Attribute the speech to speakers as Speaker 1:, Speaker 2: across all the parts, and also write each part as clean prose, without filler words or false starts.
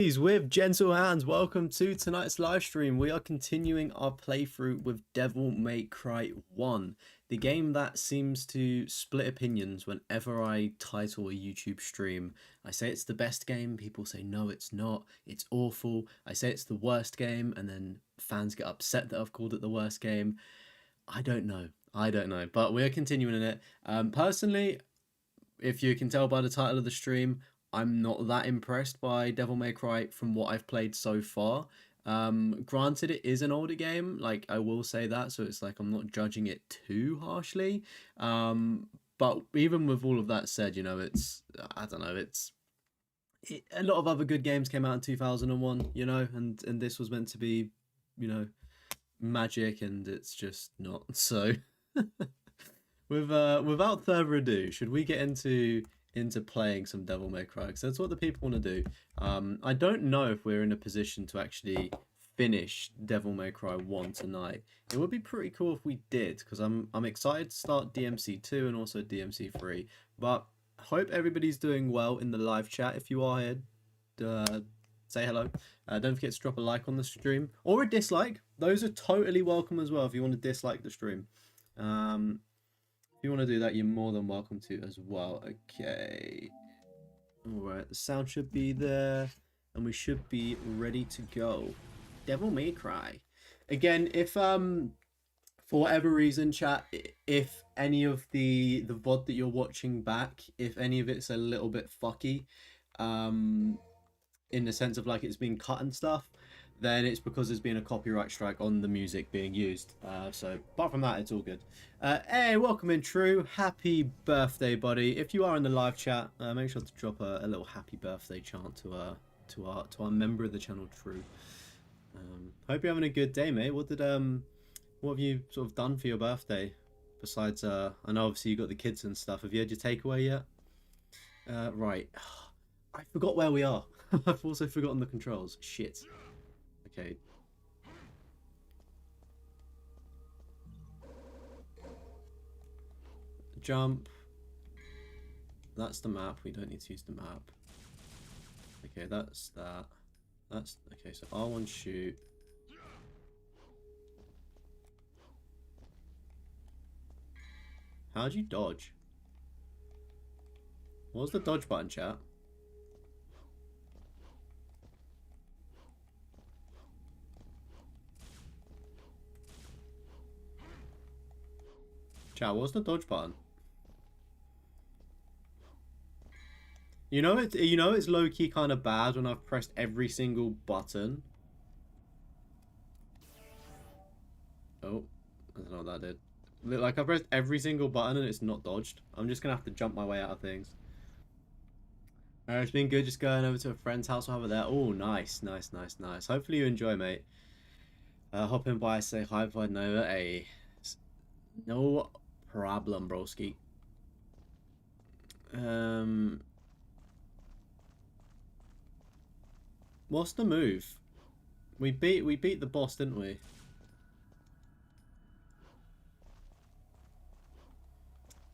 Speaker 1: With gentle hands, welcome to tonight's live stream. We are continuing our playthrough with Devil May Cry 1, the game that seems to split opinions whenever I title a YouTube stream. I say it's the best game, people say no it's not, it's awful. I say it's the worst game, and then fans get upset that I've called it the worst game. I don't know, but we're continuing in it. Personally, if you can tell by the title of the stream, I'm not that impressed by Devil May Cry from what I've played so far. Granted, it is an older game, like I will say that, so it's like I'm not judging it too harshly. But even with all of that said, you know, I don't know, a lot of other good games came out in 2001, you know, and this was meant to be, you know, magic, and it's just not. So, without further ado, should we get into playing some Devil May Cry? Because that's what the people want to do. I don't know if we're in a position to actually finish Devil May Cry 1 tonight. It would be pretty cool if we did, because I'm excited to start DMC 2 and also DMC 3. But I hope everybody's doing well in the live chat. If you are here, say hello. Don't forget to drop a like on the stream or a dislike. Those are totally welcome as well if you want to dislike the stream. If you want to do that, you're more than welcome to as well. Okay. Alright, the sound should be there. And we should be ready to go. Devil May Cry. Again, if for whatever reason, chat, if any of the VOD that you're watching back, if any of it's a little bit fucky, in the sense of like it's being cut and stuff, then it's because there's been a copyright strike on the music being used. So apart from that, it's all good. Hey, welcome in, True. Happy birthday, buddy. If you are in the live chat, make sure to drop a little happy birthday chant to our member of the channel, True. Hope you're having a good day, mate. What have you sort of done for your birthday? Besides, I know obviously you got the kids and stuff. Have you had your takeaway yet? Right. I forgot where we are. I've also forgotten the controls. Shit. Okay. Jump. That's the map. We don't need to use the map. Okay, that's that. That's okay. So R1 shoot. How'd you dodge? What was the dodge button, chat? Chat, what's the dodge button? You know it's low-key kind of bad when I've pressed every single button. Oh, I don't know what that did. Like I pressed every single button and it's not dodged. I'm just gonna have to jump my way out of things. It's been good just going over to a friend's house over there. Oh, nice. Hopefully you enjoy, mate. Hop in by, say hi if I know. Hey, no problem, broski. What's the move? We beat the boss, didn't we?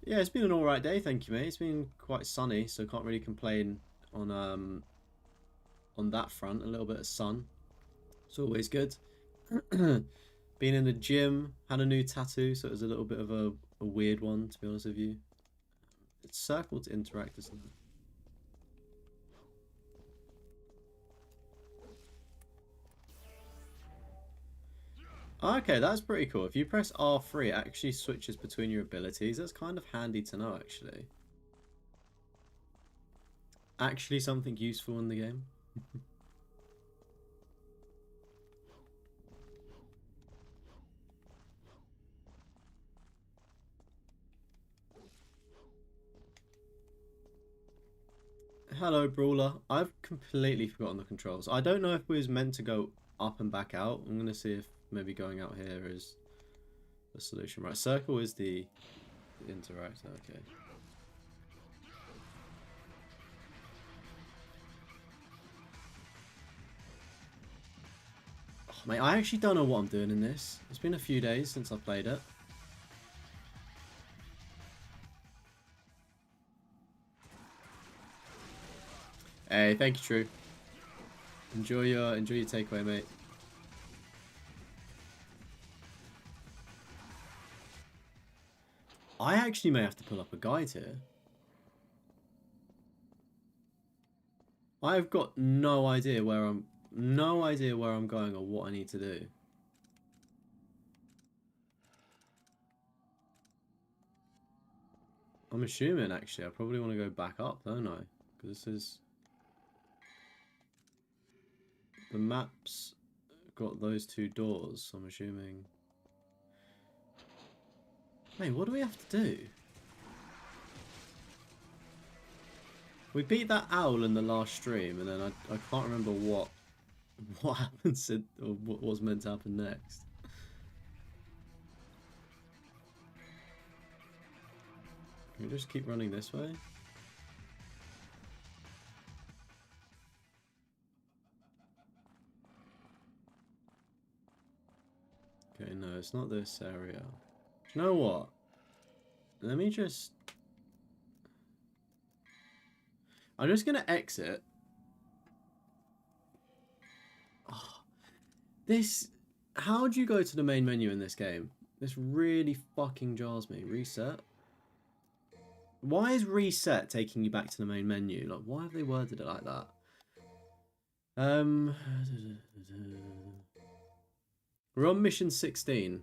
Speaker 1: Yeah, it's been an alright day, thank you, mate. It's been quite sunny, so can't really complain on that front. A little bit of sun. It's always good. Been in the gym, had a new tattoo, so it was a little bit of a weird one, to be honest with you. It's circle to interact, isn't it? Okay, that's pretty cool. If you press R3, it actually switches between your abilities. That's kind of handy to know, actually. Actually something useful in the game. Hello, Brawler. I've completely forgotten the controls. I don't know if we was meant to go up and back out. I'm going to see if maybe going out here is the solution. Right, circle is the interact. Okay. Oh, mate, I actually don't know what I'm doing in this. It's been a few days since I played it. Hey, thank you, True. Enjoy your takeaway, mate. I actually may have to pull up a guide here. I've got no idea where I'm going or what I need to do. I'm assuming actually I probably want to go back up, don't I? Because this is the map's got those two doors, so I'm assuming. Mate, what do we have to do? We beat that owl in the last stream, and then I can't remember what happens or what was meant to happen next. Can we just keep running this way? Okay, no, it's not this area. Do you know what? Let me just... I'm just going to exit. Oh, this... How do you go to the main menu in this game? This really fucking jars me. Reset? Why is reset taking you back to the main menu? Like, why have they worded it like that? We're on mission 16.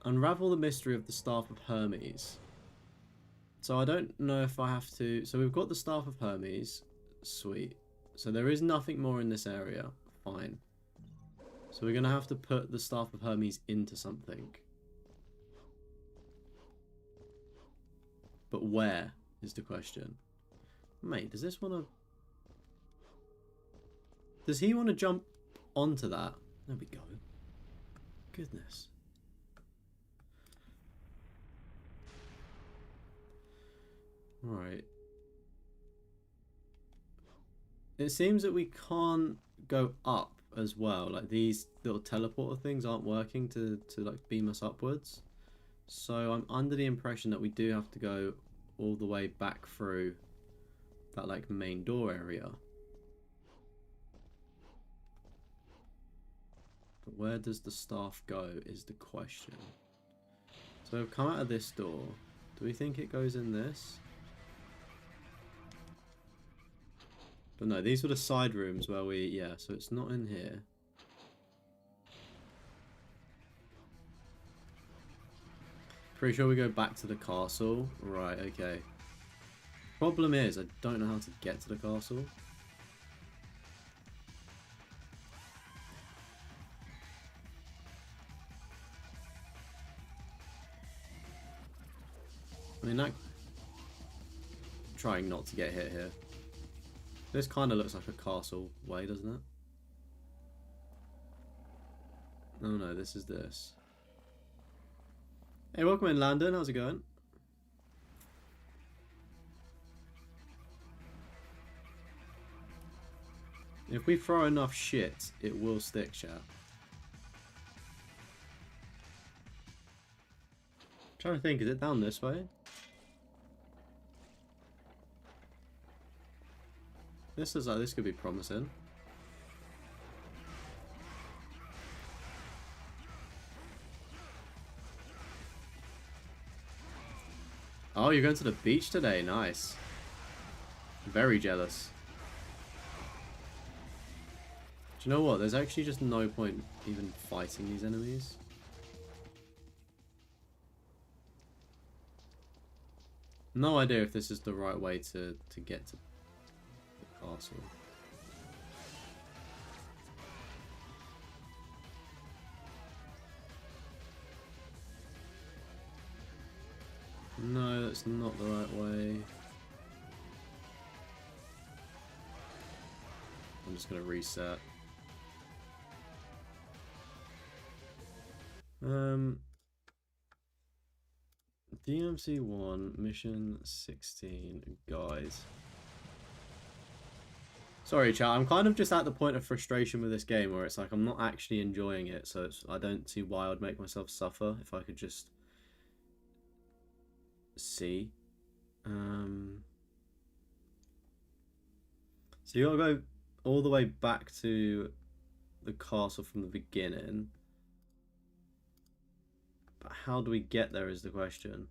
Speaker 1: Unravel the mystery of the Staff of Hermes. So I don't know if I have to... So we've got the Staff of Hermes. Sweet. So there is nothing more in this area. Fine. So we're going to have to put the Staff of Hermes into something. But where is the question? Mate, does this want to... Does he want to jump onto that? There we go. Goodness. Right. It seems that we can't go up as well. Like these little teleporter things aren't working to like beam us upwards. So I'm under the impression that we do have to go all the way back through that like main door area. But where does the staff go is the question. So we've come out of this door. Do we think it goes in this? But no, these were the side rooms where we... Yeah, so it's not in here. Pretty sure we go back to the castle. Right, okay. Problem is, I don't know how to get to the castle. I mean, that... Trying not to get hit here. This kind of looks like a castle way, doesn't it? Oh no, this is this. Hey, welcome in, Landon. How's it going? If we throw enough shit, it will stick, chat. I'm trying to think, is it down this way? This is like, this could be promising. Oh, you're going to the beach today? Nice. Very jealous. Do you know what? There's actually just no point even fighting these enemies. No idea if this is the right way to get to the castle. No, that's not the right way. I'm just gonna reset. DMC1 mission 16 guys. Sorry chat, I'm kind of just at the point of frustration with this game where it's like I'm not actually enjoying it, so I don't see why I'd make myself suffer if I could just see. So you gotta go all the way back to the castle from the beginning. But how do we get there is the question.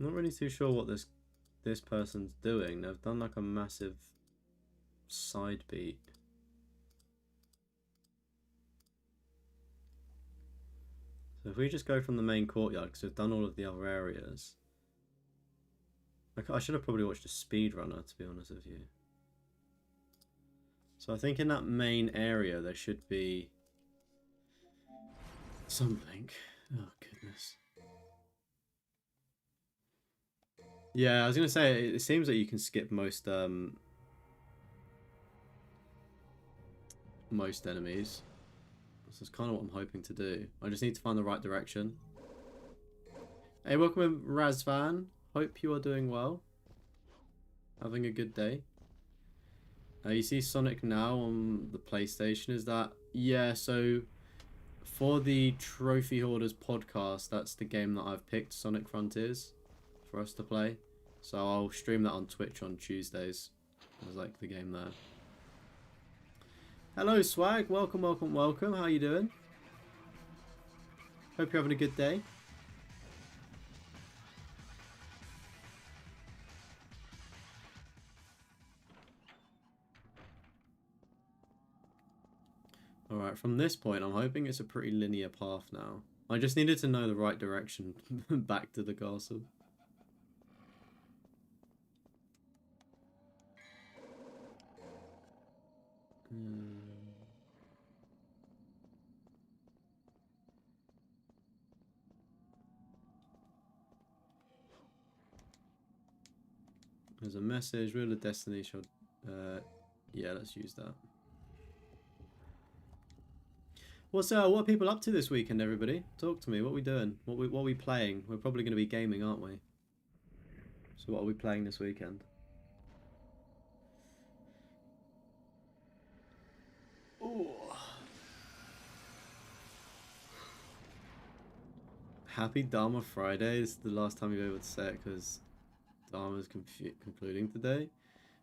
Speaker 1: I'm not really too sure what this person's doing. They've done like a massive side beat. So if we just go from the main courtyard, because we've done all of the other areas. I should have probably watched a speedrunner, to be honest with you. So I think in that main area there should be something. Oh goodness. Yeah, I was gonna say it seems that you can skip most enemies. So that's kind of what I'm hoping to do. I just need to find the right direction. Hey, welcome Razvan. Hope you are doing well. Having a good day. You see Sonic Now on the PlayStation, is that? Yeah, so for the Trophy Hoarders podcast, that's the game that I've picked, Sonic Frontiers, for us to play. So I'll stream that on Twitch on Tuesdays. There's like the game there. Hello Swag, welcome, welcome, welcome. How you doing? Hope you're having a good day. Alright, from this point, I'm hoping it's a pretty linear path now. I just needed to know the right direction back to the castle. There's a message, Wheel of Destiny shall... yeah, let's use that. What are people up to this weekend, everybody? Talk to me. What are we doing? What are we playing? We're probably going to be gaming, aren't we? So what are we playing this weekend? Ooh. Happy Dharma Friday. This is the last time you're able to say it because Dharma's concluding today.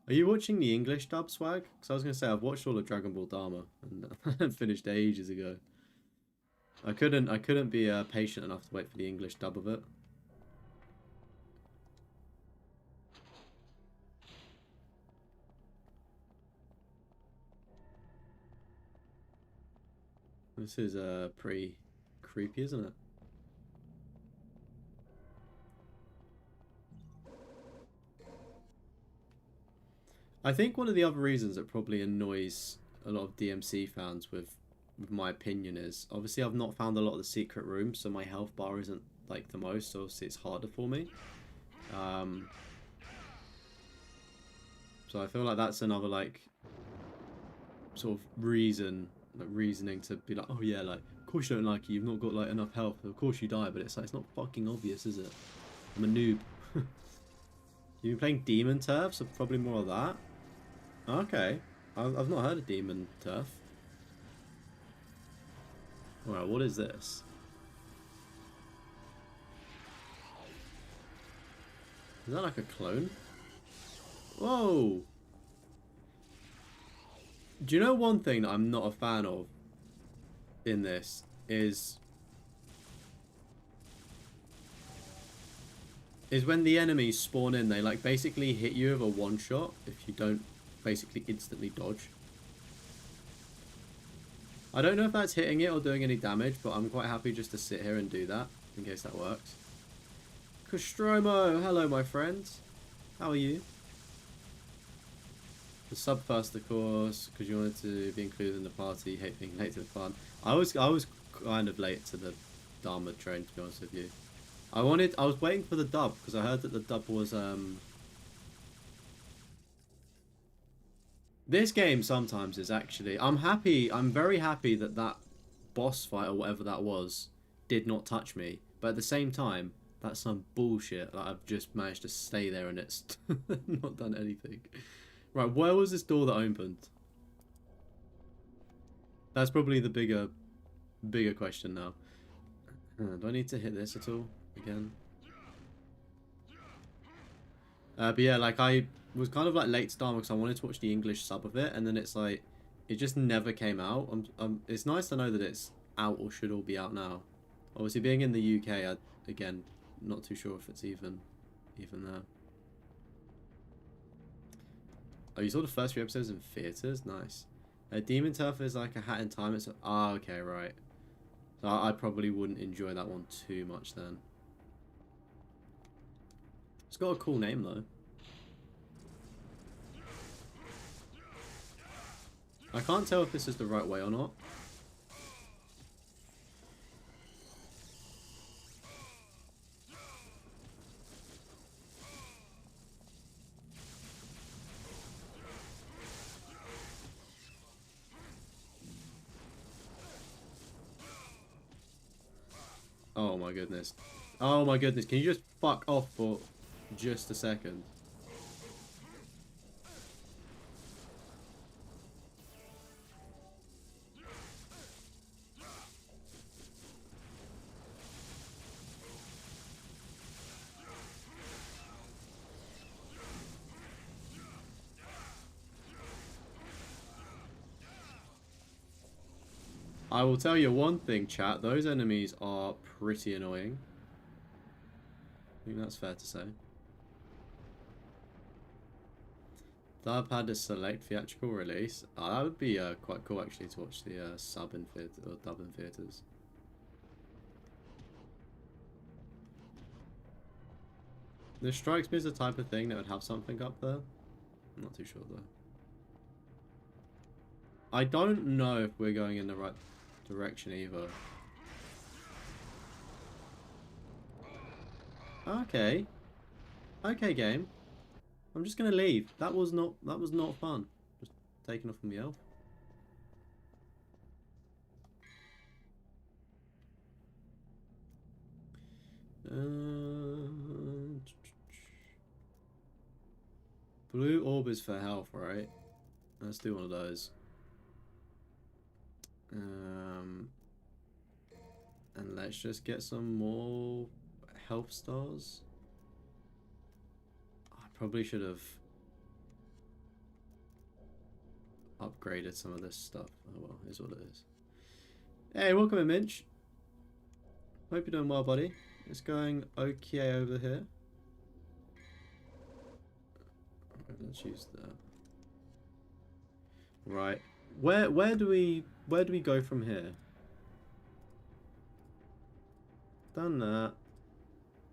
Speaker 1: Are you watching the English dub, Swag? Because I was going to say I've watched all of Dragon Ball Dharma and finished ages ago. I couldn't be patient enough to wait for the English dub of it. This is pretty creepy, isn't it? I think one of the other reasons that probably annoys a lot of DMC fans with my opinion is obviously I've not found a lot of the secret rooms, so my health bar isn't like the most, so obviously it's harder for me. So I feel like that's another like sort of reasoning to be like, oh yeah, like of course you don't like it, you've not got like enough health, of course you die, but it's like it's not fucking obvious, is it? I'm a noob. You've been playing Demon Turf, so probably more of that. Okay, I've not heard of Demon Turf. Alright, what is this? Is that like a clone? Whoa! Do you know one thing that I'm not a fan of in this is when the enemies spawn in, they like basically hit you with a one-shot if you don't basically instantly dodge. I don't know if that's hitting it or doing any damage, but I'm quite happy just to sit here and do that in case that works. Kostromo, hello my friends. How are you? The sub first, of course, because you wanted to be included in the party. Hate being late to the fun. I was kind of late to the Dharma train, to be honest with you. I was waiting for the dub because I heard that the dub was This game sometimes is actually I'm very happy that boss fight or whatever that was did not touch me. But at the same time, that's some bullshit. Like, I've just managed to stay there and it's not done anything. Right, where was this door that opened? That's probably the bigger question now. Do I need to hit this at all again? But yeah, like I was kind of like late to start because I wanted to watch the English sub of it, and then it's like it just never came out. It's nice to know that it's out or should all be out now. Obviously, being in the UK, again, not too sure if it's even there. Oh, you saw the first 3 episodes in theaters? Nice. Demon Turf is like a Hat in Time. It's okay, right. So I probably wouldn't enjoy that one too much then. It's got a cool name though. I can't tell if this is the right way or not. Oh my goodness. Oh my goodness. Can you just fuck off for just a second? I will tell you one thing, chat. Those enemies are pretty annoying. I think that's fair to say. Dub had a select theatrical release. That would be quite cool actually to watch the sub in theater or dub in theaters. This strikes me as the type of thing that would have something up there. I'm not too sure though. I don't know if we're going in the right direction either. Okay. Okay, game. I'm just gonna leave. That was not fun. Just taking off from the elf. Blue orb is for health, right? Let's do one of those. And let's just get some more health stars. I probably should have upgraded some of this stuff. Oh well, here's what it is. Hey, welcome in, Minch. Hope you're doing well, buddy. It's going okay over here. Right, let's use that. Right. Where do we go from here? Done that.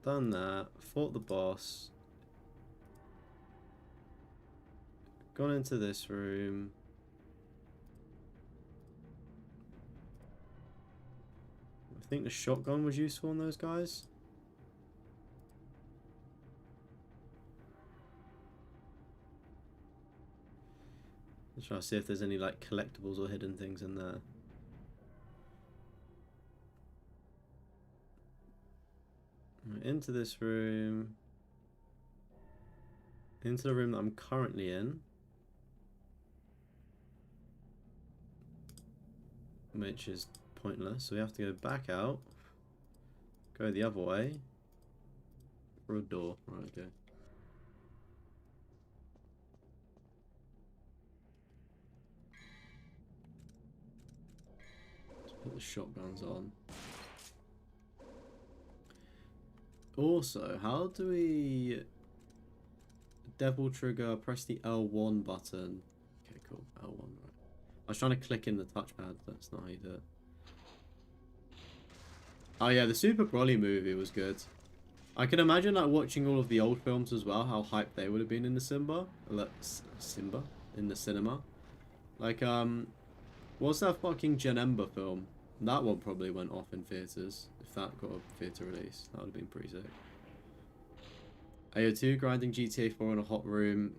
Speaker 1: Done that. Fought the boss. Gone into this room. I think the shotgun was useful on those guys. Let's try to see if there's any like collectibles or hidden things in there. Right, into this room. Into the room that I'm currently in. Which is pointless. So we have to go back out. Go the other way. For a door. Right, okay. Let's put the shotguns on. Also, how do we devil trigger? Press the L1 button. Okay, cool. L1, right. I was trying to click in the touchpad. That's not how you do it. Oh yeah, the Super Broly movie was good. I can imagine like watching all of the old films as well. How hyped they would have been in the Simba in the cinema. Like what's that fucking Janemba film? That one probably went off in theaters. If that got a theater release, that would have been pretty sick. AO2 grinding GTA 4 in a hot room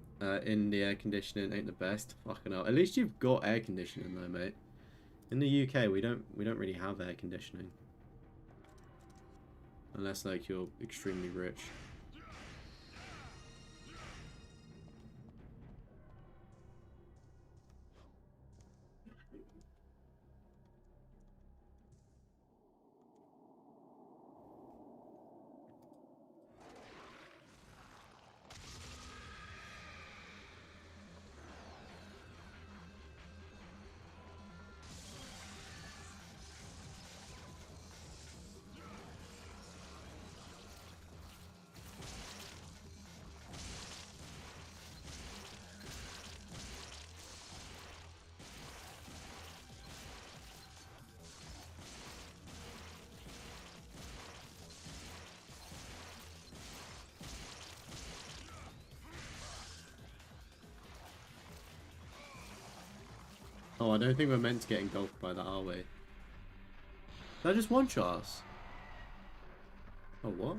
Speaker 1: in the air conditioning ain't the best. Fucking hell. At least you've got air conditioning though, mate. In the UK, we don't really have air conditioning. unless like you're extremely rich. Oh, I don't think we're meant to get engulfed by that, are we? Did I just one-shot us? Oh, what?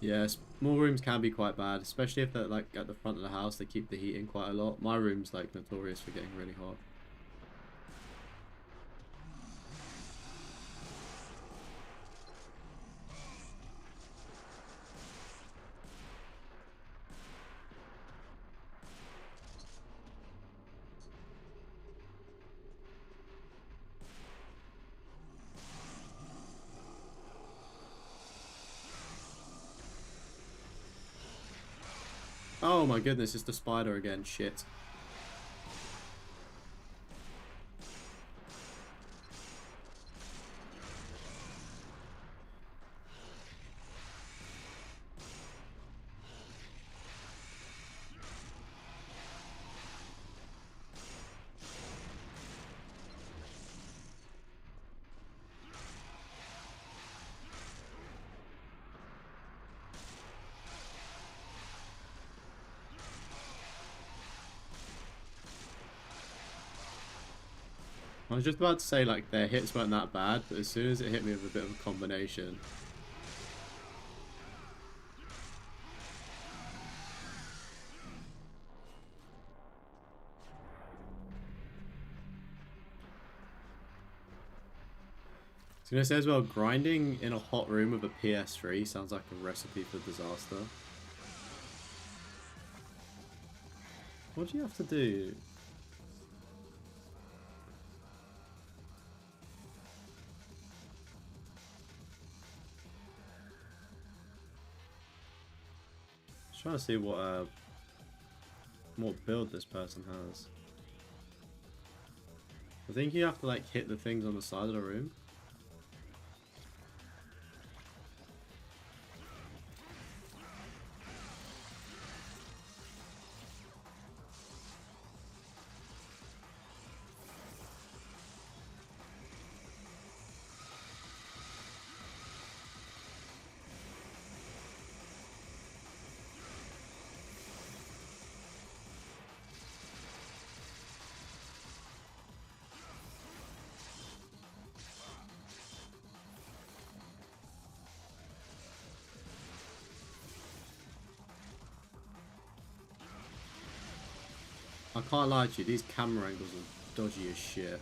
Speaker 1: Yeah, small rooms can be quite bad, especially if they're like at the front of the house. They keep the heat in quite a lot. My room's like notorious for getting really hot. Oh my goodness, it's the spider again. Shit. I was just about to say, like, their hits weren't that bad, but as soon as it hit me with a bit of a combination... I was going to say as well, grinding in a hot room with a PS3 sounds like a recipe for disaster. What do you have to do? Just trying to see what build this person has. I think you have to like hit the things on the side of the room. I can't lie to you, these camera angles are dodgy as shit.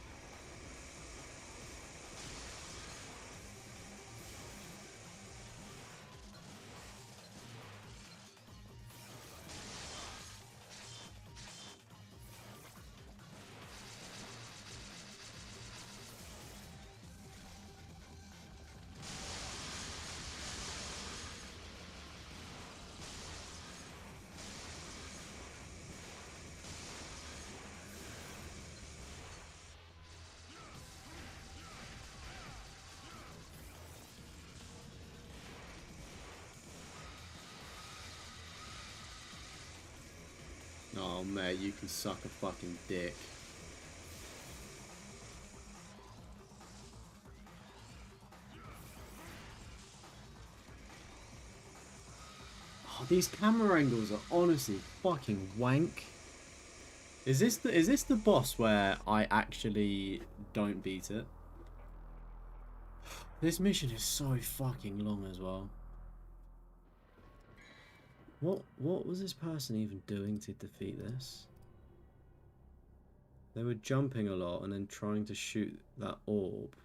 Speaker 1: Oh mate, you can suck a fucking dick. Oh, these camera angles are honestly fucking wank. Is this the boss where I actually don't beat it? This mission is so fucking long as well. What was this person even doing to defeat this? They were jumping a lot and then trying to shoot that orb.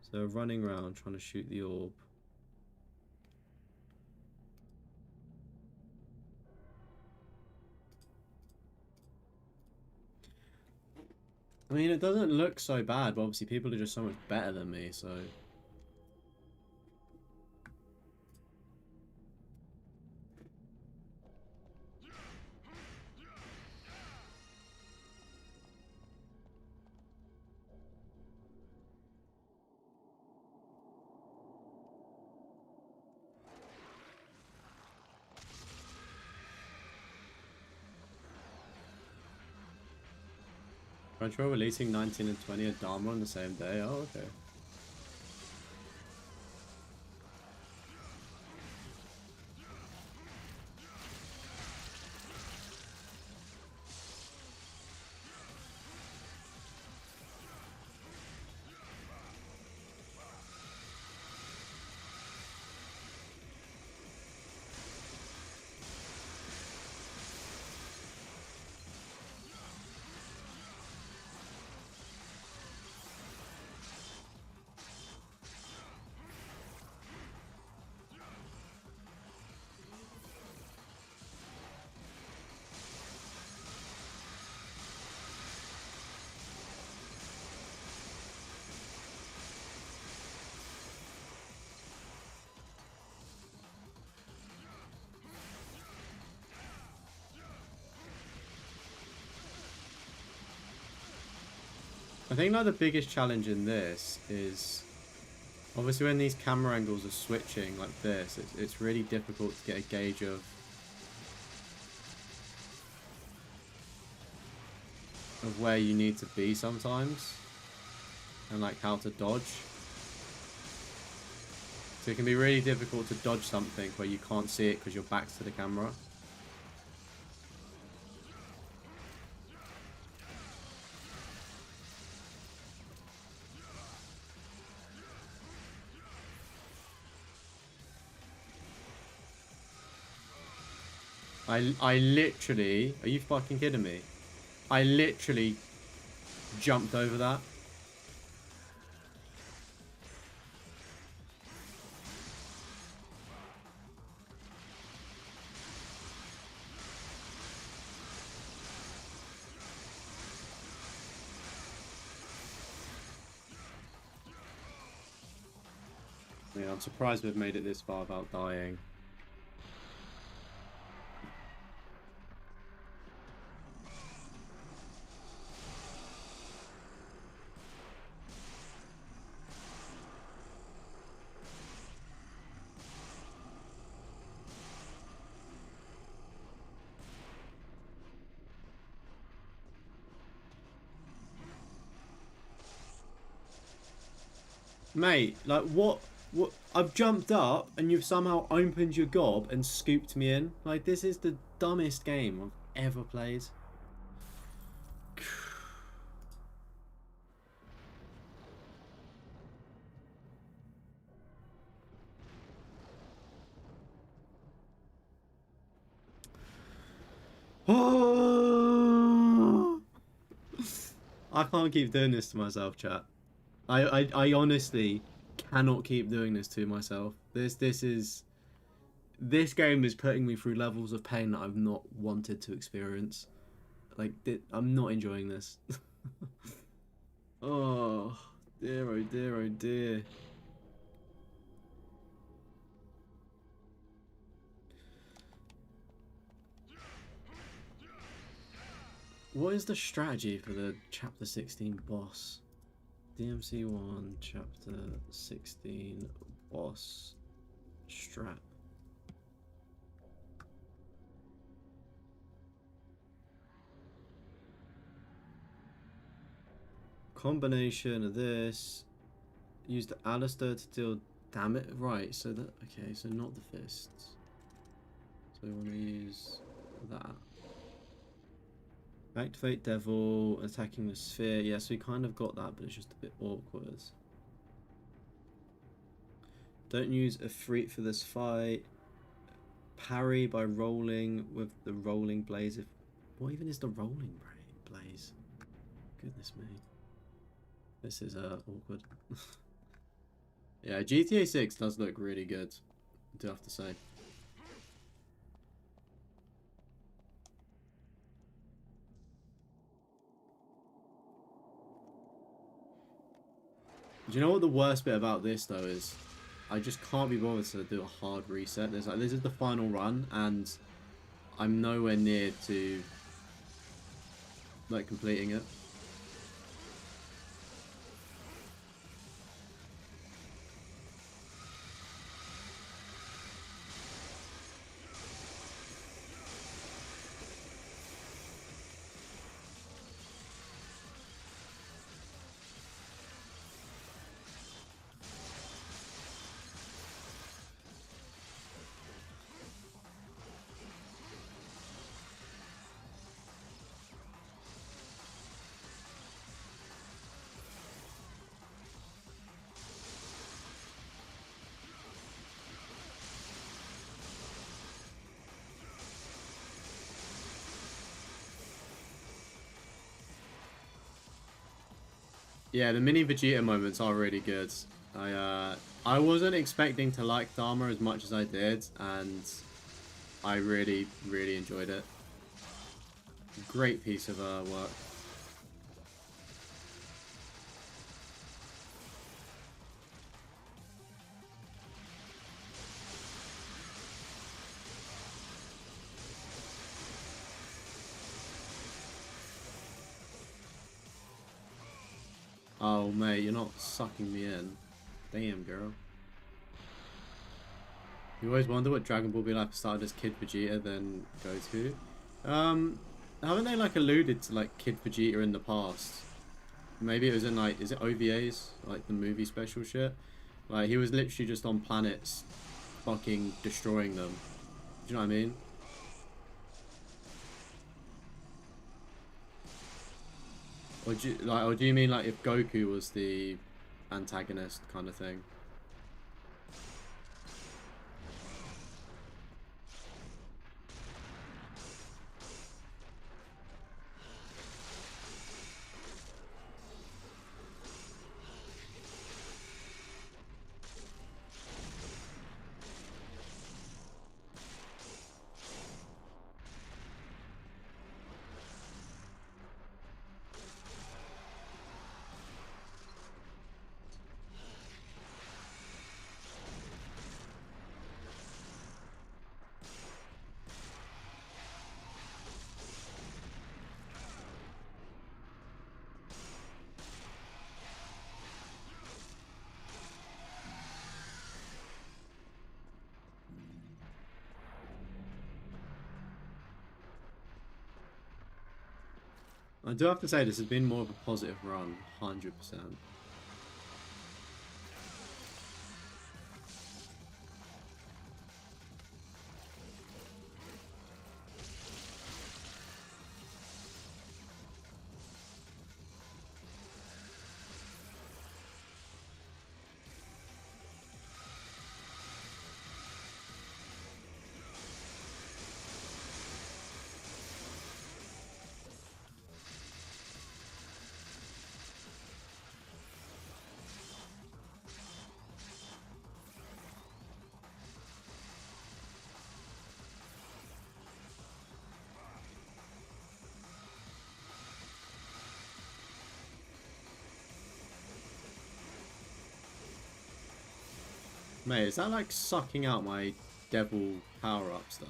Speaker 1: So they're running around trying to shoot the orb. I mean, it doesn't look so bad, but obviously people are just so much better than me, so... Crunchyroll releasing 19 and 20 at Dharma on the same day? Oh, okay. I think like the biggest challenge in this is obviously when these camera angles are switching like this, it's really difficult to get a gauge of where you need to be sometimes and like how to dodge. So it can be really difficult to dodge something where you can't see it because your back's to the camera. I literally, are you fucking kidding me? I literally jumped over that. Yeah, I'm surprised we've made it this far without dying. Mate, like what? I've jumped up and you've somehow opened your gob and scooped me in. Like this is the dumbest game I've ever played. I can't keep doing this to myself, chat. I honestly cannot keep doing this to myself. This game is putting me through levels of pain that I've not wanted to experience. Like I'm not enjoying this. Oh dear, oh dear, oh dear. What is the strategy for the chapter 16 boss? DMC 1 chapter 16 boss strat. Combination of this. Use the Alistair to deal damage. Right, so that. Okay, so not the fists. So we want to use that. Activate Devil, attacking the sphere. Yes, we kind of got that, but it's just a bit awkward. Don't use a freak for this fight. Parry by rolling with the rolling blaze. What even is the rolling blaze? Goodness me. This is awkward. Yeah, GTA 6 does look really good, I do have to say. Do you know what the worst bit about this though is? I just can't be bothered to do a hard reset. There's like, this is the final run and I'm nowhere near to like completing it. Yeah, the mini Vegeta moments are really good. I wasn't expecting to like Dharma as much as I did, and I really, really enjoyed it. Great piece of work. Oh, mate, you're not sucking me in. Damn, girl. You always wonder what Dragon Ball be like started as Kid Vegeta, then Goku. Haven't they like alluded to like Kid Vegeta in the past? Maybe it was in like, is it OVAs? Like the movie special shit? Like he was literally just on planets fucking destroying them. Do you know what I mean? Or do you mean like if Goku was the antagonist kind of thing? I do have to say this has been more of a positive run, 100%. Mate, is that like sucking out my devil power-up stuff?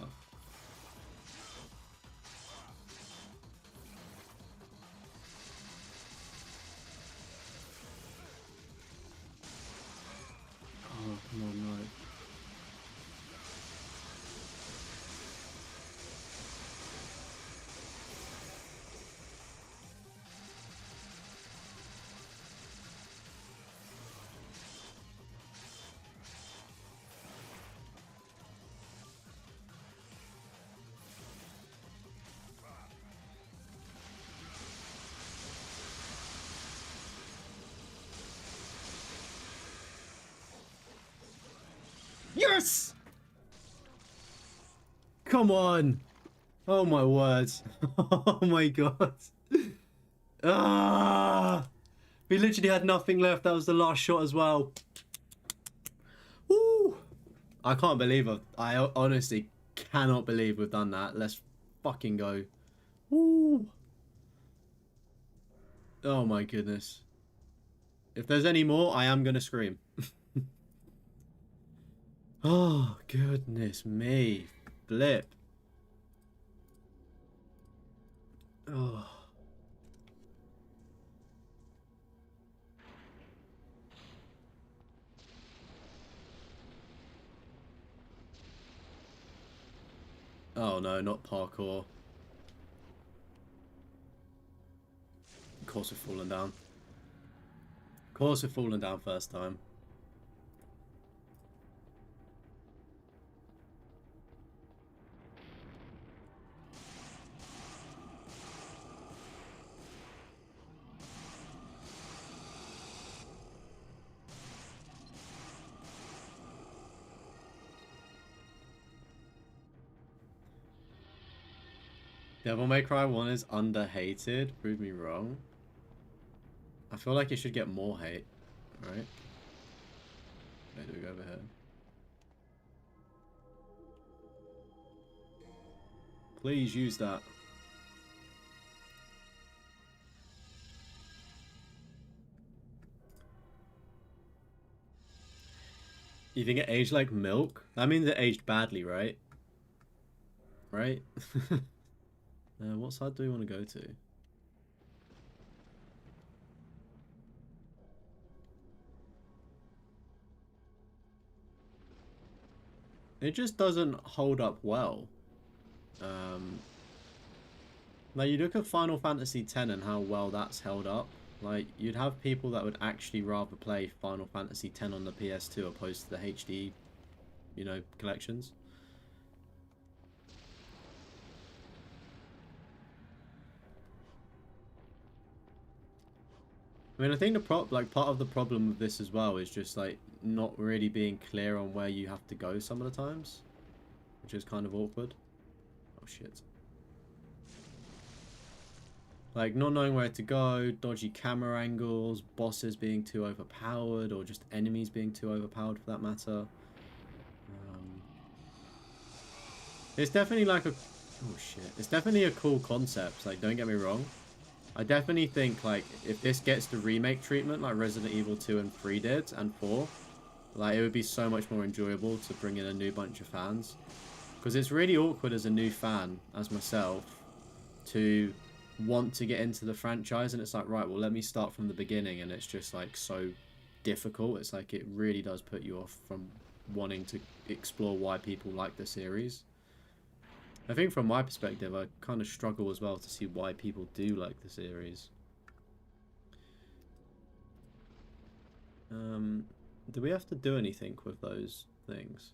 Speaker 1: Oh, come on, no. Yes! Come on! Oh my word. Oh my god. Ah! We literally had nothing left. That was the last shot as well. Woo! I can't believe it. I honestly cannot believe we've done that. Let's fucking go. Woo! Oh my goodness. If there's any more, I am gonna scream. Oh, goodness me. Blip. Oh. Oh no, not parkour. Of course we've fallen down. Of course we've fallen down first time. Devil May Cry 1 is underhated. Prove me wrong. I feel like it should get more hate, right? Where do we go over here? Please use that. You think it aged like milk? That means it aged badly, right? Right? What side do we want to go to? It just doesn't hold up well. Like, you look at Final Fantasy X and how well that's held up. Like, you'd have people that would actually rather play Final Fantasy X on the PS2 opposed to the HD, you know, collections. I mean, I think part of the problem with this as well is just like not really being clear on where you have to go some of the times, which is kind of awkward. Oh shit. Like, not knowing where to go, dodgy camera angles, bosses being too overpowered, or just enemies being too overpowered for that matter. It's definitely like a... Oh shit. It's definitely a cool concept, like, don't get me wrong. I definitely think, like, if this gets the remake treatment, like Resident Evil 2 and 3 did, and 4, like, it would be so much more enjoyable to bring in a new bunch of fans. Because it's really awkward as a new fan, as myself, to want to get into the franchise, and it's like, right, well, let me start from the beginning, and it's just like so difficult. It's like it really does put you off from wanting to explore why people like the series. I think from my perspective, I kind of struggle as well to see why people do like the series. Do we have to do anything with those things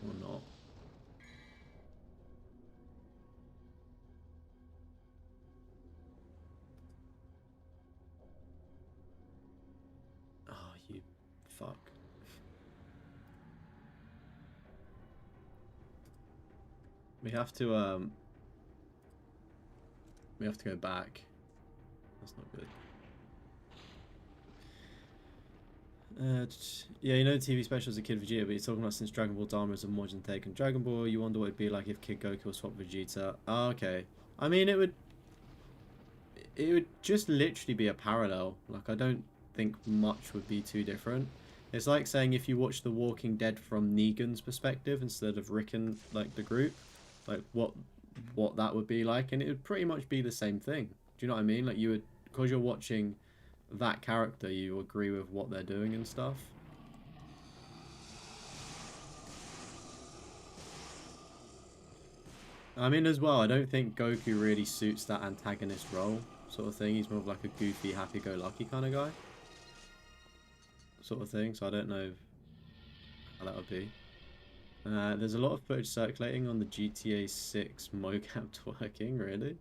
Speaker 1: or not? Oh, you fuck. We have to go back. That's not good. Yeah, you know the TV special as a Kid Vegeta, but you're talking about since Dragon Ball Dama is a modern take on Dragon Ball, you wonder what it'd be like if Kid Goku swapped Vegeta. Oh, okay. I mean, it would just literally be a parallel. Like, I don't think much would be too different. It's like saying if you watch The Walking Dead from Negan's perspective instead of Rick and, like, the group, like, what that would be like, and it would pretty much be the same thing. Do you know what I mean? Like, you would, because you're watching that character, you agree with what they're doing and stuff. I mean, as well, I don't think Goku really suits that antagonist role sort of thing. He's more of like a goofy, happy-go-lucky kind of guy sort of thing, so I don't know how that would be. There's a lot of footage circulating on the GTA 6 mocap twerking, really?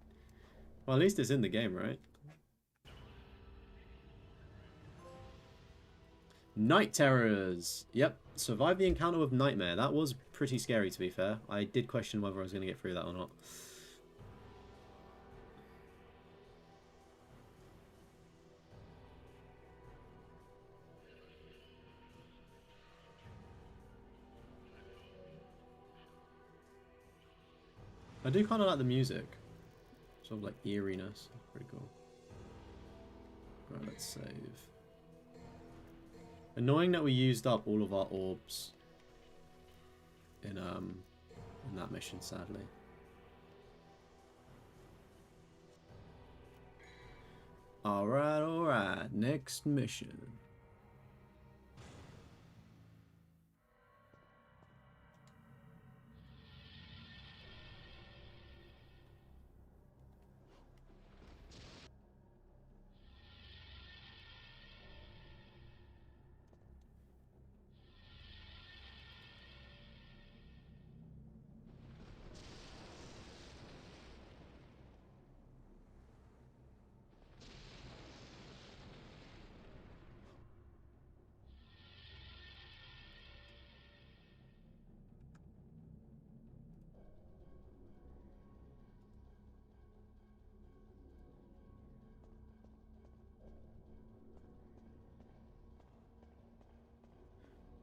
Speaker 1: Well, at least it's in the game, right? Night Terrors. Yep. Survive the encounter with Nightmare. That was pretty scary, to be fair. I did question whether I was going to get through that or not. I do kind of like the music. Sort of like eeriness. Pretty cool. Right, let's save. Annoying that we used up all of our orbs in that mission, sadly. Alright. Next mission.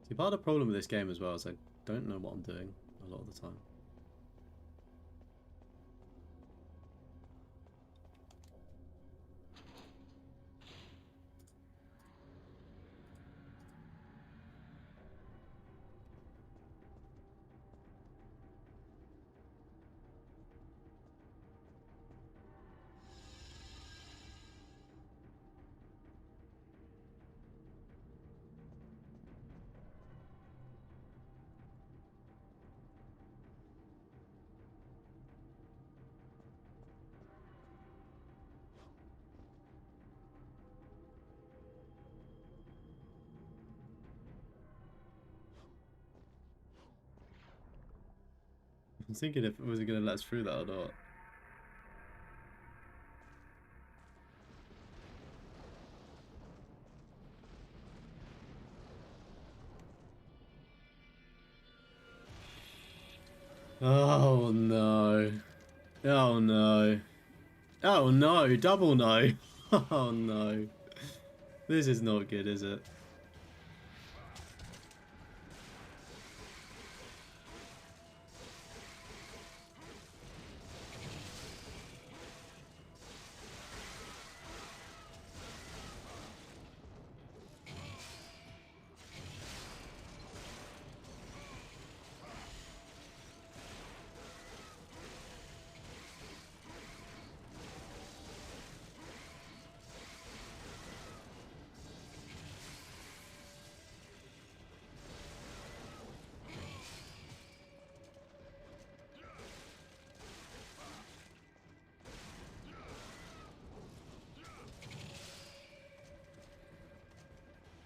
Speaker 1: See, part of the problem with this game as well is I don't know what I'm doing a lot of the time. I was thinking if it was going to let us through that or not. Oh no. Oh no. Oh no, double no. Oh no. This is not good, is it?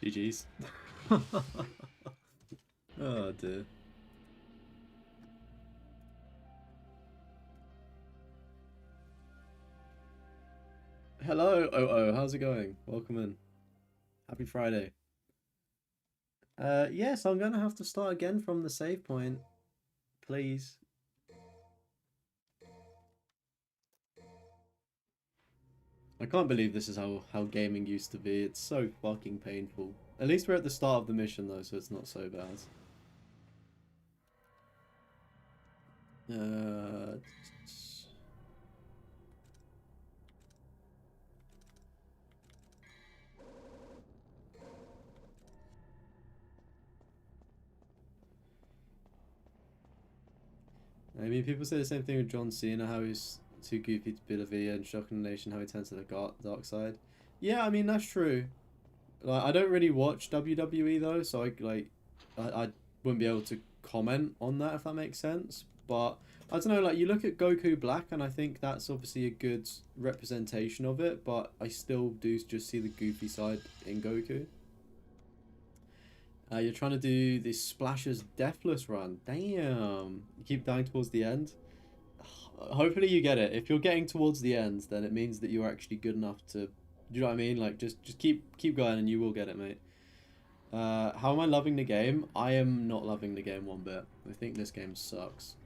Speaker 1: GG's. Oh dear. Hello, how's it going? Welcome in. Happy Friday. Yes, I'm gonna have to start again from the save point. Please. I can't believe this is how gaming used to be. It's so fucking painful. At least we're at the start of the mission though, so it's not so bad. I mean, people say the same thing with John Cena, how he's too goofy to be the V, and Shocking Nation, how he turns to the dark side. Yeah, I mean that's true. Like, I don't really watch WWE though, so I wouldn't be able to comment on that if that makes sense. But I don't know, like you look at Goku Black, and I think that's obviously a good representation of it. But I still do just see the goofy side in Goku. You're trying to do this Splasher's Deathless run. Damn, you keep dying towards the end. Hopefully you get it. If you're getting towards the end, then it means that you're actually good enough to. Do you know what I mean? Like just keep going and you will get it, mate. How am I loving the game? I am not loving the game one bit. I think this game sucks.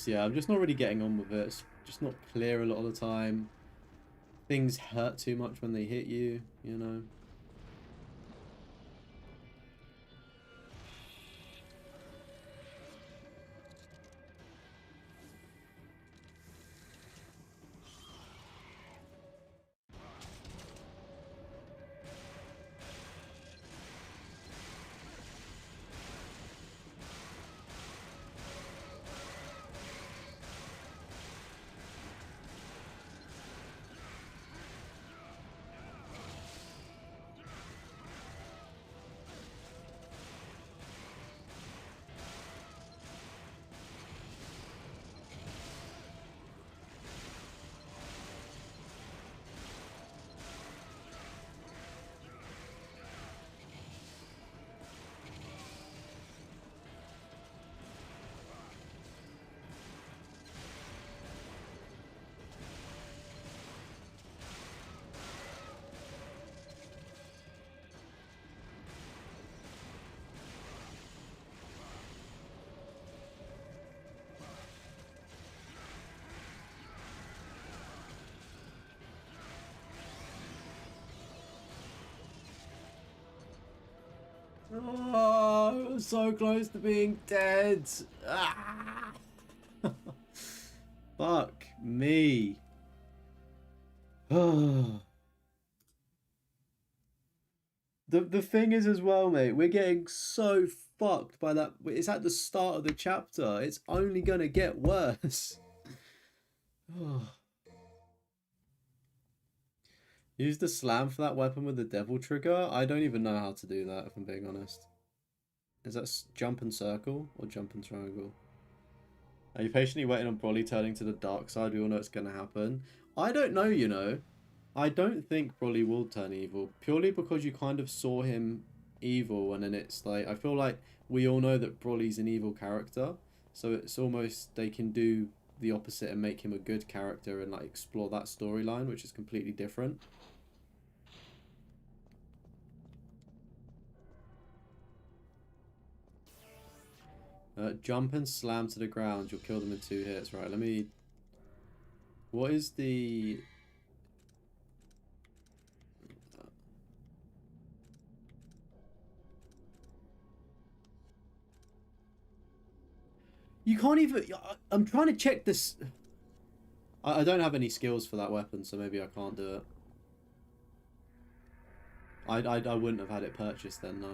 Speaker 1: Yeah, I'm just not really getting on with it. It's just not clear a lot of the time. Things hurt too much when they hit you, you know? Oh, I was so close to being dead. Ah! Fuck me. The thing is as well, mate, we're getting so fucked by that. It's at the start of the chapter. It's only gonna get worse. Use the slam for that weapon with the devil trigger. I don't even know how to do that, if I'm being honest. Is that jump and circle or jump and triangle? Are you patiently waiting on Broly turning to the dark side? We all know it's going to happen. I don't know, you know. I don't think Broly will turn evil. Purely because you kind of saw him evil and then it's like... I feel like we all know that Broly's an evil character. So it's almost they can do the opposite and make him a good character and like explore that storyline, which is completely different. Jump and slam to the ground. You'll kill them in 2 hits. Right, let me... What is the... You can't even... I'm trying to check this... I don't have any skills for that weapon, so maybe I can't do it. I wouldn't have had it purchased then, no.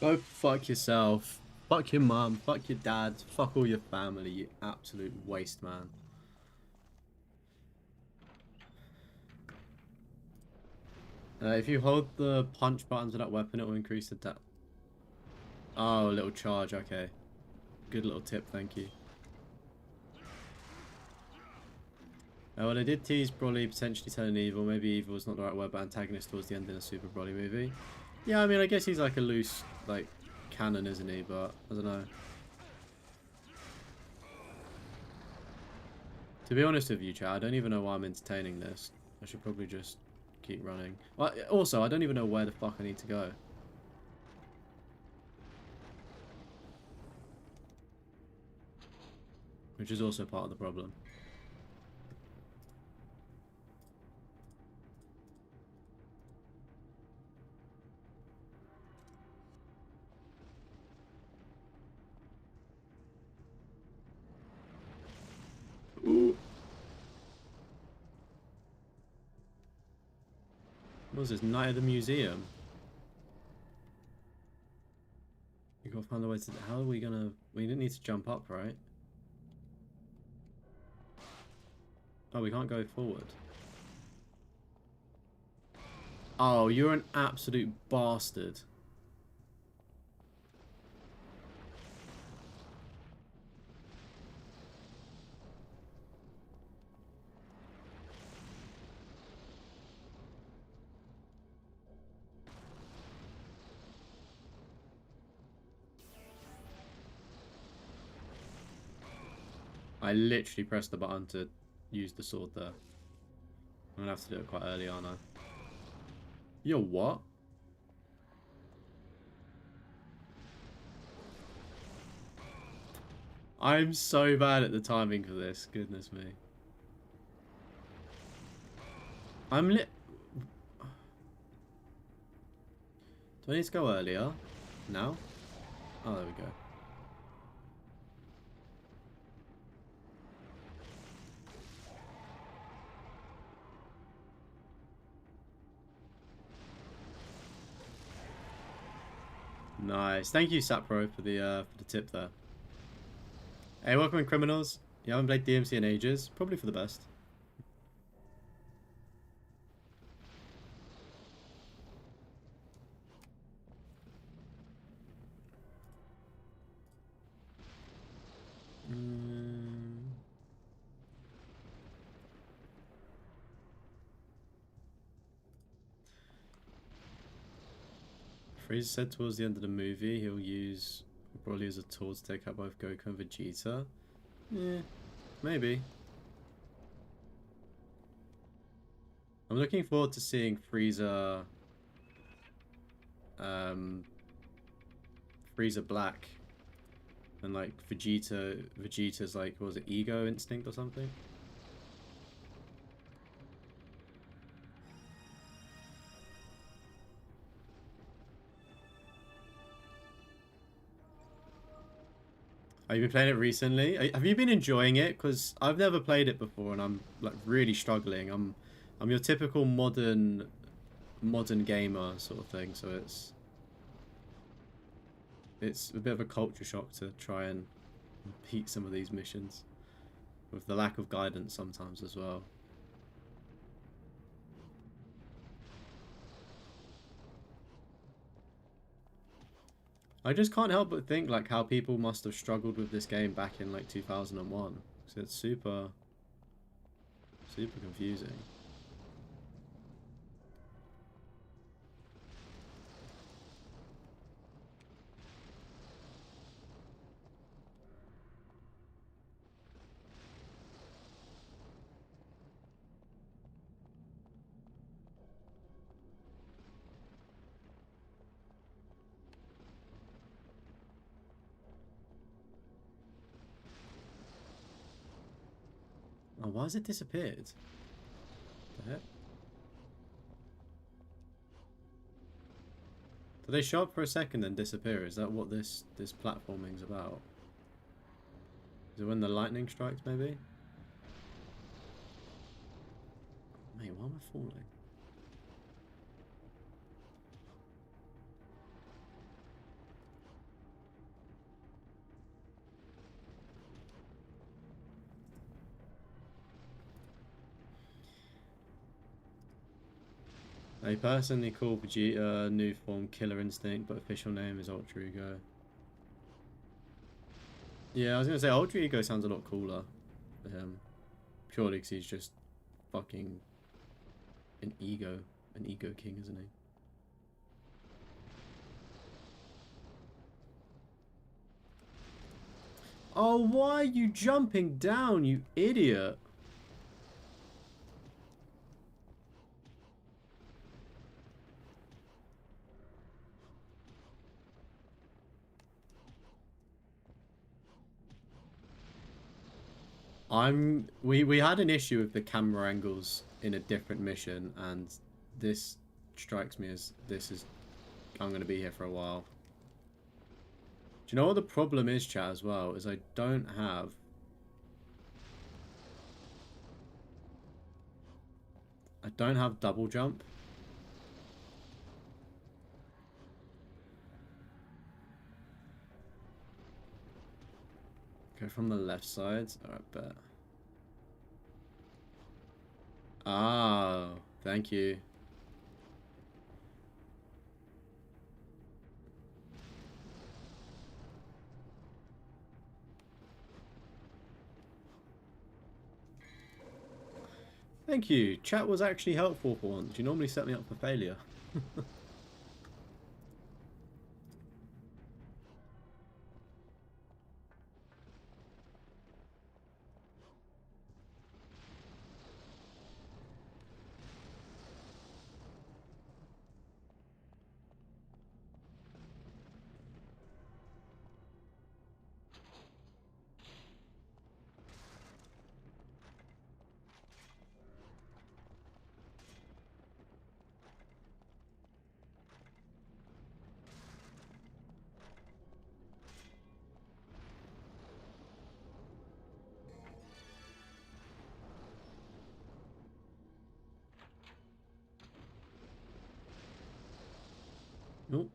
Speaker 1: Go fuck yourself. Fuck your mum. Fuck your dad. Fuck all your family, you absolute waste man. If you hold the punch button to that weapon, it will increase the damage. Oh, a little charge, okay. Good little tip, thank you. Well, they did tease Broly potentially turning evil. Maybe evil was not the right word, but antagonist towards the end in a Super Broly movie. Yeah, I mean, I guess he's like a loose, like, canon, isn't he? But, I don't know. To be honest with you, chat, I don't even know why I'm entertaining this. I should probably just keep running. Well, also, I don't even know where the fuck I need to go. Which is also part of the problem. What was this? Night at the museum? You gotta find a way to... How are we gonna... We didn't need to jump up, right? Oh, we can't go forward. Oh, you're an absolute bastard. I literally pressed the button to use the sword there. I'm gonna have to do it quite early, aren't I? Yo, what? I'm so bad at the timing for this. Goodness me. I'm lit. Do I need to go earlier? Now? Oh, there we go. Nice. Thank you, Sapro, for the tip there. Hey, welcome in, criminals. You haven't played DMC in ages. Probably for the best. Frieza said towards the end of the movie he'll use Broly as a tool to take out both Goku and Vegeta. Yeah, maybe. I'm looking forward to seeing Frieza Frieza Black and like Vegeta's like, what was it, ego instinct or something? Have you been playing it recently? Have you been enjoying it? Because I've never played it before and I'm like really struggling. I'm your typical modern gamer sort of thing, so it's a bit of a culture shock to try and beat some of these missions with the lack of guidance sometimes as well. I just can't help but think like how people must have struggled with this game back in like 2001. So it's super confusing. Oh, why has it disappeared? The heck? Do they show up for a second then disappear? Is that what this platforming's about? Is it when the lightning strikes, maybe? Mate, why am I falling? I personally call Vegeta new form Killer Instinct, but official name is Ultra Ego. Yeah, I was gonna say Ultra Ego sounds a lot cooler for him. Purely because he's just fucking an ego king, isn't he? Oh, why are you jumping down, you idiot? We had an issue with the camera angles in a different mission, and this strikes me as I'm gonna be here for a while. Do you know what the problem is, chat, as well? Is I don't have double jump. Go from the left side. Alright, bet. Ah, thank you. Thank you. Chat was actually helpful for once. You normally set me up for failure. Nope.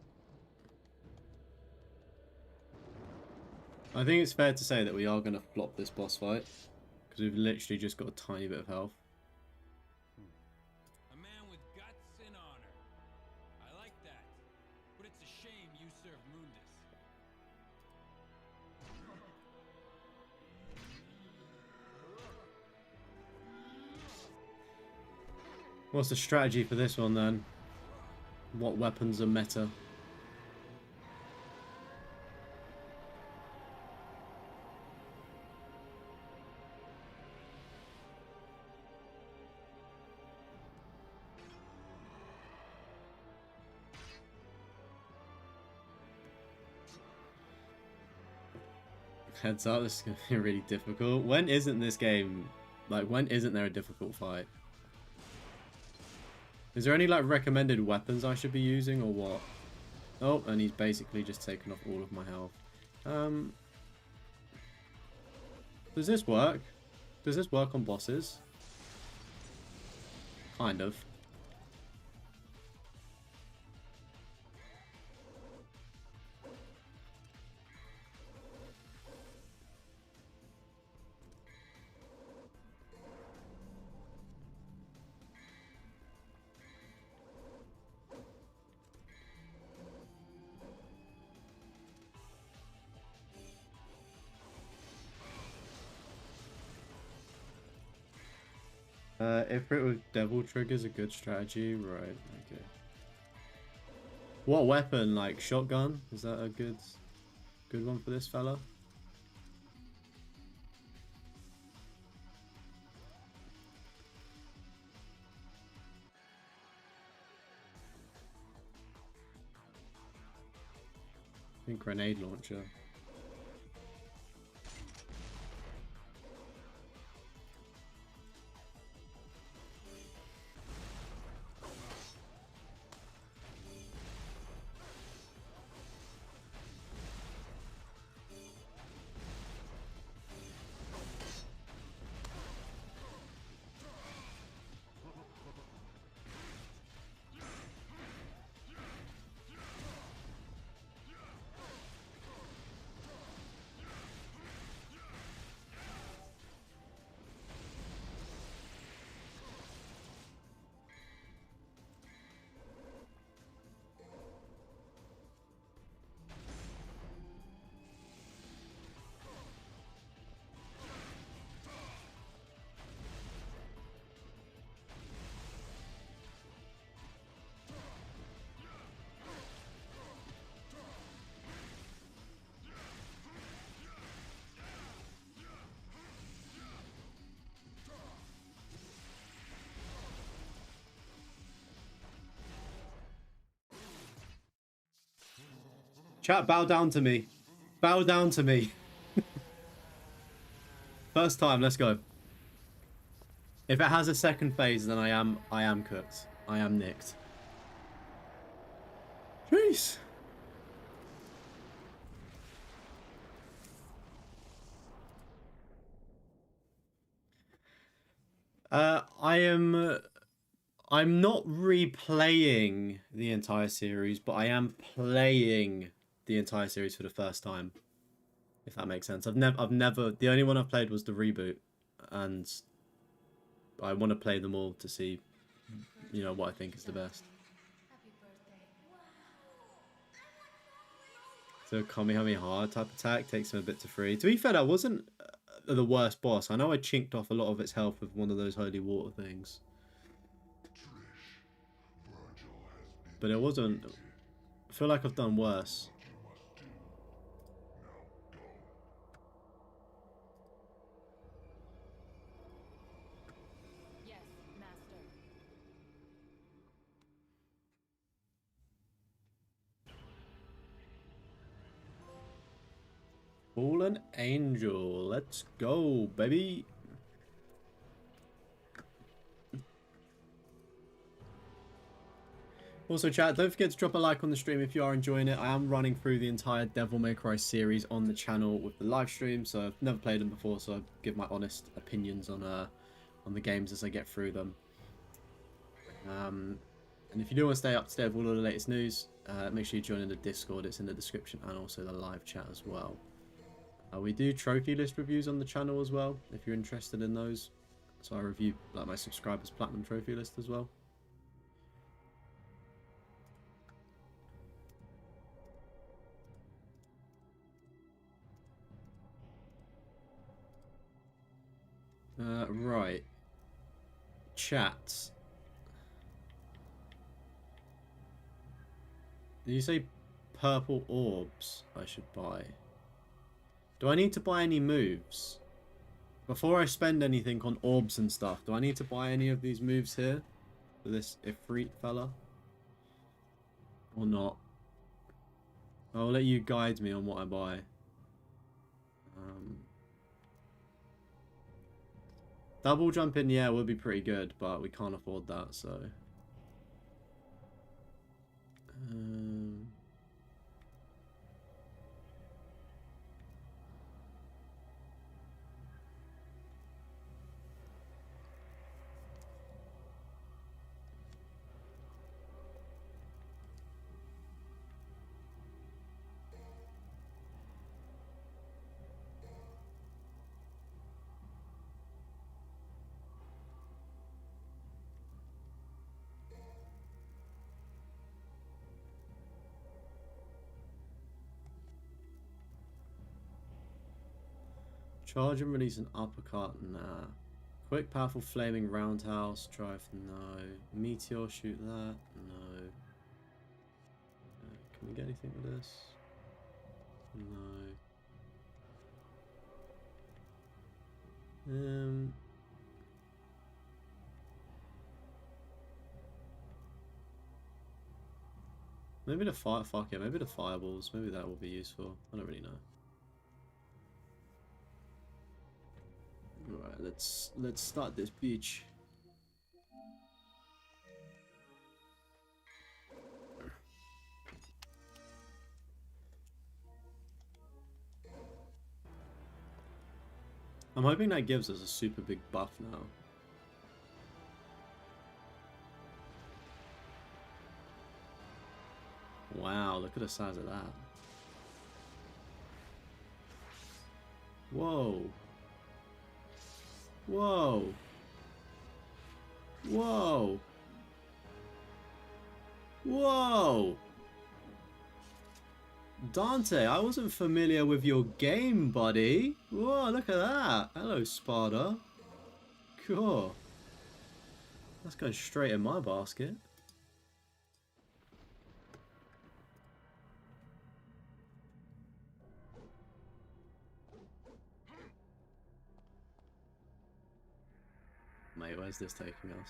Speaker 1: I think it's fair to say that we are going to flop this boss fight. Because we've literally just got a tiny bit of health.
Speaker 2: A man with guts and honor. I like that. But it's a shame you serve Mundus.
Speaker 1: What's the strategy for this one then? What weapons are meta? Heads up, this is going to be really difficult. When isn't this game, like, when isn't there a difficult fight? Is there any, like, recommended weapons I should be using, or what? Oh, and he's basically just taken off all of my health. Does this work? Does this work on bosses? Kind of. If it with devil triggers a good strategy, right, okay. What weapon? Like shotgun? Is that a good one for this fella? I think grenade launcher. Chat, bow down to me. Bow down to me. First time, let's go. If it has a second phase, then I am cooked. I am nicked. Jeez. I'm not replaying the entire series, but I am playing the entire series for the first time. If that makes sense. I've never. The only one I've played was the reboot, and I want to play them all to see, you know, what I think is the best. So Kamehameha type attack takes him a bit to free. To be fair, that wasn't the worst boss. I know I chinked off a lot of its health with one of those holy water things, but it wasn't. I feel like I've done worse.
Speaker 3: Yes, master.
Speaker 1: Fallen Angel. Let's go, baby. Also, chat, don't forget to drop a like on the stream if you are enjoying it. I am running through the entire Devil May Cry series on the channel with the live stream, so I've never played them before, so I give my honest opinions on the games as I get through them. And if you do want to stay up to date with all of the latest news, make sure you join in the Discord. It's in the description, and also the live chat as well. We do trophy list reviews on the channel as well, if you're interested in those. So I review like my subscribers' platinum trophy list as well. Right. Chat. Did you say purple orbs I should buy? Do I need to buy any moves? Before I spend anything on orbs and stuff, do I need to buy any of these moves here? For this Ifrit fella? Or not? I'll let you guide me on what I buy. Double jump in, yeah, would be pretty good, but we can't afford that, so... Charge and release an uppercut? Nah. Quick, powerful, flaming roundhouse. Drive? No. Meteor? Shoot that? No. Can we get anything with this? No. Maybe the fire. Fuck it. Maybe the fireballs. Maybe that will be useful. I don't really know. Right, let's start this beach. I'm hoping that gives us a super big buff now. Wow, look at the size of that. Whoa. Whoa. Whoa. Whoa. Dante, I wasn't familiar with your game, buddy. Whoa, look at that. Hello, Sparta. Cool. That's going straight in my basket. Mate, where's this taking us?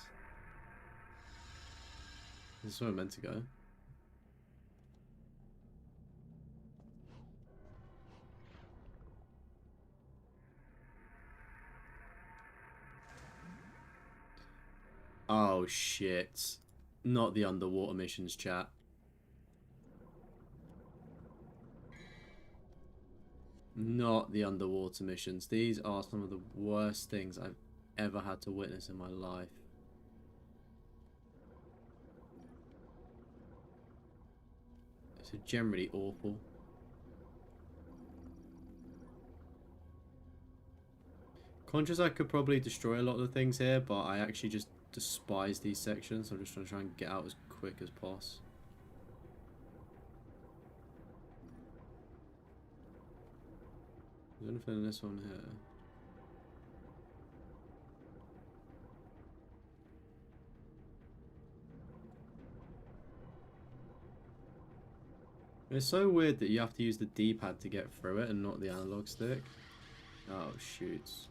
Speaker 1: This is where I'm meant to go. Oh shit. Not the underwater missions, chat. Not the underwater missions. These are some of the worst things I've ever had to witness in my life. So generally awful. conscious I could probably destroy a lot of the things here, but I actually just despise these sections. So I'm just trying to get out as quick as possible. Is there anything in this one here? It's so weird that you have to use the D-pad to get through it and not the analog stick. Oh, shoots.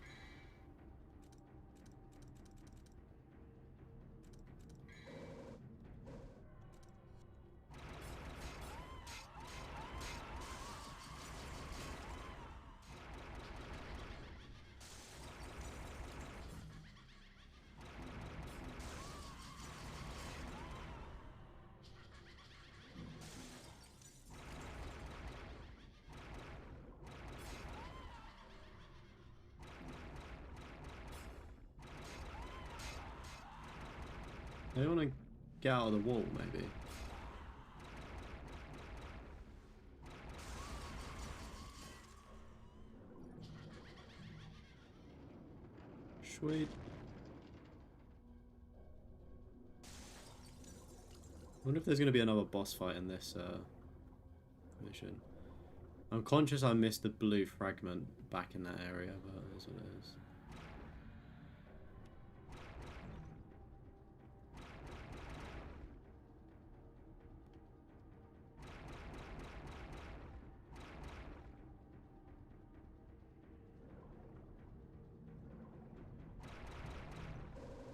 Speaker 1: They want to get out of the wall, maybe. Sweet. I wonder if there's going to be another boss fight in this mission. I'm conscious I missed the blue fragment back in that area, but that's what it is.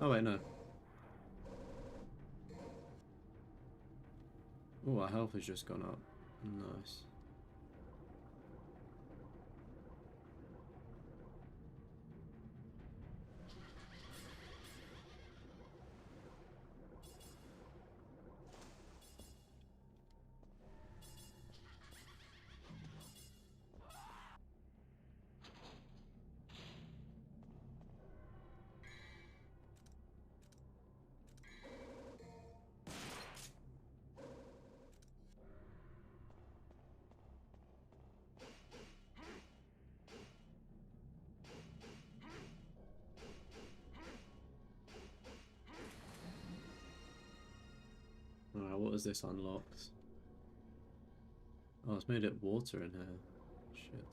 Speaker 1: Oh wait, no. Oh, our health has just gone up. Nice. Alright, what has this unlocked? Oh, it's made it water in here. Shit.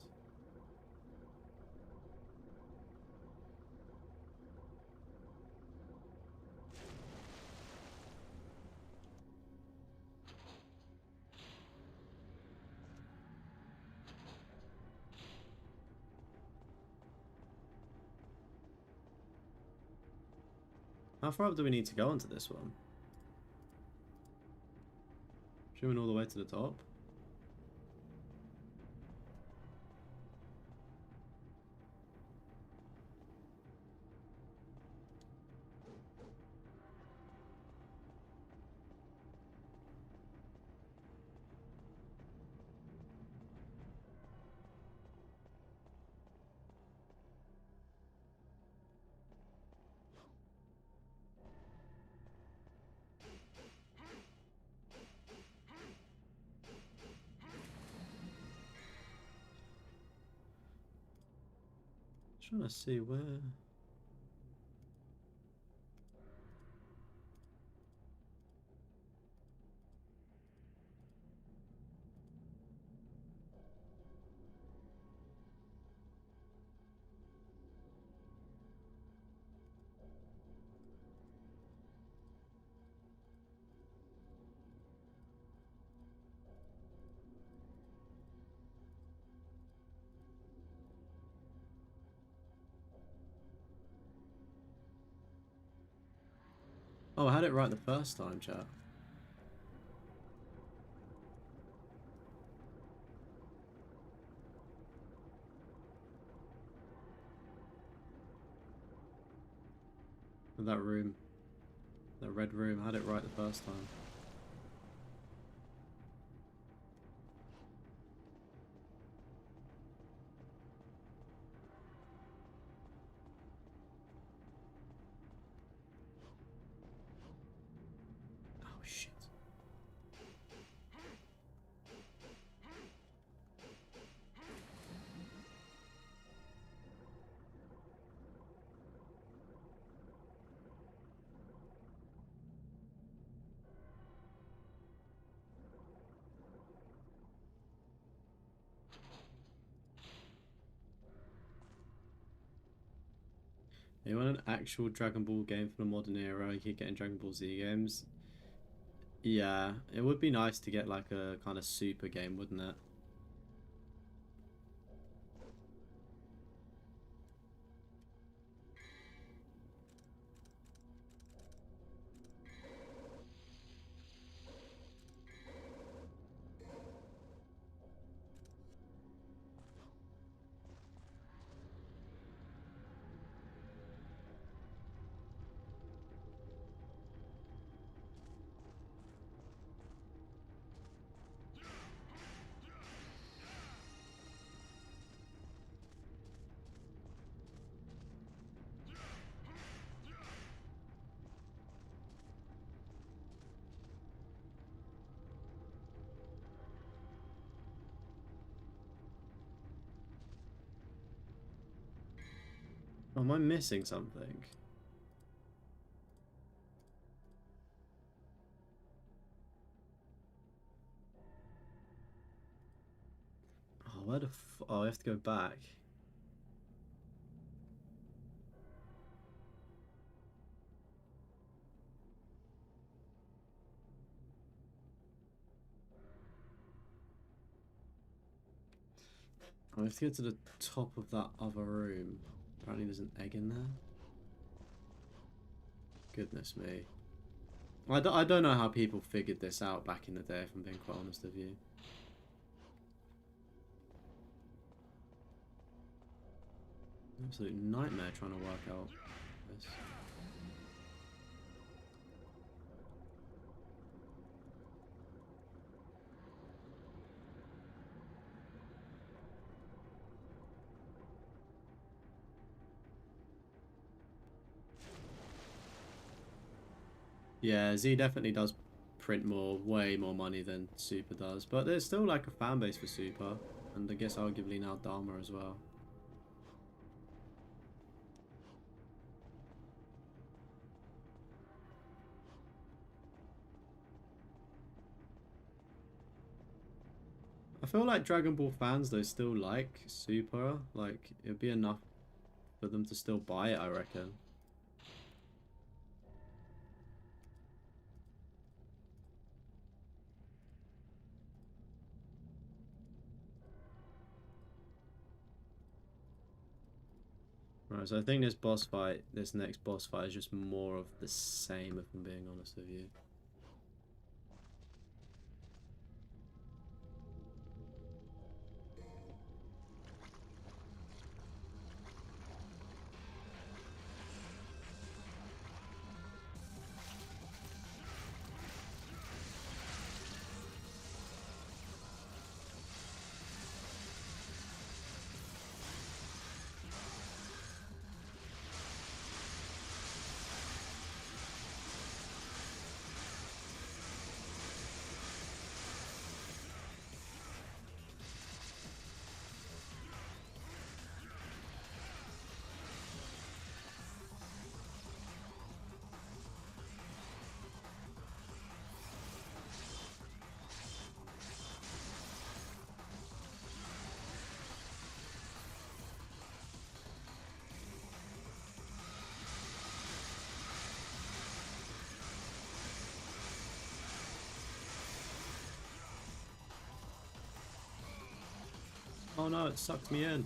Speaker 1: How far up do we need to go onto this one? Shooting all the way to the top? Trying to see where. Oh, I had it right the first time, chat. That room. That red room, I had it right the first time. Oh shit. You want an actual Dragon Ball game for the modern era? You keep getting Dragon Ball Z games. Yeah, it would be nice to get like a kind of super game, wouldn't it? Oh, am I missing something? Oh, where the oh, I have to go back. I have to get to the top of that other room. Apparently there's an egg in there. Goodness me. I don't know how people figured this out back in the day, if I'm being quite honest with you. Absolute nightmare trying to work out this. Yeah, Z definitely does print way more money than Super does, but there's still like a fan base for Super, and I guess arguably now Dharma as well. I feel like Dragon Ball fans though still like Super, like it'd be enough for them to still buy it, I reckon. Right, so I think this next boss fight is just more of the same, if I'm being honest with you. Oh no, it sucked me in.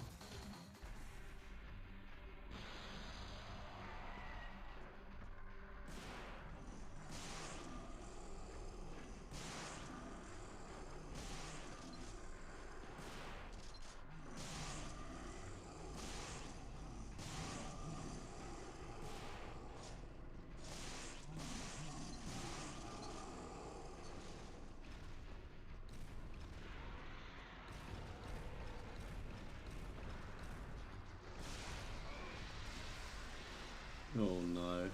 Speaker 1: Oh no.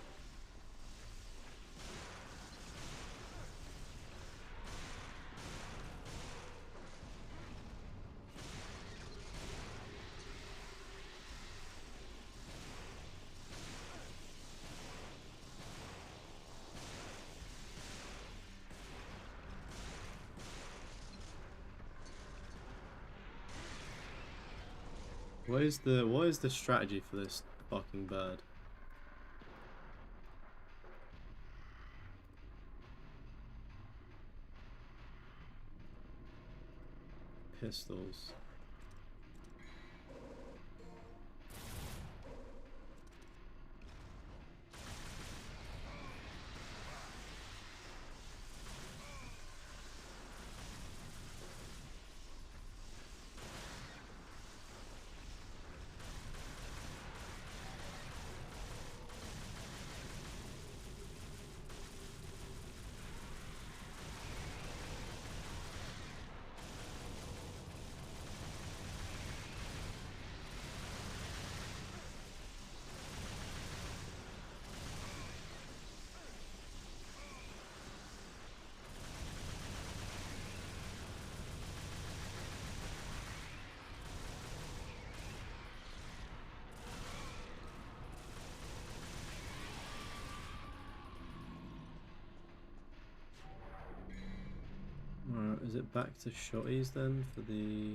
Speaker 1: What is the strategy for this fucking bird? pistols. Alright, is it back to shotties then for the...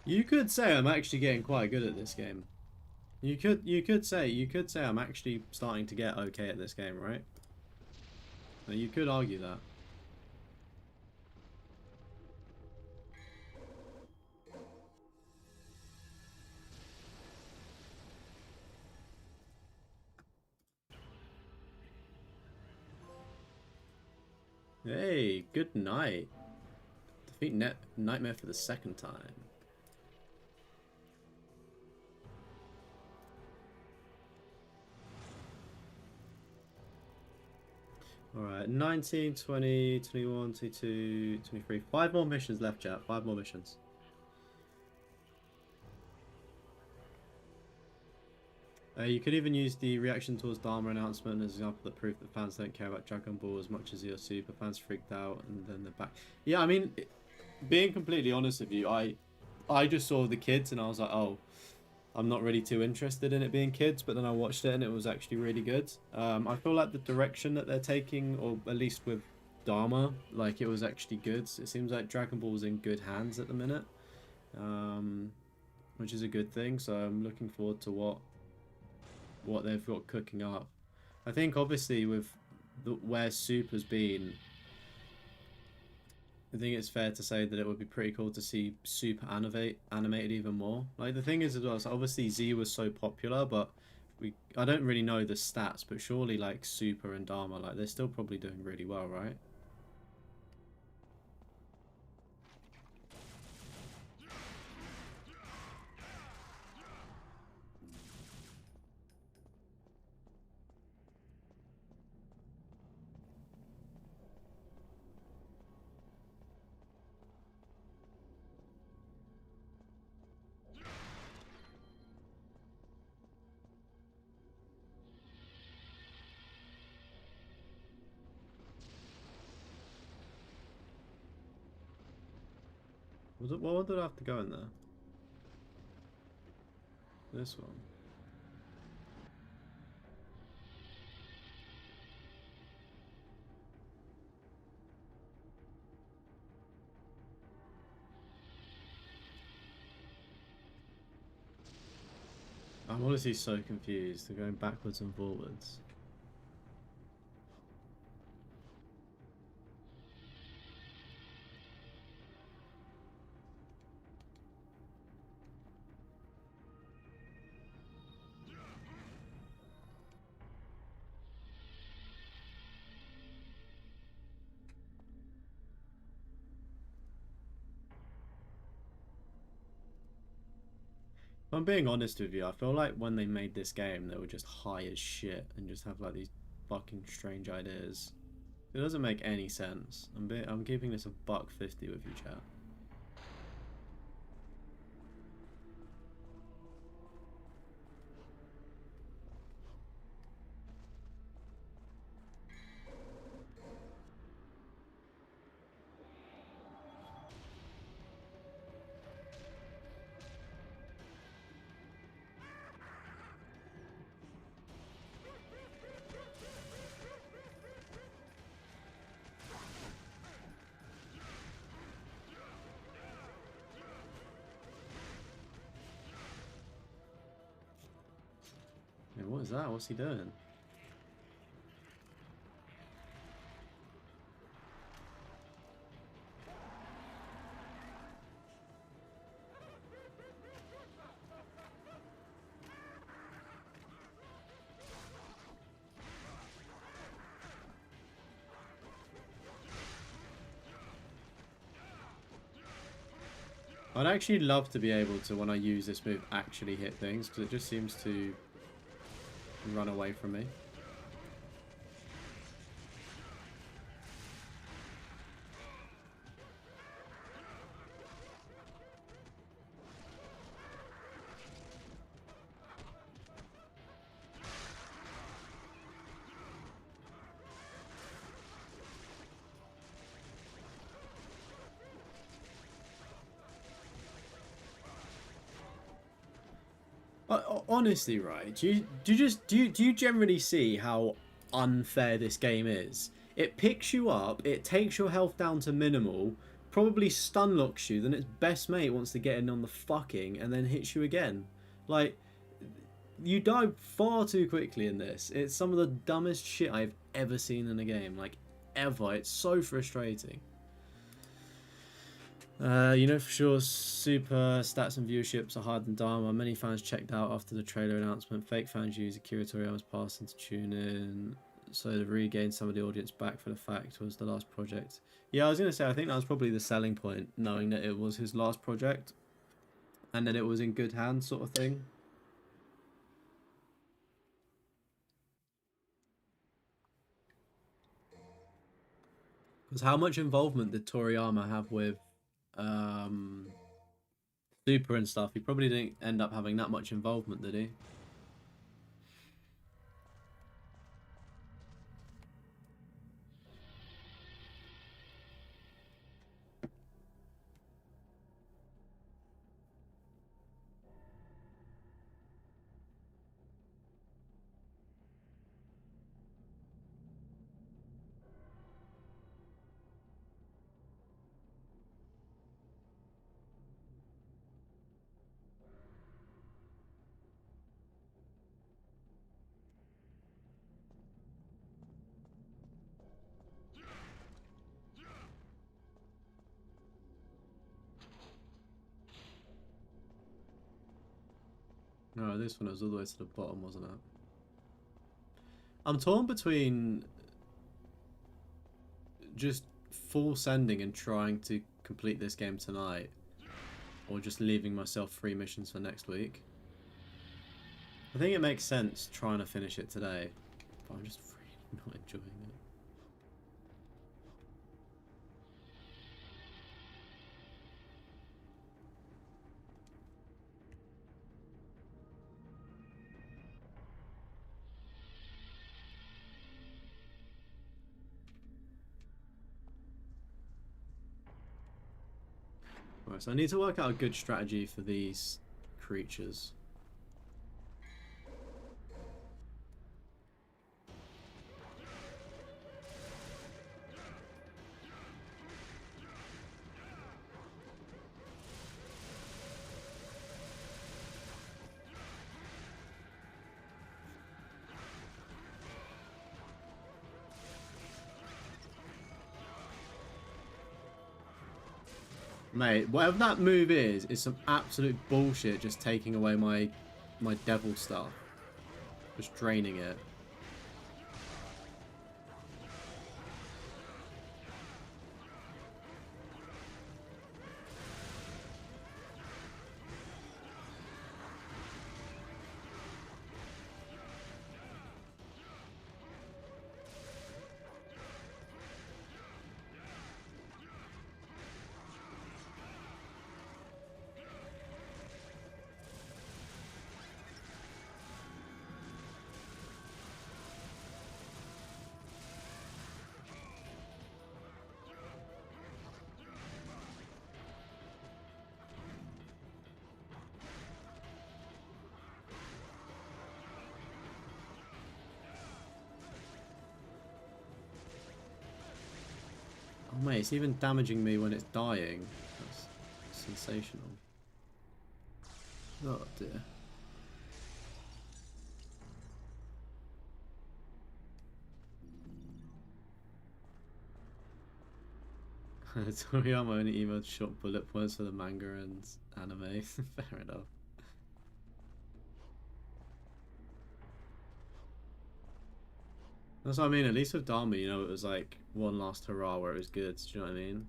Speaker 1: You could say I'm actually getting quite good at this game. You could say I'm actually starting to get okay at this game, right? Now, you could argue that. Hey, good night. Defeat Nightmare for the second time. Alright, 19, 20, 21, 22, 23. 5 more missions left, chat. 5 more missions. You could even use the reaction towards Dharma announcement as an example that proof that fans don't care about Dragon Ball as much as your super fans freaked out and then they're back. Yeah, I mean, being completely honest with you, I just saw the kids and I was like, oh, I'm not really too interested in it being kids, but then I watched it and it was actually really good. I feel like the direction that they're taking, or at least with Dharma, like it was actually good. It seems like Dragon Ball's in good hands at the minute, which is a good thing. So I'm looking forward to what they've got cooking up. I think obviously with where Super's been, I think it's fair to say that it would be pretty cool to see Super animated even more. Like the thing is as well, so obviously Z was so popular, but I don't really know the stats, but surely like Super and Dharma, like they're still probably doing really well, right? What did I have to go in there? This one. I'm honestly so confused. They're going backwards and forwards. If I'm being honest with you, I feel like when they made this game, they were just high as shit and just have like these fucking strange ideas. It doesn't make any sense. I'm keeping this a $1.50 with you, chat. Yeah, what is that? What's he doing? I'd actually love to be able to, when I use this move, actually hit things, because it just seems to run away from me. Honestly, right? Do you generally see how unfair this game is? It picks you up, it takes your health down to minimal, probably stun locks you, then its best mate wants to get in on the fucking and then hits you again. Like, you die far too quickly in this. It's some of the dumbest shit I've ever seen in a game. Like, ever. It's so frustrating. You know for sure super stats and viewerships are higher than Dharma. Many fans checked out after the trailer announcement. Fake fans use Akira Toriyama's passing to tune in, so to regain some of the audience back for the fact was the last project. Yeah, I was going to say, I think that was probably the selling point, knowing that it was his last project and that it was in good hands sort of thing. Because how much involvement did Toriyama have with Super and stuff? He probably didn't end up having that much involvement, did he? No, this one was all the way to the bottom, wasn't it? I'm torn between just full sending and trying to complete this game tonight, or just leaving myself 3 missions for next week. I think it makes sense trying to finish it today, but I'm just really not enjoying it. Right, so I need to work out a good strategy for these creatures. Mate, whatever that move is some absolute bullshit, just taking away my devil stuff. Just draining it. Oh mate, it's even damaging me when it's dying. That's sensational. Oh dear. Toriyama only emailed short bullet points for the manga and anime. Fair enough. That's what I mean. At least with Dharma, you know, it was like one last hurrah where it was good. Do you know what I mean?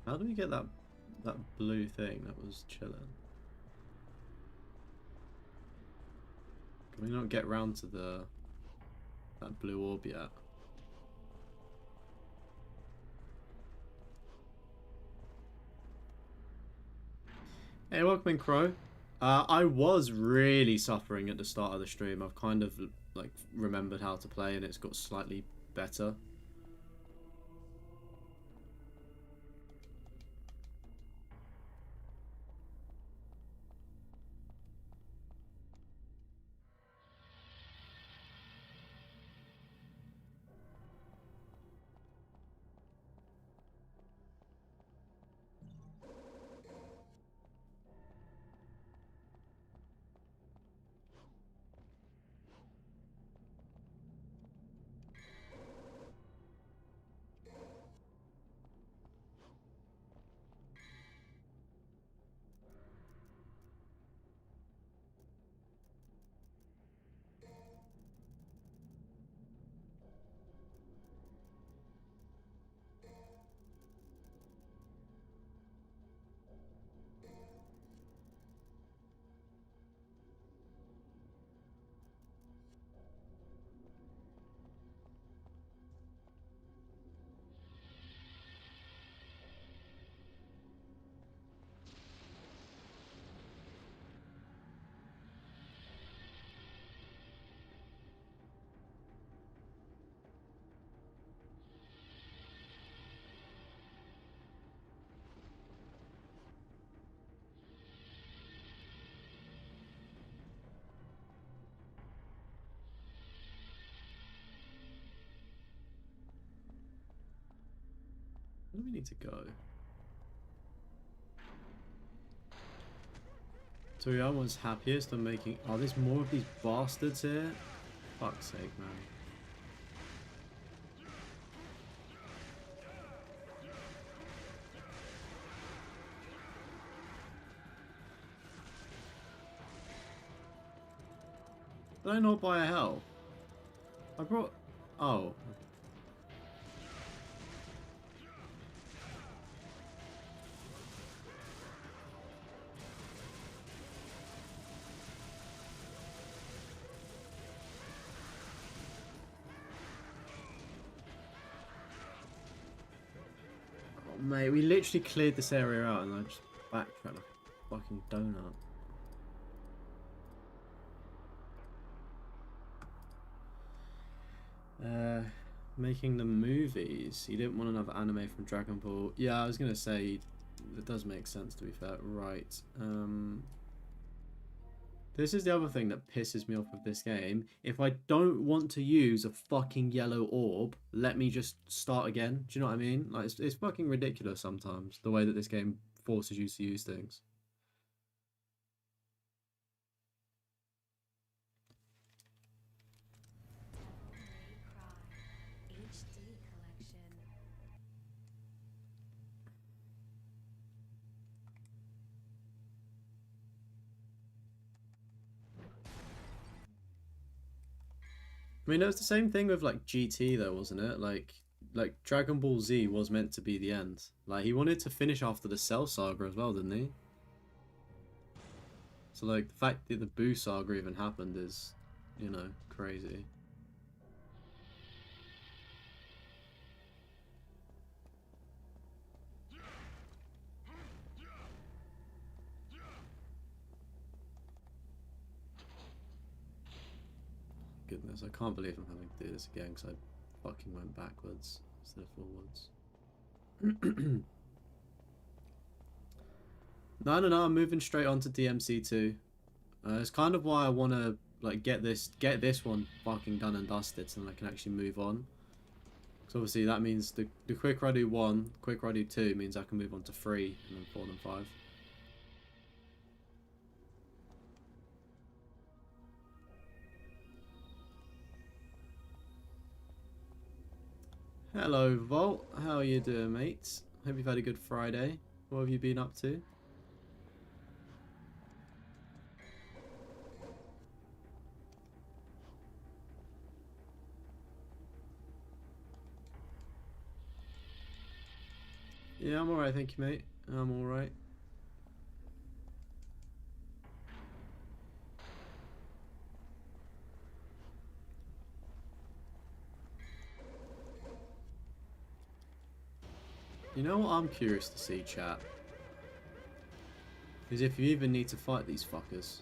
Speaker 1: How do we get that blue thing that was chilling? Can we not get round to that blue orb yet? Hey, welcome in, Crow. I was really suffering at the start of the stream. I've kind of like remembered how to play, and it's got slightly better. Where do we need to go? Toriyama's happiest on making... Oh, there's more of these bastards here? Fuck's sake, man. Did I not buy a health? I brought... Oh. Oh, mate, we literally cleared this area out and I just backtracked like a fucking donut. Making the movies. You didn't want another anime from Dragon Ball. Yeah, I was gonna say that does make sense, to be fair. Right. This is the other thing that pisses me off with this game. If I don't want to use a fucking yellow orb, let me just start again. Do you know what I mean? Like it's fucking ridiculous sometimes the way that this game forces you to use things. I mean, it was the same thing with like GT though, wasn't it? Like Dragon Ball Z was meant to be the end. Like he wanted to finish after the Cell saga as well, didn't he? So like the fact that the Boo saga even happened is, you know, crazy. Goodness, I can't believe I'm having to do this again because I fucking went backwards instead of forwards. No, I'm moving straight on to DMC2. It's kind of why I want to like get this one fucking done and dusted so then I can actually move on. Because obviously that means the quicker I do 1, quicker I do 2 means I can move on to 3 and then 4 and 5. Hello Volt, how are you doing, mate? Hope you've had a good Friday. What have you been up to? Yeah, I'm alright, thank you, mate. I'm alright. You know what I'm curious to see, chat? Is if you even need to fight these fuckers.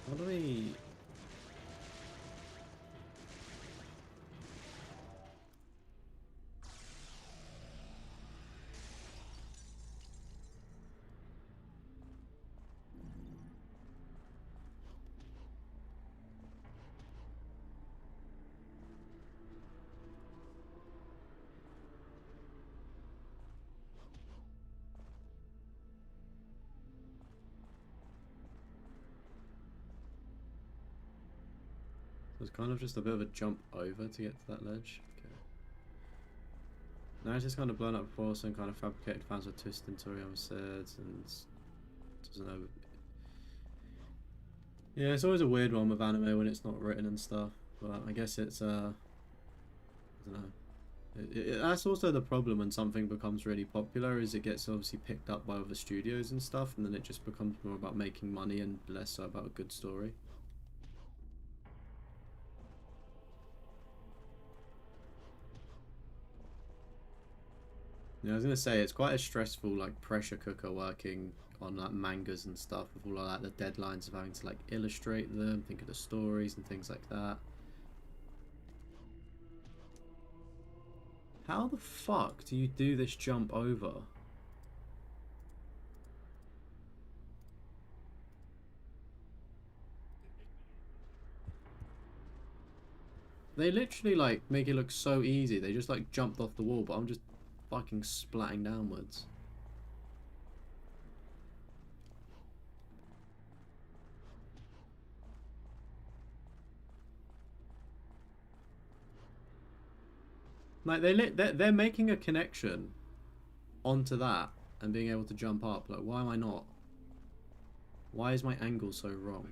Speaker 1: What do we... So it's kind of just a bit of a jump over to get to that ledge. Okay. Now it's just kind of blown up before, some kind of fabricated fans with twist and Toriama said, and doesn't know. Yeah, it's always a weird one with anime when it's not written and stuff, but I guess it's I don't know. That's also the problem when something becomes really popular, is it gets obviously picked up by other studios and stuff, and then it just becomes more about making money and less so about a good story. Yeah, I was gonna say it's quite a stressful like pressure cooker working on like mangas and stuff with all of like the deadlines of having to like illustrate them, think of the stories and things like that. How the fuck do you do this jump over? They literally, like, make it look so easy. They just, like, jumped off the wall, but I'm just fucking splatting downwards. Like, they're making a connection onto that and being able to jump up. Like, why am I not? Why is my angle so wrong?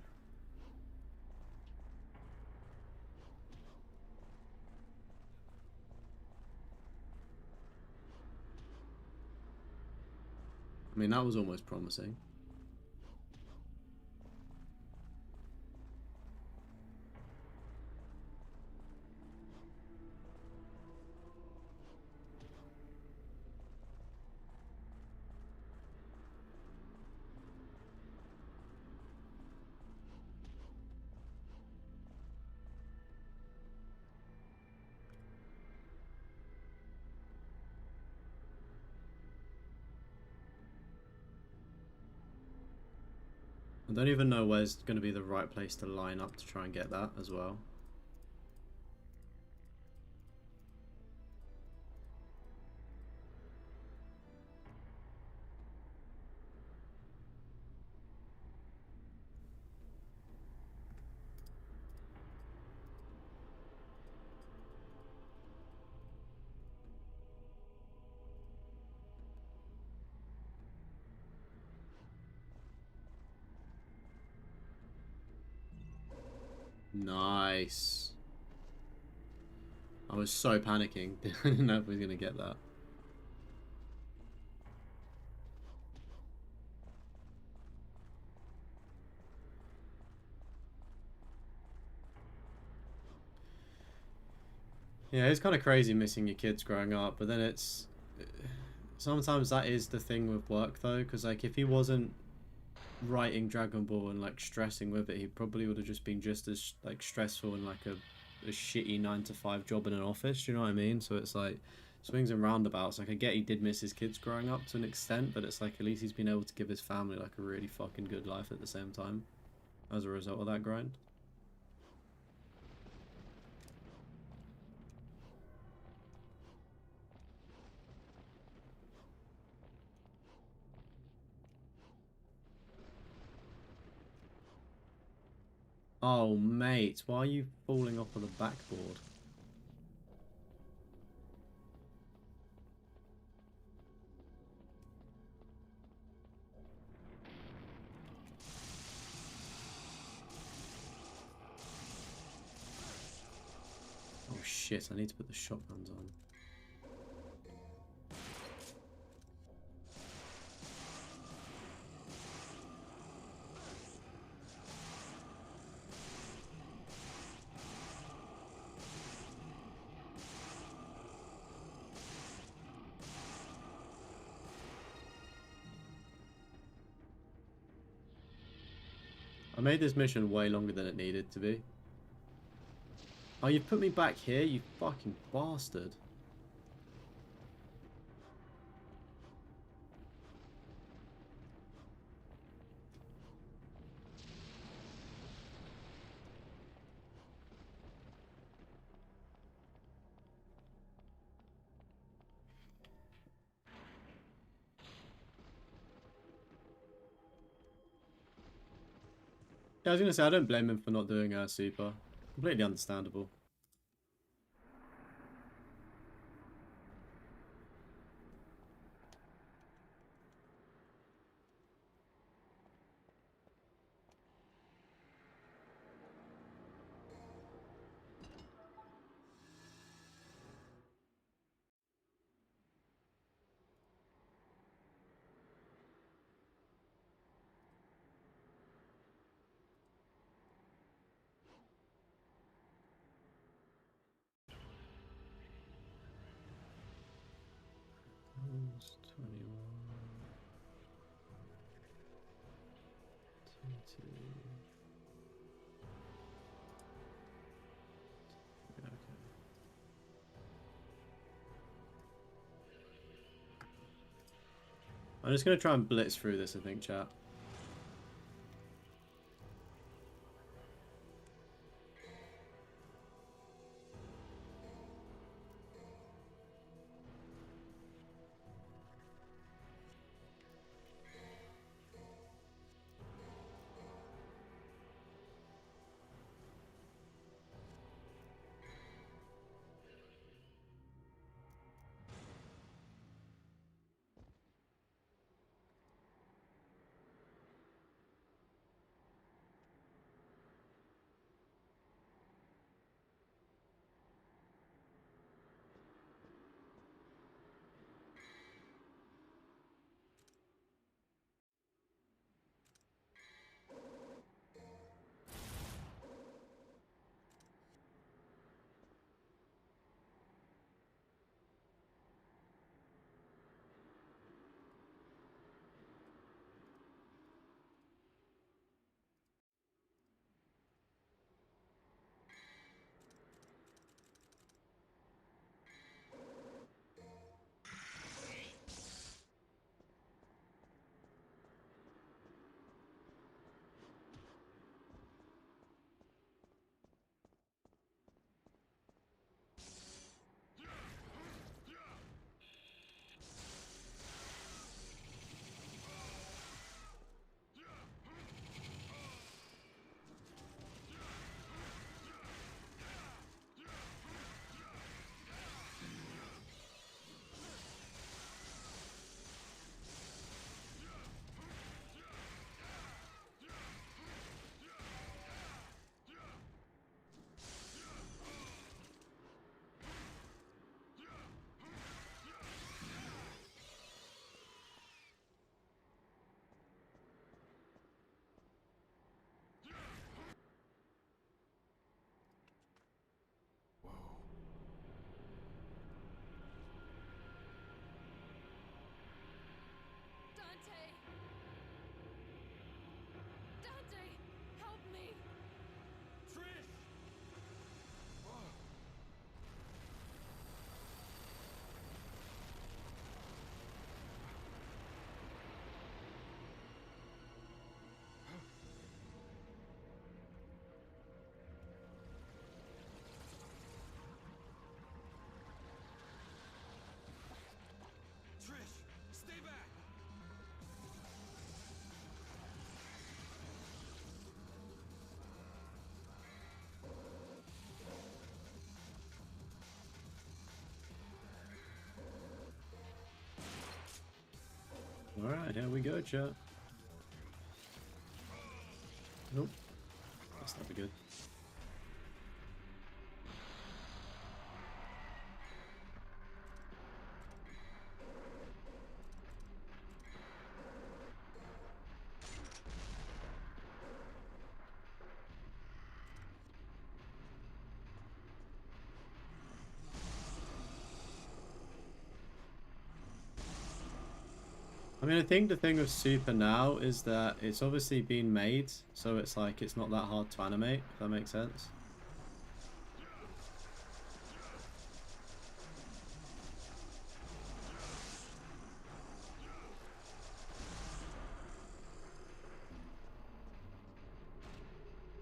Speaker 1: I mean, that was almost promising. I don't even know where's going to be the right place to line up to try and get that as well. Nice. I was so panicking. I didn't know if we were going to get that. Yeah, it's kind of crazy missing your kids growing up, but then it's... Sometimes that is the thing with work, though, because, like, if he wasn't writing Dragon Ball and, like, stressing with it, he probably would have just been just as, like, stressful in, like, a shitty 9-to-5 job in an office, do you know what I mean? So it's, like, swings and roundabouts. Like, I get he did miss his kids growing up to an extent, but it's, like, at least he's been able to give his family, like, a really fucking good life at the same time as a result of that grind. Oh, mate, why are you falling off of the backboard? Oh shit, I need to put the shotguns on. I made this mission way longer than it needed to be. Oh, you put me back here, you fucking bastard. Yeah, I was gonna say, I don't blame him for not doing super. Completely understandable. It's 21, 22. Yeah, okay. I'm just gonna try and blitz through this, I think, chat. Alright, here we go, chat. Nope. That's not good. I mean, I think the thing with Super now is that it's obviously been made, so it's like it's not that hard to animate, if that makes sense.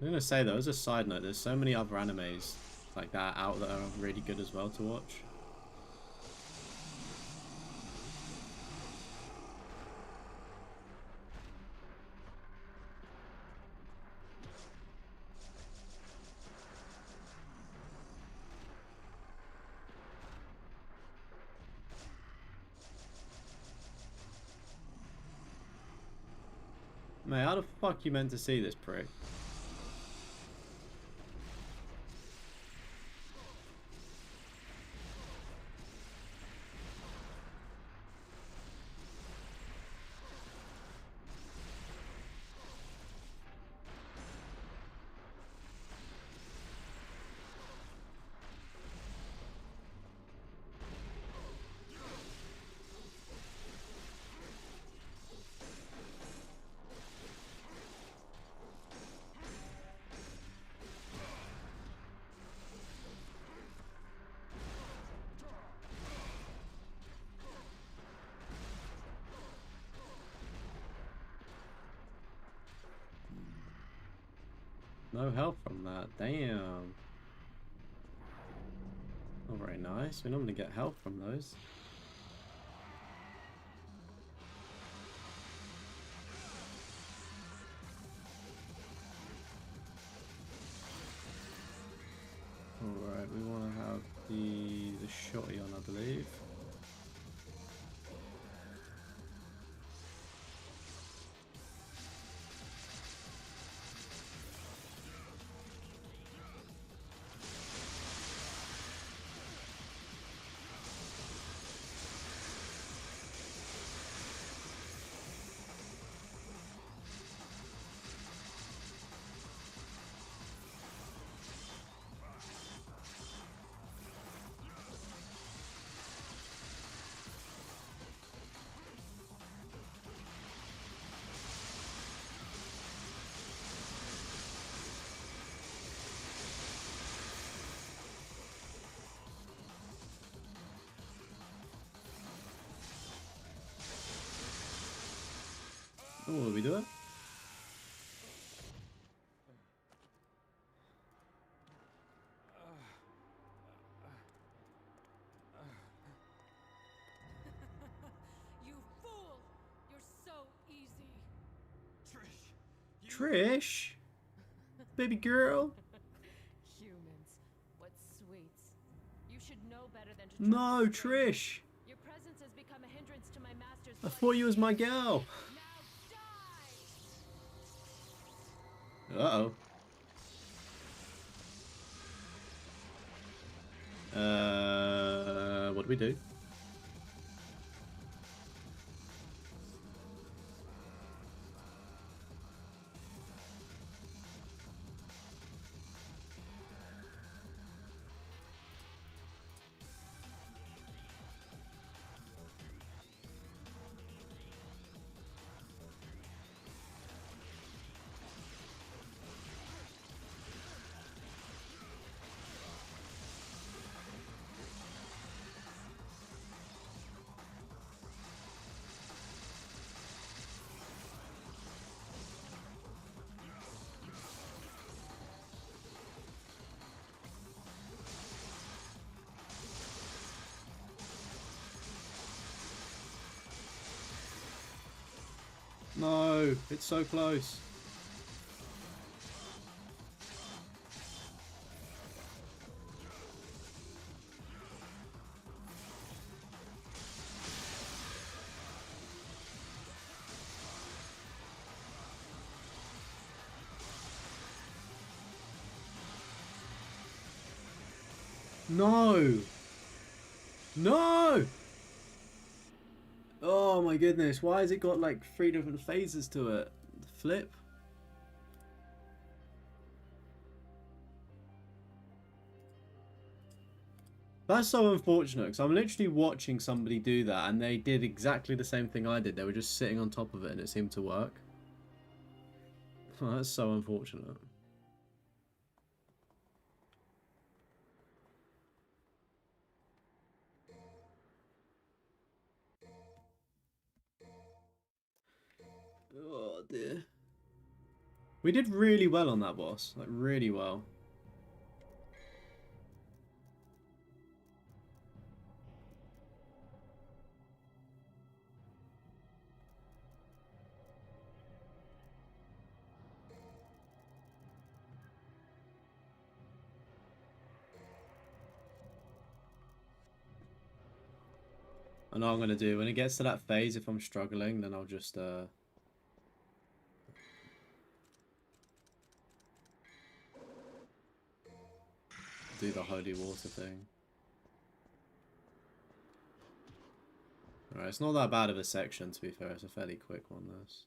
Speaker 1: I'm gonna say though, as a side note, there's so many other animes like that out that are really good as well to watch. Mate, how the fuck you meant to see this prick? No health from that, damn. Not very nice, we normally get health from those. Alright, we want to have the shotty on, I believe. Oh, what do we do it?
Speaker 3: You fool! You're so easy.
Speaker 1: Trish? Baby girl?
Speaker 3: Humans, what sweets. You should know better than to
Speaker 1: No,
Speaker 3: trust a stranger.
Speaker 1: Trish!
Speaker 3: Your presence has become a hindrance to my master's
Speaker 1: I
Speaker 3: bloody
Speaker 1: thought you was my
Speaker 3: schemes.
Speaker 1: gal!
Speaker 3: Now die!
Speaker 1: Uh-oh. What do we do? No, it's so close. No! No! Oh my goodness, why has it got like 3 different phases to it? Flip? That's so unfortunate, because I'm literally watching somebody do that, and they did exactly the same thing I did. They were just sitting on top of it, and it seemed to work. Oh, that's so unfortunate. Oh dear. We did really well on that boss, like really well. I know what I'm gonna do when it gets to that phase. If I'm struggling, then I'll just do the holy water thing. Alright, it's not that bad of a section, to be fair. It's a fairly quick one, this.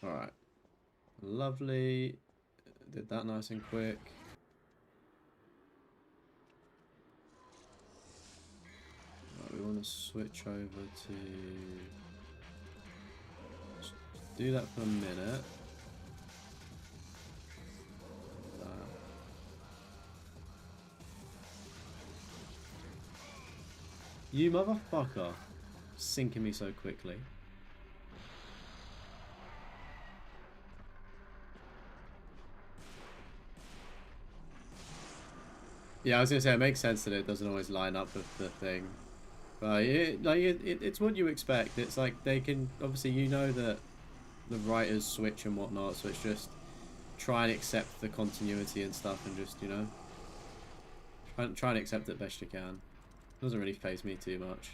Speaker 1: Alright. Lovely. Did that nice and quick. Right, we want to switch over to... Just do that for a minute. You motherfucker. Sinking me so quickly. Yeah, I was gonna say it makes sense that it doesn't always line up with the thing, but it's what you expect. It's like they can obviously, you know, that the writers switch and whatnot, so it's just try and accept the continuity and stuff, and just, you know, try and accept it best you can. Doesn't really faze me too much.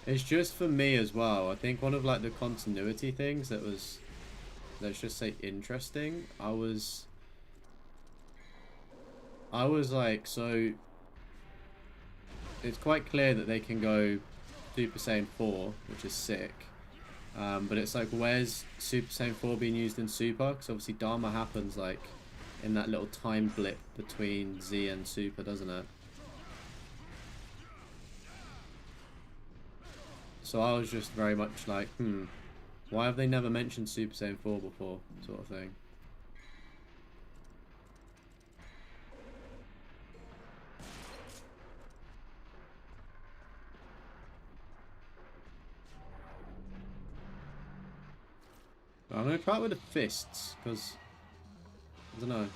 Speaker 1: It's just for me as well. I think one of like the continuity things that was, let's just say, interesting. I was like, so it's quite clear that they can go Super Saiyan 4, which is sick. But it's like, where's Super Saiyan 4 being used in Super? Because obviously Dharma happens like in that little time blip between Z and Super, doesn't it? So I was just very much like, why have they never mentioned Super Saiyan 4 before, sort of thing. But I'm going to try it with the fists, because, I don't know.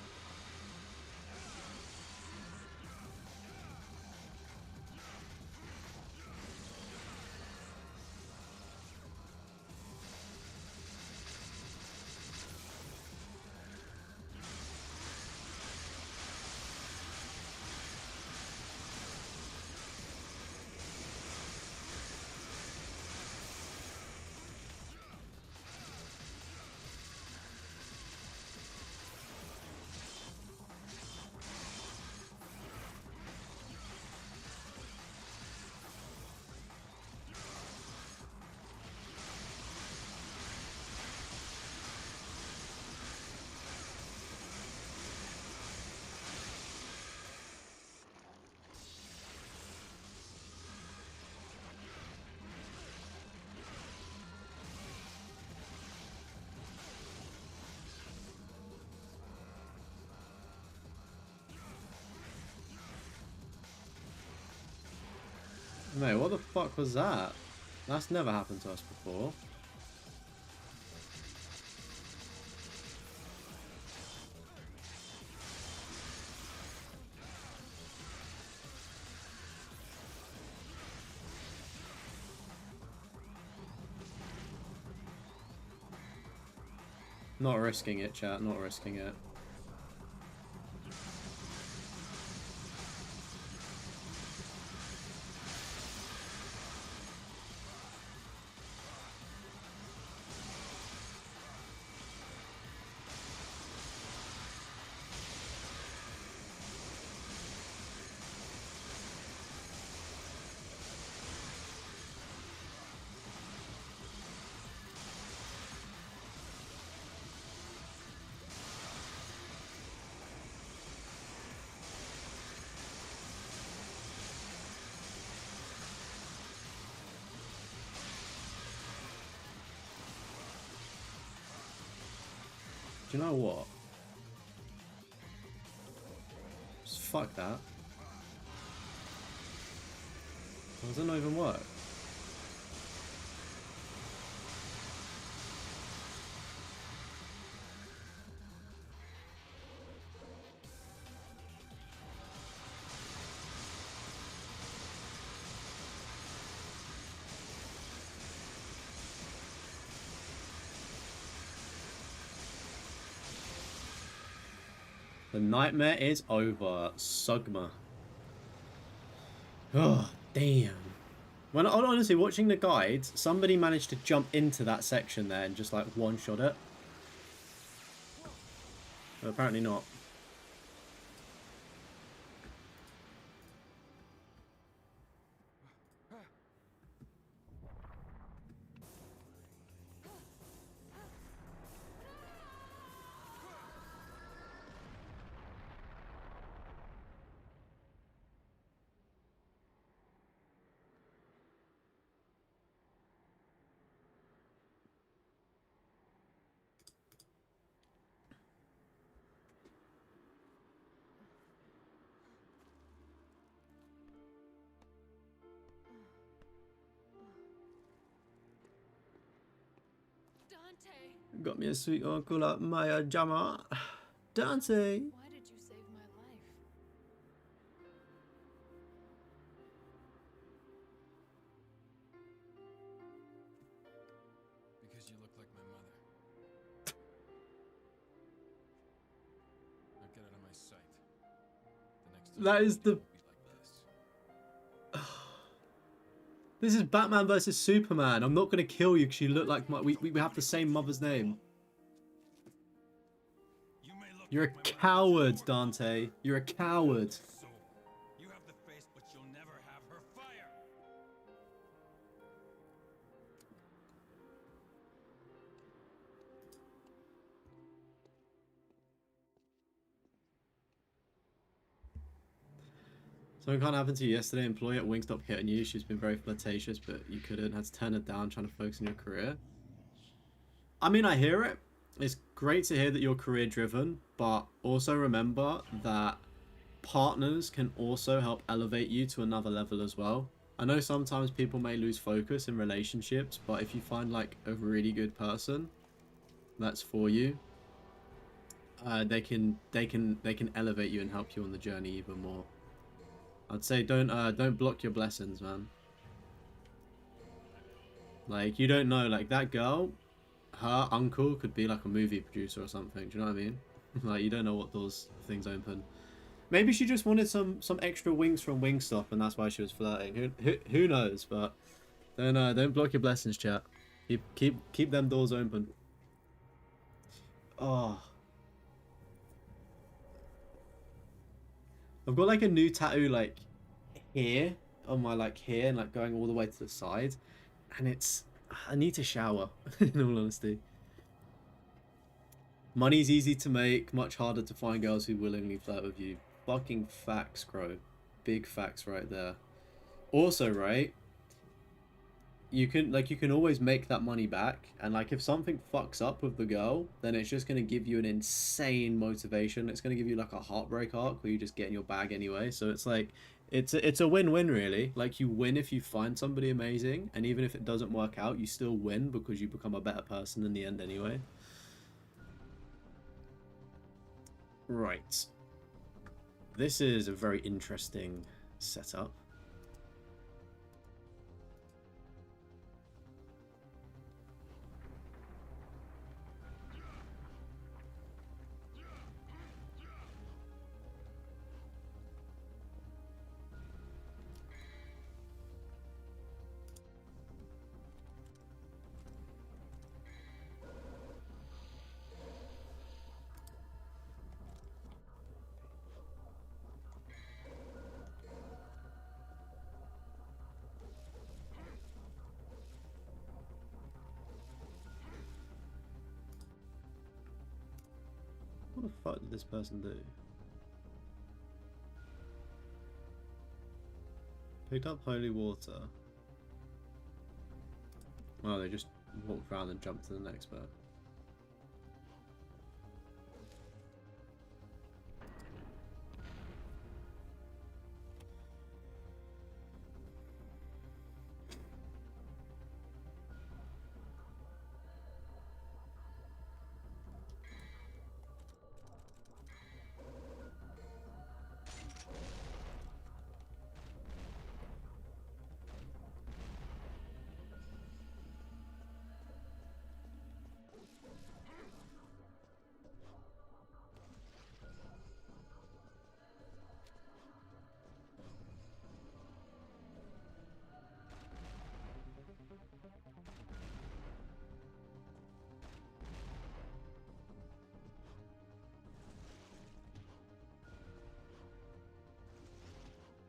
Speaker 1: Mate, what the fuck was that? That's never happened to us before. Not risking it, chat. Not risking it. Do you know what? Just fuck that. Does it not even work? The nightmare is over. Sugma. Oh, damn. When honestly watching the guides, somebody managed to jump into that section there and just like one-shot it. But apparently not.
Speaker 3: Dante!
Speaker 1: Got me a sweet uncle like Maya Jama. Dante!
Speaker 3: Why did you save my life?
Speaker 2: Because you look like my mother. Now get out of my sight. The next time
Speaker 1: That is the...
Speaker 2: it won't be like this.
Speaker 1: This is Batman versus Superman. I'm not gonna kill you because you look like my... We have the same mother's name.
Speaker 2: You may look
Speaker 1: You're a
Speaker 2: like my mother,
Speaker 1: coward,
Speaker 2: but
Speaker 1: Dante. You're a coward.
Speaker 2: soul. You have the face, but you'll never have her fire.
Speaker 1: Something can't happen to you yesterday. Employee at Wing stopped hitting you. She's been very flirtatious, but you couldn't. Had to turn her down trying to focus on your career. I mean, I hear it. It's great to hear that you're career driven, but also remember that partners can also help elevate you to another level as well. I know sometimes people may lose focus in relationships, but if you find like a really good person that's for you, they can elevate you and help you on the journey even more. I'd say don't block your blessings, man. Like, you don't know, like that girl, her uncle could be like a movie producer or something. Do you know what I mean? Like, you don't know what those things open. Maybe she just wanted some extra wings from Wingstop, and that's why she was flirting. Who knows? But don't block your blessings, chat. Keep them doors open. Oh, I've got like a new tattoo like here on my like here and like going all the way to the side, and it's I need to shower. In all honesty. Money's easy to make, much harder to find girls who willingly flirt with you. Fucking facts, Crow. Big facts right there. Also, right, you can always make that money back, and like if something fucks up with the girl, then it's just gonna give you an insane motivation. It's gonna give you like a heartbreak arc where you just get in your bag anyway. So it's like it's a win-win really. Like you win if you find somebody amazing, and even if it doesn't work out, you still win because you become a better person in the end anyway. Right. This is a very interesting setup. What the fuck did this person do? Picked up holy water. Oh, they just walked around and jumped to the next bit.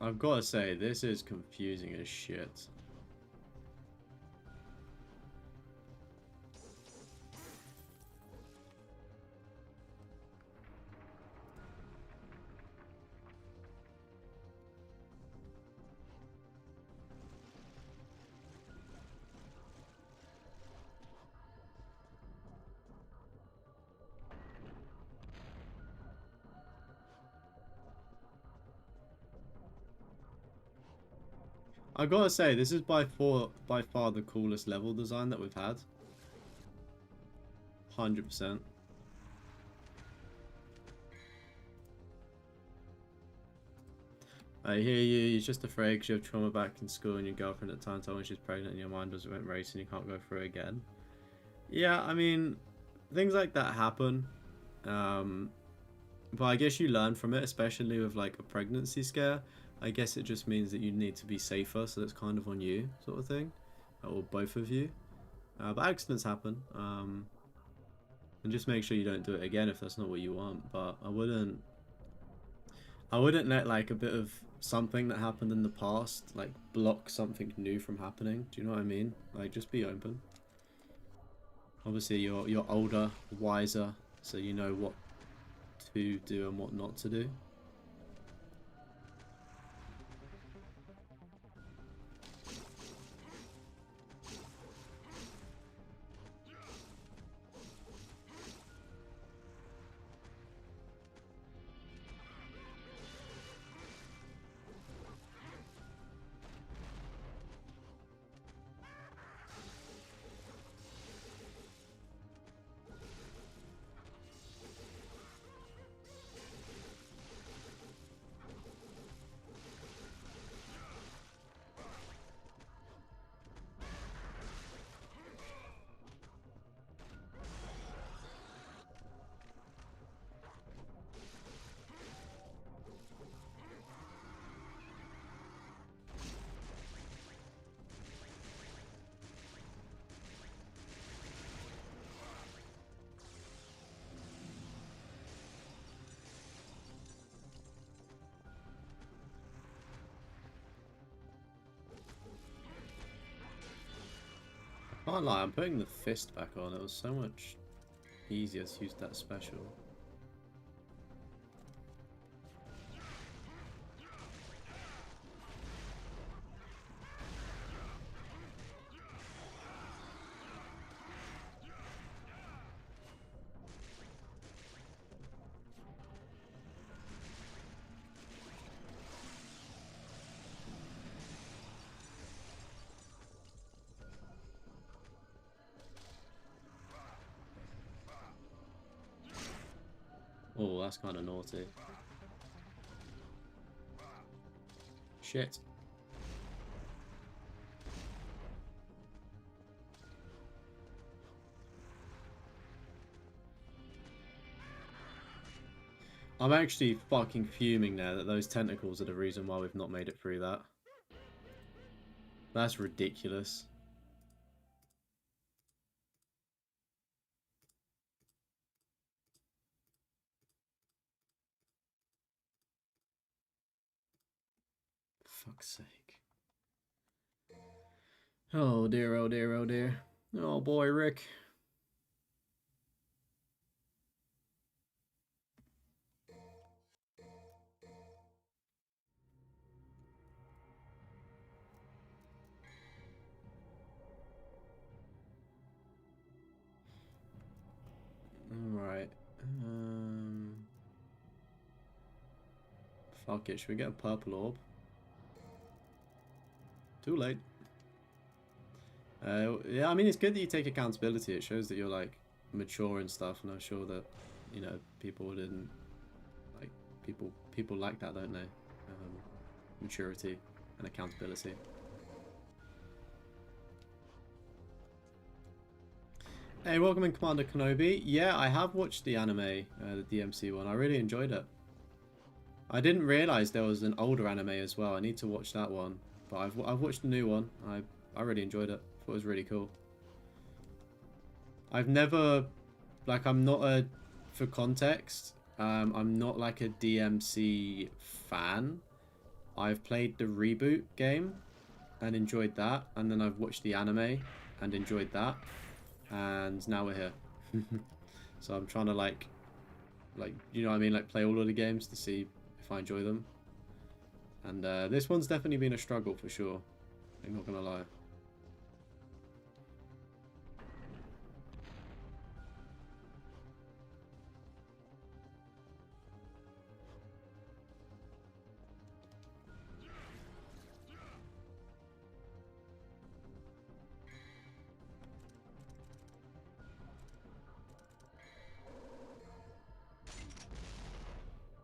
Speaker 1: I've got to say, this is confusing as shit. I've got to say, this is by far the coolest level design that we've had. 100%. I hear you, you're just afraid because you have trauma back in school and your girlfriend at the time told me she's pregnant and your mind doesn't went racing and you can't go through it again. Yeah, I mean, things like that happen. But I guess you learn from it, especially with like a pregnancy scare. I guess it just means that you need to be safer, so it's kind of on you, sort of thing. Or both of you. But accidents happen. And just make sure you don't do it again if that's not what you want. But I wouldn't let like a bit of something that happened in the past like block something new from happening. Do you know what I mean? Like, just be open. Obviously you're older, wiser, so you know what to do and what not to do. Can't lie, I'm putting the fist back on. It was so much easier to use that special. Oh, that's kind of naughty. Shit. I'm actually fucking fuming now that those tentacles are the reason why we've not made it through that. That's ridiculous. For fuck's sake. Oh dear, oh dear, oh dear. Oh boy, Rick. Fuck it, should we get a purple orb? Too late. Yeah, I mean, it's good that you take accountability. It shows that you're, like, mature and stuff, and I'm sure that, you know, people didn't, like, people like that, don't they? Maturity and accountability. Hey, welcome in, Commander Kenobi. Yeah, I have watched the anime, the DMC one. I really enjoyed it. I didn't realize there was an older anime as well. I need to watch that one. But I've watched the new one. I really enjoyed it. Thought it was really cool. I've never, like, I'm not a, for context, I'm not like a DMC fan. I've played the reboot game and enjoyed that, and then I've watched the anime and enjoyed that, and now we're here. So I'm trying to like, you know what I mean, like play all of the games to see if I enjoy them. And this one's definitely been a struggle for sure. I'm not gonna lie.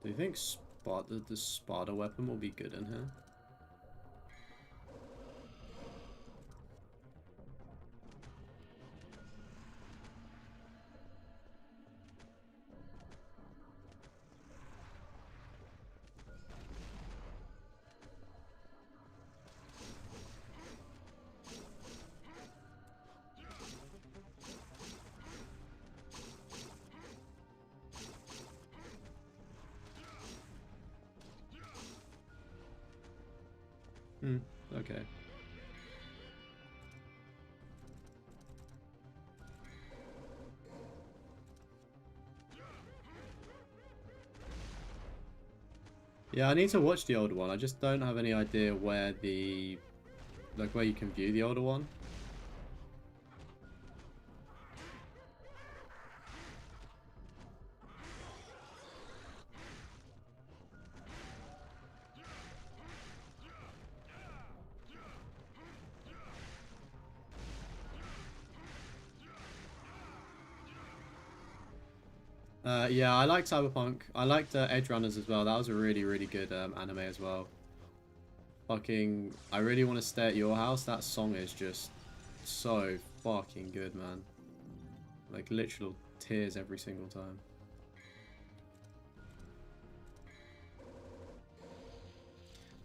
Speaker 1: Do you think the Sparta weapon will be good in here? Okay. Yeah, I need to watch the older one. I just don't have any idea where the, like, where you can view the older one. Yeah, I like Cyberpunk. I liked Edge Runners as well. That was a really, really good anime as well. Fucking, I really want to stay at your house. That song is just so fucking good, man. Like, literal tears every single time.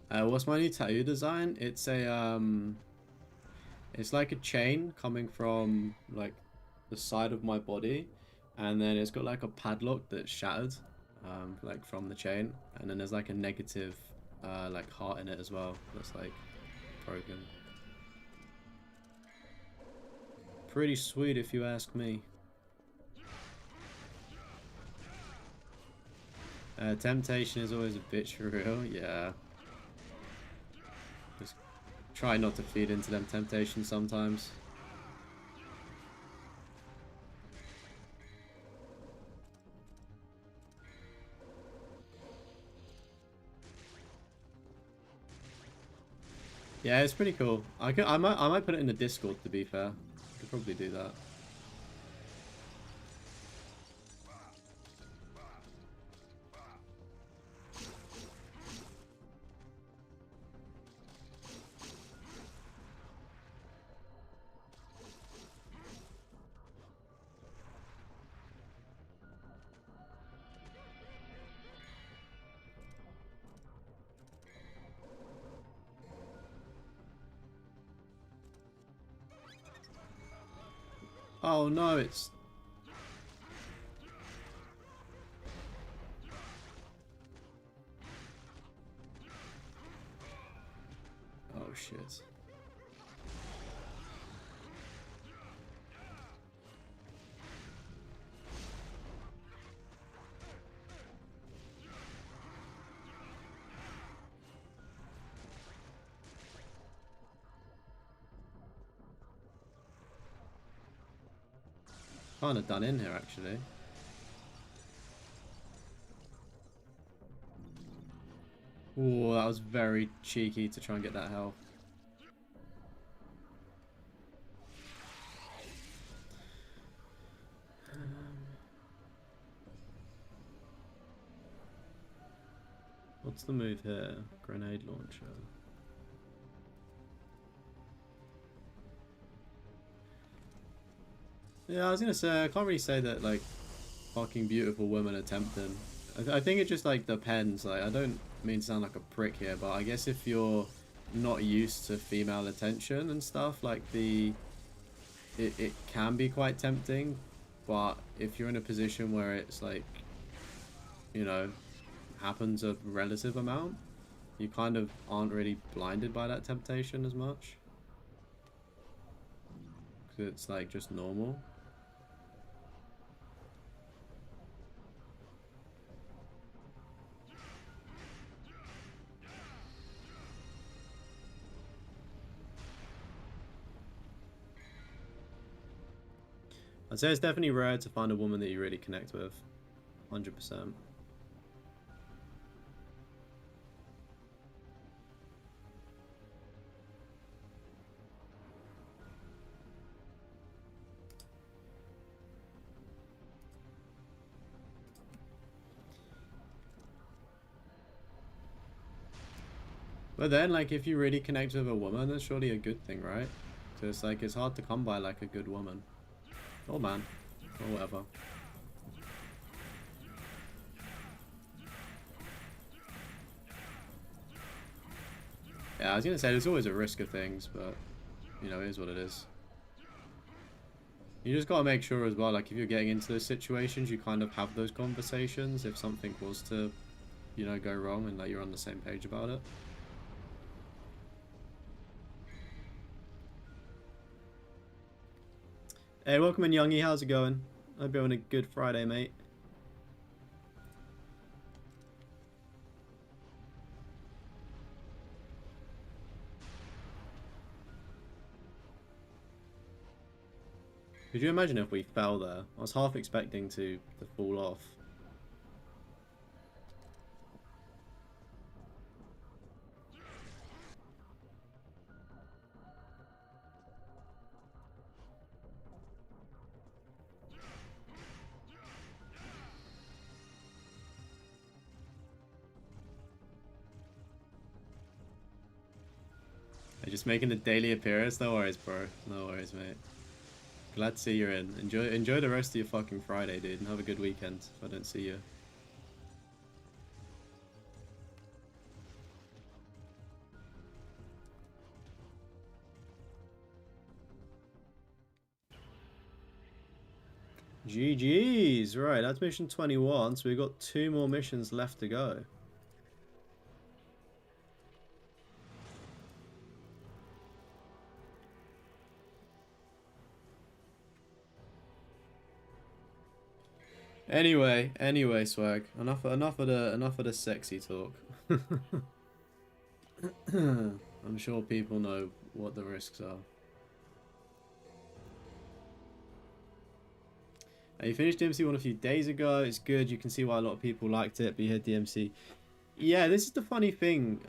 Speaker 1: What's my new tattoo design? It's a, it's like a chain coming from, like, the side of my body. And then it's got like a padlock that's shattered, like from the chain. And then there's like a negative, like heart in it as well. That's like broken. Pretty sweet if you ask me. Temptation is always a bitch for real. Yeah. Just try not to feed into them temptations sometimes. Yeah, it's pretty cool. I might put it in the Discord, to be fair. I could probably do that. Oh no, it's... Oh shit. Kind of done in here, actually. Oh, that was very cheeky to try and get that health. What's the move here? Grenade launcher. Yeah, I was gonna say, I can't really say that, like, fucking beautiful women are tempting. I think it just, like, depends. Like, I don't mean to sound like a prick here, but I guess if you're not used to female attention and stuff, like, it can be quite tempting. But if you're in a position where it's, like, you know, happens a relative amount, you kind of aren't really blinded by that temptation as much. Because it's, like, just normal. I'd say it's definitely rare to find a woman that you really connect with. 100%. But then, like, if you really connect with a woman, that's surely a good thing, right? So it's like, it's hard to come by, like, a good woman. Or man. Or whatever. Yeah, I was gonna say, there's always a risk of things, but, you know, it is what it is. You just gotta make sure as well, like, if you're getting into those situations, you kind of have those conversations if something was to, you know, go wrong and, like, you're on the same page about it. Hey, welcome in, Youngie. How's it going? Hope you're having a good Friday, mate. Could you imagine if we fell there? I was half expecting to fall off. Hey, just making a daily appearance? No worries, bro. No worries, mate. Glad to see you're in. Enjoy the rest of your fucking Friday, dude, and have a good weekend if I don't see you. GG's! Right, that's mission 21, so we've got 2 more missions left to go. Anyway, swag. Enough of the sexy talk. I'm sure people know what the risks are. You finished DMC 1 a few days ago. It's good. You can see why a lot of people liked it. But you had DMC. Yeah, this is the funny thing,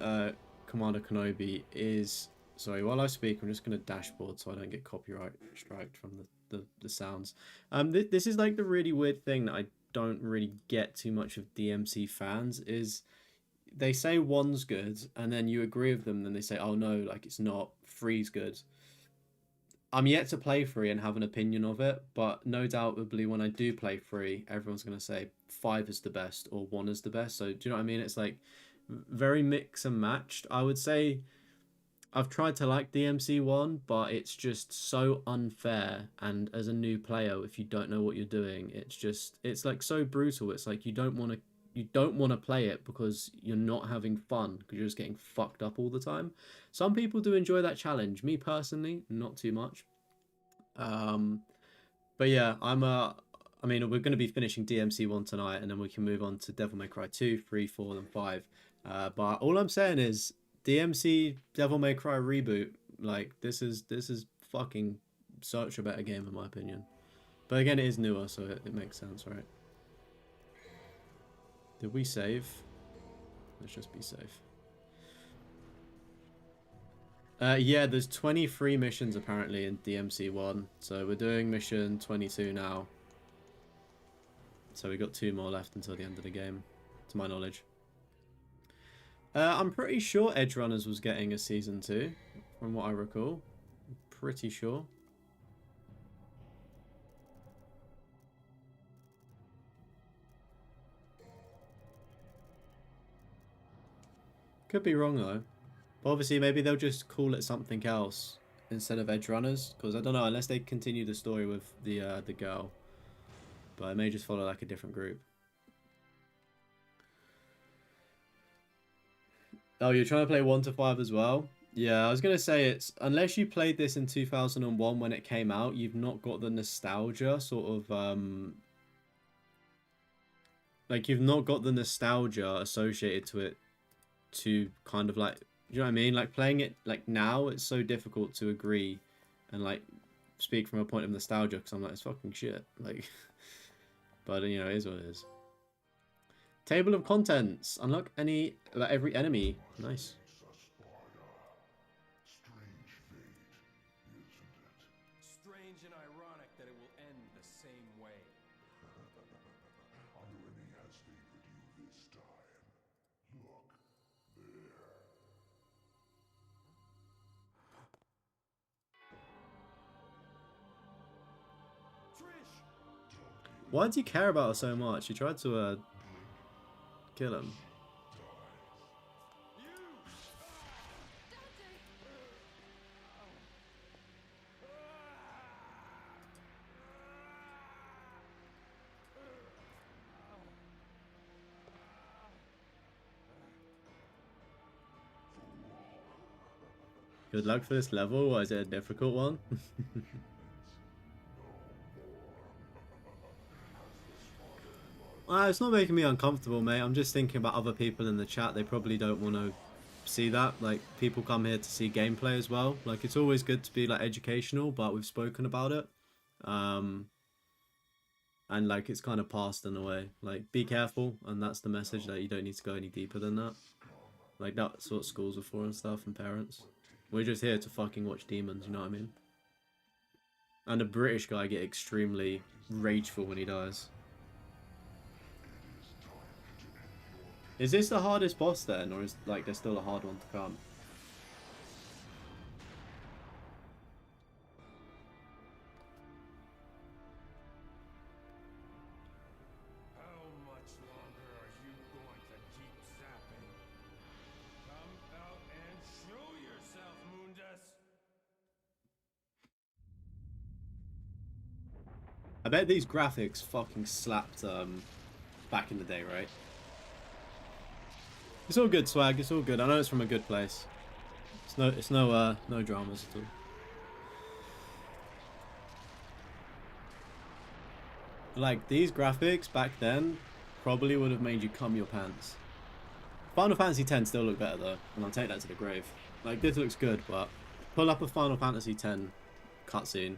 Speaker 1: Commander Kenobi, is... Sorry, while I speak, I'm just going to dashboard so I don't get copyright striked from the sounds. This is like the really weird thing that I don't really get too much of DMC fans, is they say 1's good, and then you agree with them, then they say, oh no, like it's not, 3's good. I'm yet to play 3 and have an opinion of it, but no doubtably when I do play 3, everyone's going to say 5 is the best or 1 is the best. So do you know what I mean? It's like very mix and matched. I would say I've tried to like DMC 1, but it's just so unfair. And as a new player, if you don't know what you're doing, it's like so brutal. It's like you don't want to play it because you're not having fun, because you're just getting fucked up all the time. Some people do enjoy that challenge. Me personally, not too much. But yeah, I mean, we're going to be finishing DMC 1 tonight, and then we can move on to Devil May Cry 2, 3, 4, and 5. But all I'm saying is DMC Devil May Cry reboot, like this is fucking such a better game in my opinion. But again, it is newer, so it makes sense, right? Did we save? Let's just be safe. Yeah, there's 23 missions apparently in DMC1. So we're doing mission 22 now. So we got 2 more left until the end of the game, to my knowledge. I'm pretty sure Edge Runners was getting a season 2, from what I recall. I'm pretty sure. Could be wrong though. But obviously maybe they'll just call it something else instead of Edge Runners, because I don't know, unless they continue the story with the girl. But it may just follow like a different group. Oh, you're trying to play 1 to 5 as well? Yeah, I was gonna say, it's unless you played this in 2001 when it came out, you've not got the nostalgia sort of like you've not got the nostalgia associated to it to kind of like, you know what I mean? Like playing it like now, it's so difficult to agree and like speak from a point of nostalgia, because I'm like, it's fucking shit. Like, but you know, it is what it is. Table of contents. Unlock every enemy. Nice.
Speaker 2: Strange and ironic that it will end the same way.
Speaker 4: Our enemy has favored you this time. Look, there.
Speaker 2: Trish!
Speaker 1: Why do you care about her so much? You tried to kill him. Good luck for this level, or is it a difficult one? It's not making me uncomfortable, mate. I'm just thinking about other people in the chat. They probably don't want to see that. Like, people come here to see gameplay as well. Like, it's always good to be, like, educational, but we've spoken about it. And, like, it's kind of passed in a way. Like, be careful, and that's the message, that you don't need to go any deeper than that. Like, that's what schools are for and stuff, and parents. We're just here to fucking watch demons, you know what I mean? And a British guy get extremely rageful when he dies. Is this the hardest boss then, or is like there's still a hard one to come?
Speaker 2: How much longer are you going to keep zapping? Come out and show yourself, Mundus!
Speaker 1: I bet these graphics fucking slapped back in the day, right? It's all good, swag. It's all good. I know it's from a good place. It's no dramas at all. Like, these graphics back then probably would have made you cum your pants. Final Fantasy X still look better though, and I'll take that to the grave. Like, this looks good, but pull up a Final Fantasy X cutscene.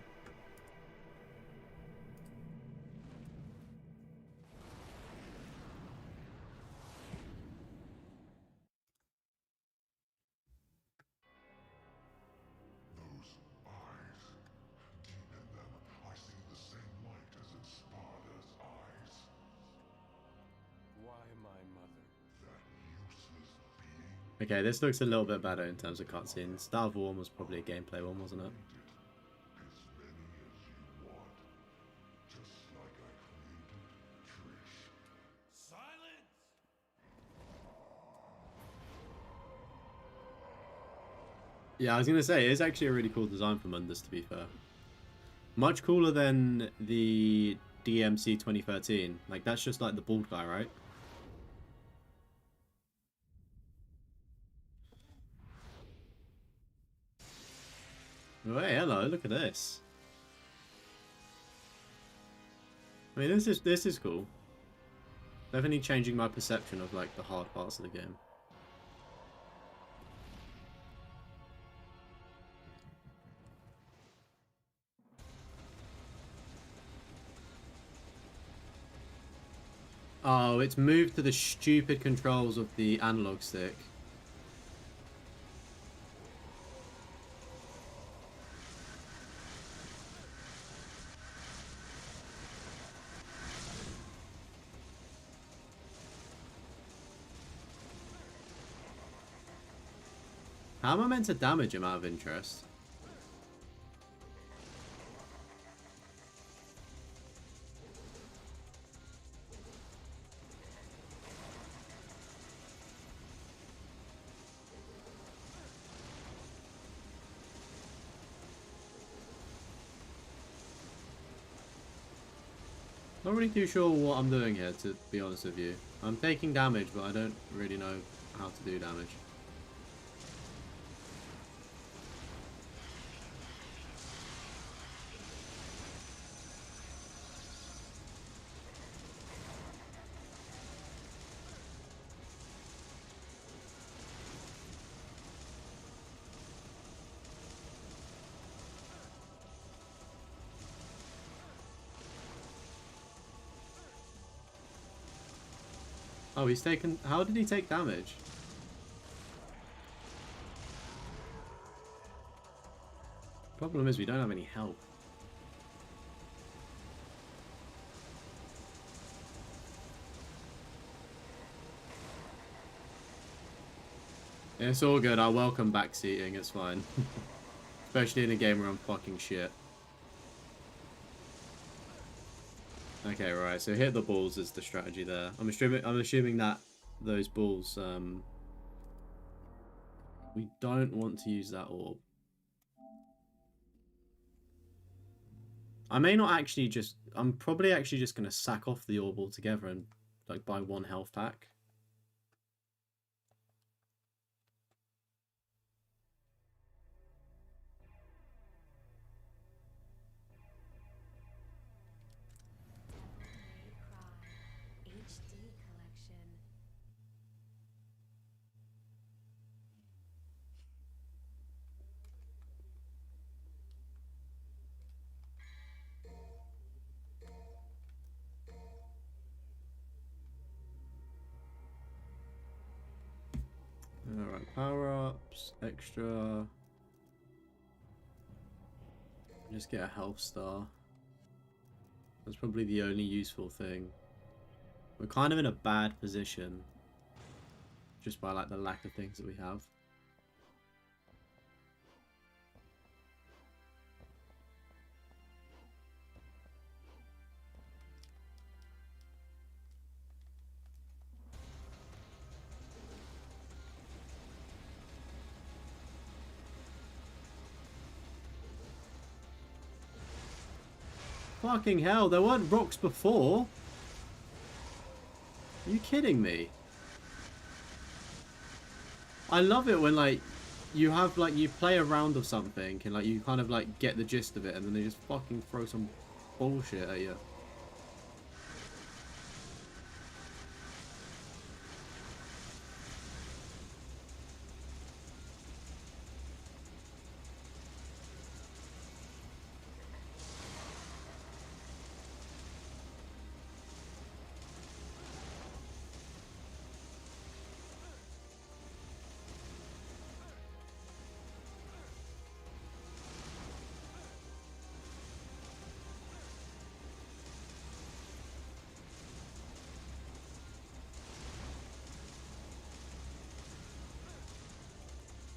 Speaker 4: Those eyes. Deep in them, I see the same light as in Sparta's eyes.
Speaker 2: Why my mother?
Speaker 4: That useless being.
Speaker 1: Okay, this looks a little bit better in terms of cutscenes. That other one was probably a gameplay one, wasn't it?
Speaker 4: As many as you want. Just like I created Trish.
Speaker 2: Silence!
Speaker 1: Yeah, I was gonna say, it's actually a really cool design for Mundus, to be fair. Much cooler than the DMC 2013. Like, that's just like the bald guy, right? Oh, hey, hello, look at this. I mean, this is cool. Definitely changing my perception of like the hard parts of the game. Oh, it's moved to the stupid controls of the analog stick. How am I meant to damage him out of interest? Not really too sure what I'm doing here, to be honest with you. I'm taking damage, but I don't really know how to do damage. Oh, he's taken... How did he take damage? Problem is we don't have any help. It's all good. I'll welcome backseating. It's fine. Especially in a game where I'm fucking shit. Okay, right. So hit the balls is the strategy there. I'm assuming that those balls. We don't want to use that orb. I may not actually just... I'm probably actually just going to sack off the orb altogether and like buy one health pack.
Speaker 3: HD collection.
Speaker 1: Alright, power-ups, extra. Just get a health star. That's probably the only useful thing. We're kind of in a bad position. Just by like the lack of things that we have. Fucking hell, there weren't rocks before. Are you kidding me? I love it when like you have like you play a round of something and like you kind of like get the gist of it and then they just fucking throw some bullshit at you.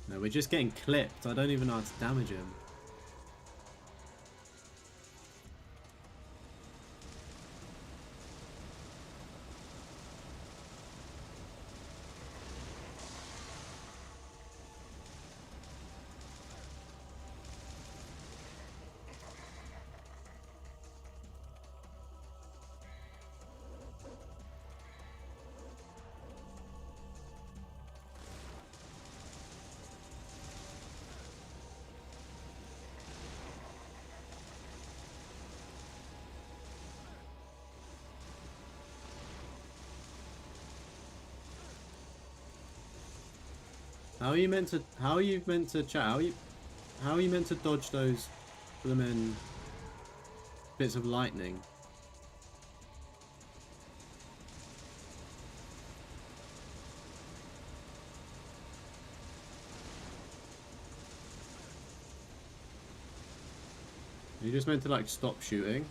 Speaker 1: No, we're just getting clipped. I don't even know how to damage him. How are you meant to? How are you meant to chat? How are you meant to dodge those blooming bits of lightning? You just meant to like stop shooting.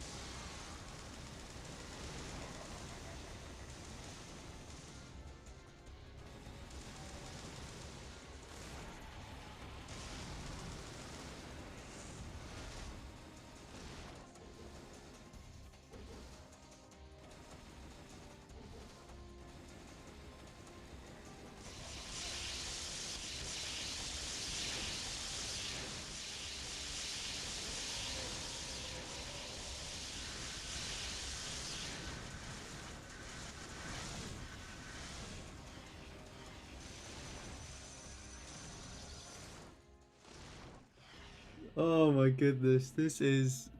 Speaker 1: Oh my goodness. This is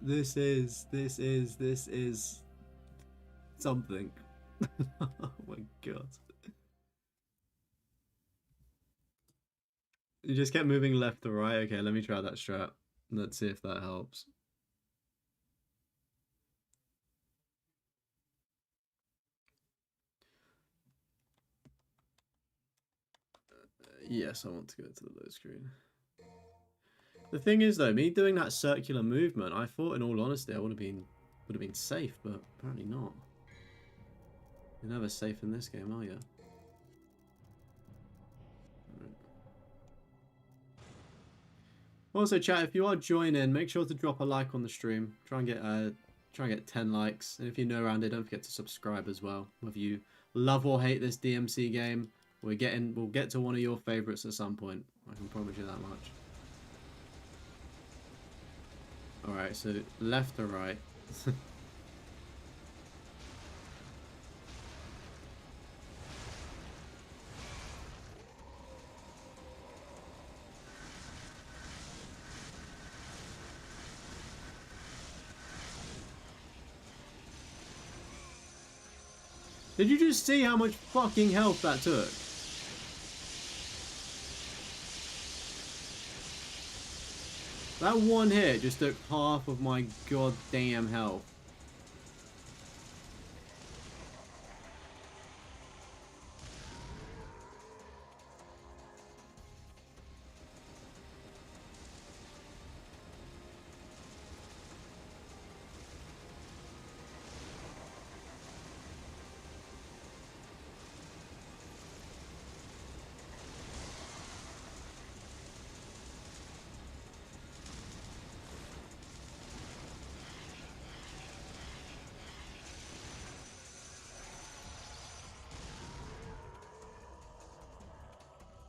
Speaker 1: something. Oh my god. You just kept moving left to right. Okay, let me try that strat. Let's see if that helps. Yes, I want to go to the load screen. The thing is, though, me doing that circular movement, I thought, in all honesty, I would have been safe, but apparently not. You're never safe in this game, are you? Right. Also, chat, if you are joining, make sure to drop a like on the stream. Try and get 10 likes, and if you're new around it, don't forget to subscribe as well. Whether you love or hate this DMC game, we'll get to one of your favorites at some point. I can promise you that much. Alright, so left or right? Did you just see how much fucking health that took? That one hit just took half of my goddamn health.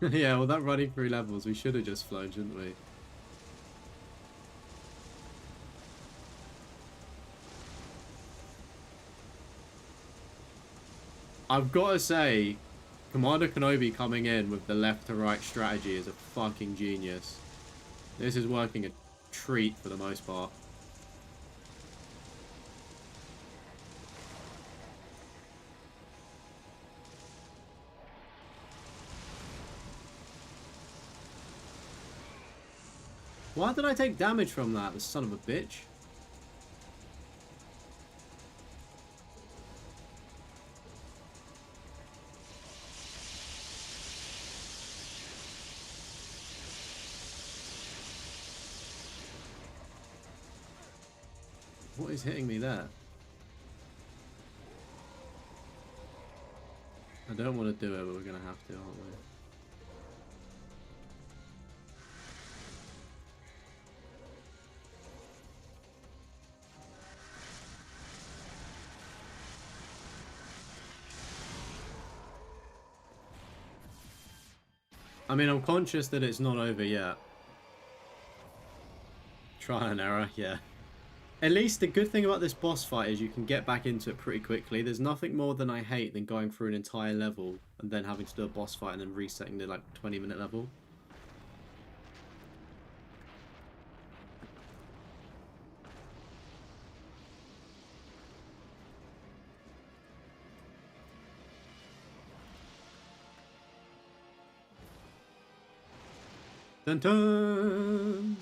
Speaker 1: Yeah, well, that running through levels, we should have just flown, shouldn't we? I've got to say, Commander Kenobi coming in with the left to right strategy is a fucking genius. This is working a treat for the most part. Why did I take damage from that, the son of a bitch? What is hitting me there? I don't want to do it, but we're going to have to, aren't we? I mean, I'm conscious that it's not over yet. Try and error, yeah. At least the good thing about this boss fight is you can get back into it pretty quickly. There's nothing more than I hate than going through an entire level and then having to do a boss fight and then resetting the like 20-minute level. Dun dun!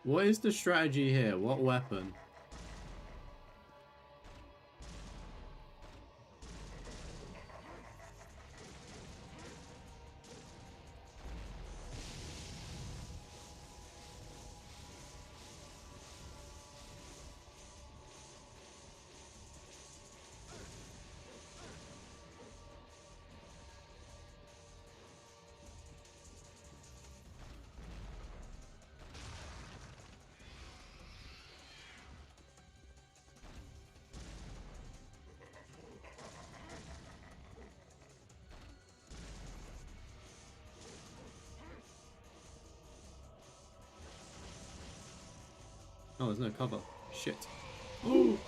Speaker 1: What is the strategy here? What weapon? Oh, there's no cover. Shit. Oh!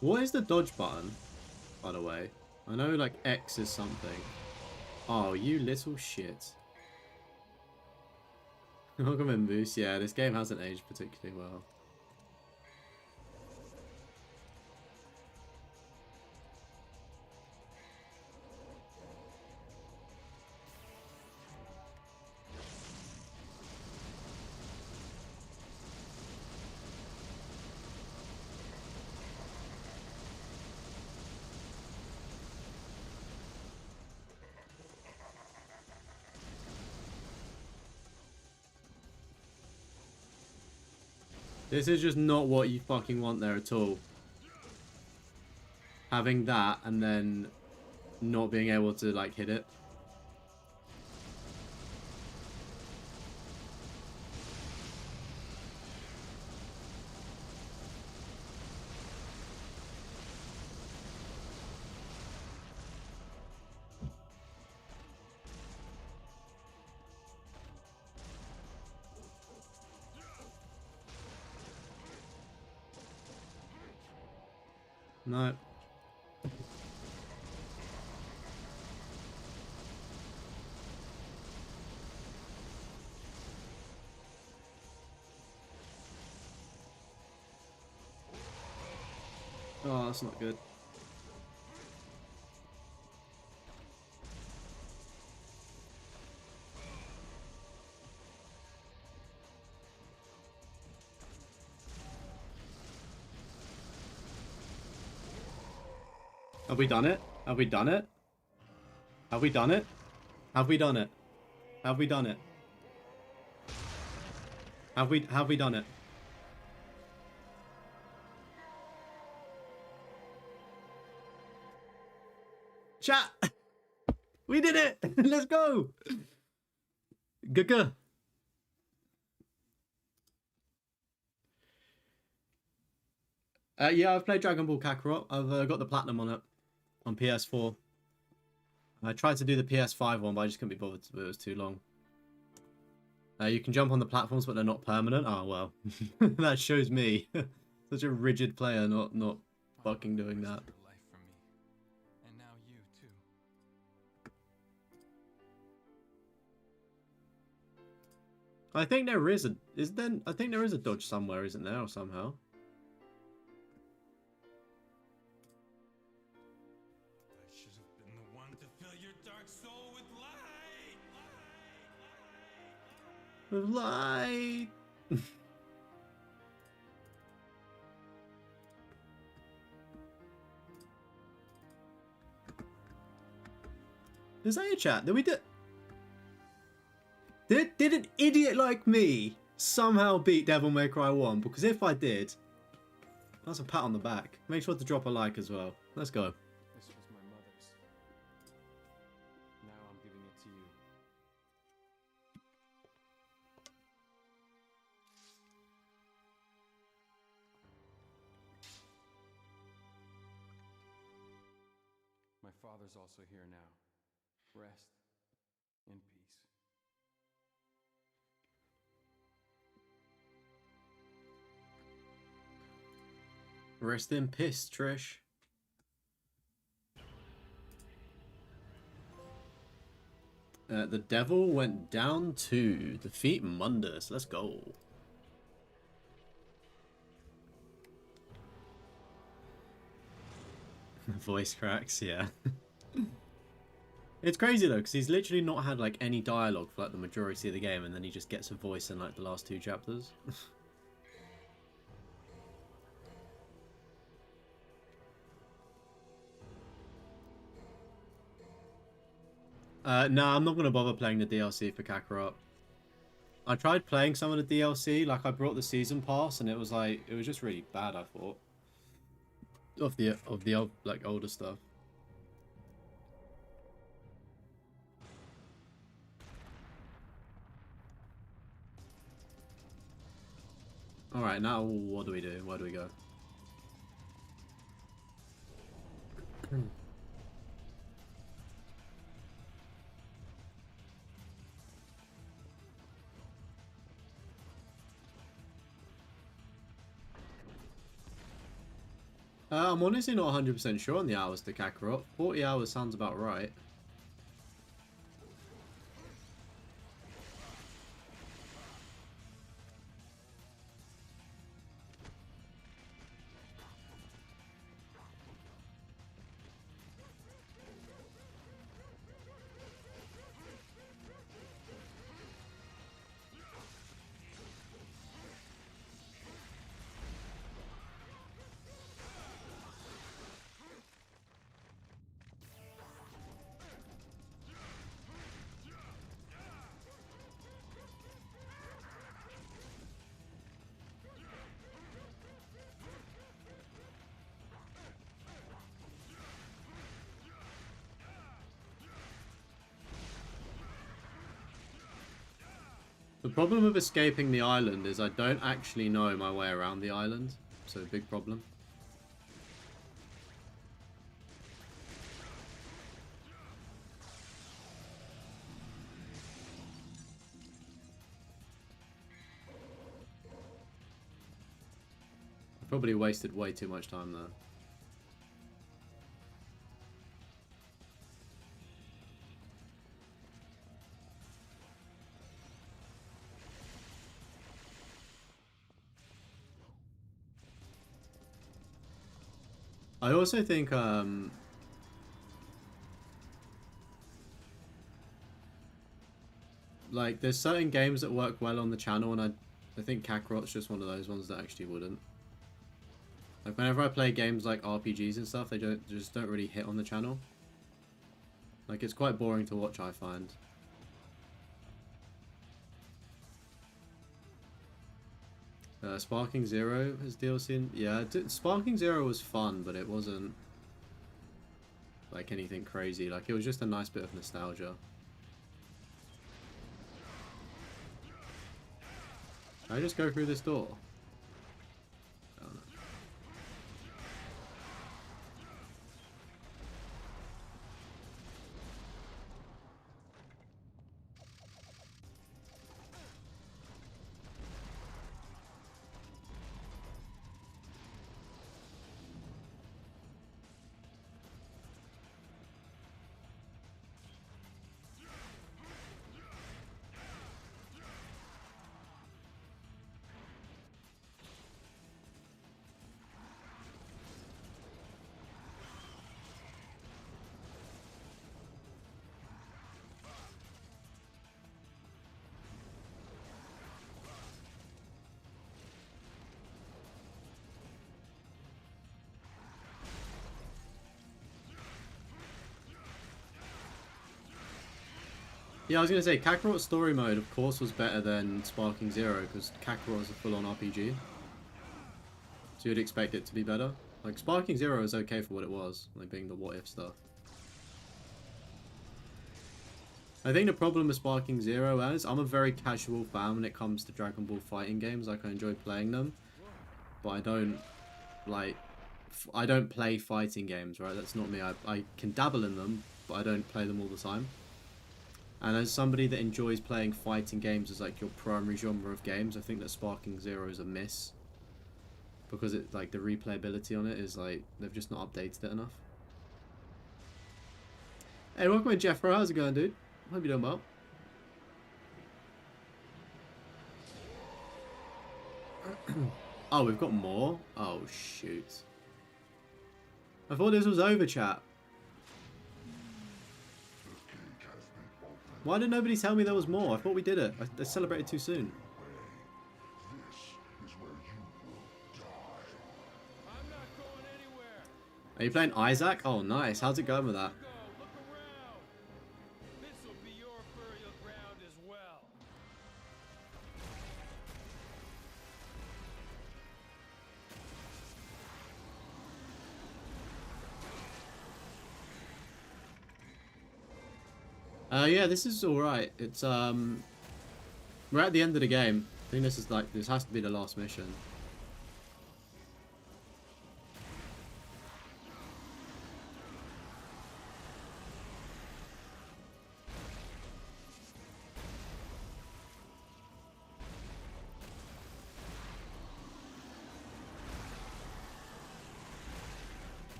Speaker 1: What is the dodge button, by the way? I know, like, X is something. Oh, you little shit. Welcome in, Moose. Yeah, this game hasn't aged particularly well. This is just not what you fucking want there at all. Having that and then not being able to, like, hit it. No. Oh, that's not good. Have we done it? Have we done it? Have we done it? Have we done it? Have we done it? Have we done it? Chat! We did it! Let's go! Gaga. Yeah, I've played Dragon Ball Kakarot. I've got the platinum on it on PS4. I tried to do the PS5 one, but I just couldn't be bothered. It was too long. You can jump on the platforms, but they're not permanent. Oh well, that shows me such a rigid player not fucking doing that.
Speaker 2: And now you too.
Speaker 1: I think there is a I think there is a dodge somewhere, isn't there, or somehow?
Speaker 2: I should have been the one to fill your dark soul with light.
Speaker 1: With light. Is that your chat? Did we do? Did an idiot like me somehow beat Devil May Cry 1? Because if I did, that's a pat on the back. Make sure to drop a like as well. Let's go.
Speaker 2: This was my mother's. Now I'm giving it to you. My
Speaker 5: father's also here now. Rest in peace.
Speaker 1: Rest in piss, Trish. The devil went down to defeat Mundus. Let's go. Voice cracks, yeah. It's crazy though, because he's literally not had like any dialogue for like the majority of the game, and then he just gets a voice in like the last 2 chapters. No, I'm not gonna bother playing the DLC for Kakarot. I tried playing some of the DLC, like I brought the season pass, and it was just really bad. I thought of the like older stuff. All right, now what do we do? Where do we go? I'm honestly not 100% sure on the hours to Kakarot. 40 hours sounds about right. The problem with escaping the island is I don't actually know my way around the island. So big problem. I probably wasted way too much time there. I also think like there's certain games that work well on the channel, and I think Kakarot's just one of those ones that actually wouldn't. Like whenever I play games like RPGs and stuff, they just don't really hit on the channel. Like it's quite boring to watch, I find. Sparking Zero has DLC. Yeah, Sparking Zero was fun, but it wasn't like anything crazy. Like it was just a nice bit of nostalgia. Can I just go through this door? Oh, no. Yeah, I was going to say, Kakarot's story mode, of course, was better than Sparking Zero, because Kakarot is a full-on RPG. So you'd expect it to be better. Like, Sparking Zero is okay for what it was, like being the what-if stuff. I think the problem with Sparking Zero is, I'm a very casual fan when it comes to Dragon Ball fighting games. Like, I enjoy playing them, but I don't, like, I don't play fighting games, right? That's not me. I can dabble in them, but I don't play them all the time. And as somebody that enjoys playing fighting games as like your primary genre of games, I think that Sparking Zero is a miss. Because it like the replayability on it is like they've just not updated it enough. Hey, welcome in, Deathroff. How's it going, dude? Hope you're doing well. Oh, we've got more? Oh, shoot. I thought this was over, chat. Why did nobody tell me there was more? I thought we did it. I celebrated too soon.
Speaker 2: I'm not going anywhere.
Speaker 1: Are you playing Isaac? Oh, nice. How's it going with that?
Speaker 2: Go, look around. This will be your burial ground as well.
Speaker 1: Yeah, this is alright. It's, we're at the end of the game. I think this is like, this has to be the last mission.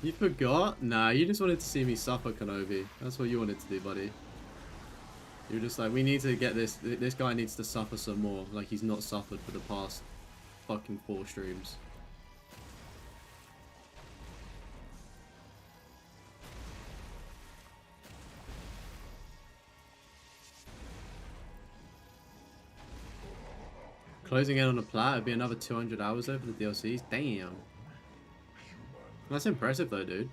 Speaker 1: You forgot? Nah, you just wanted to see me suffer, Kenobi. That's what you wanted to do, buddy. You're just like, we need to get this. This guy needs to suffer some more. Like he's not suffered for the past fucking 4 streams. Closing in on a plat, it'd be another 200 hours though for the DLCs. Damn. That's impressive though, dude.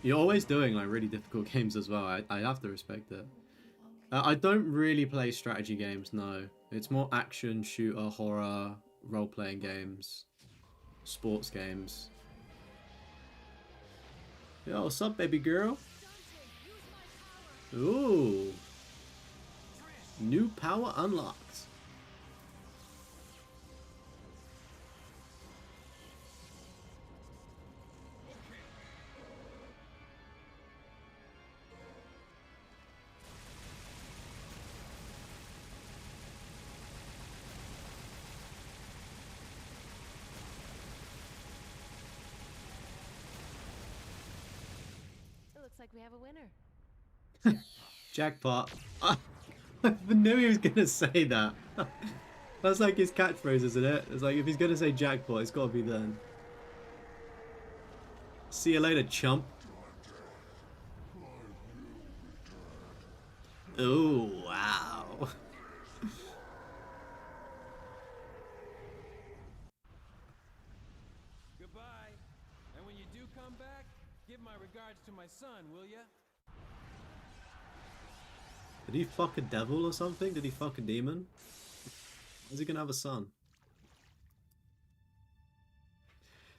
Speaker 1: You're always doing like really difficult games as well. I have to respect it. I don't really play strategy games, no. It's more action, shooter, horror, role-playing games, sports games. Yo, what's up, baby girl? Ooh. New power unlocked.
Speaker 3: Looks like we have a winner.
Speaker 1: Jackpot. I knew he was gonna say that. That's like his catchphrase, isn't it? It's like if he's gonna say jackpot, it's gotta be then. See you later, chump. Oh wow.
Speaker 2: Goodbye. And when you do come back, give my regards to my son, will ya?
Speaker 1: Did he fuck a devil or something? Did he fuck a demon? Is he gonna have a son?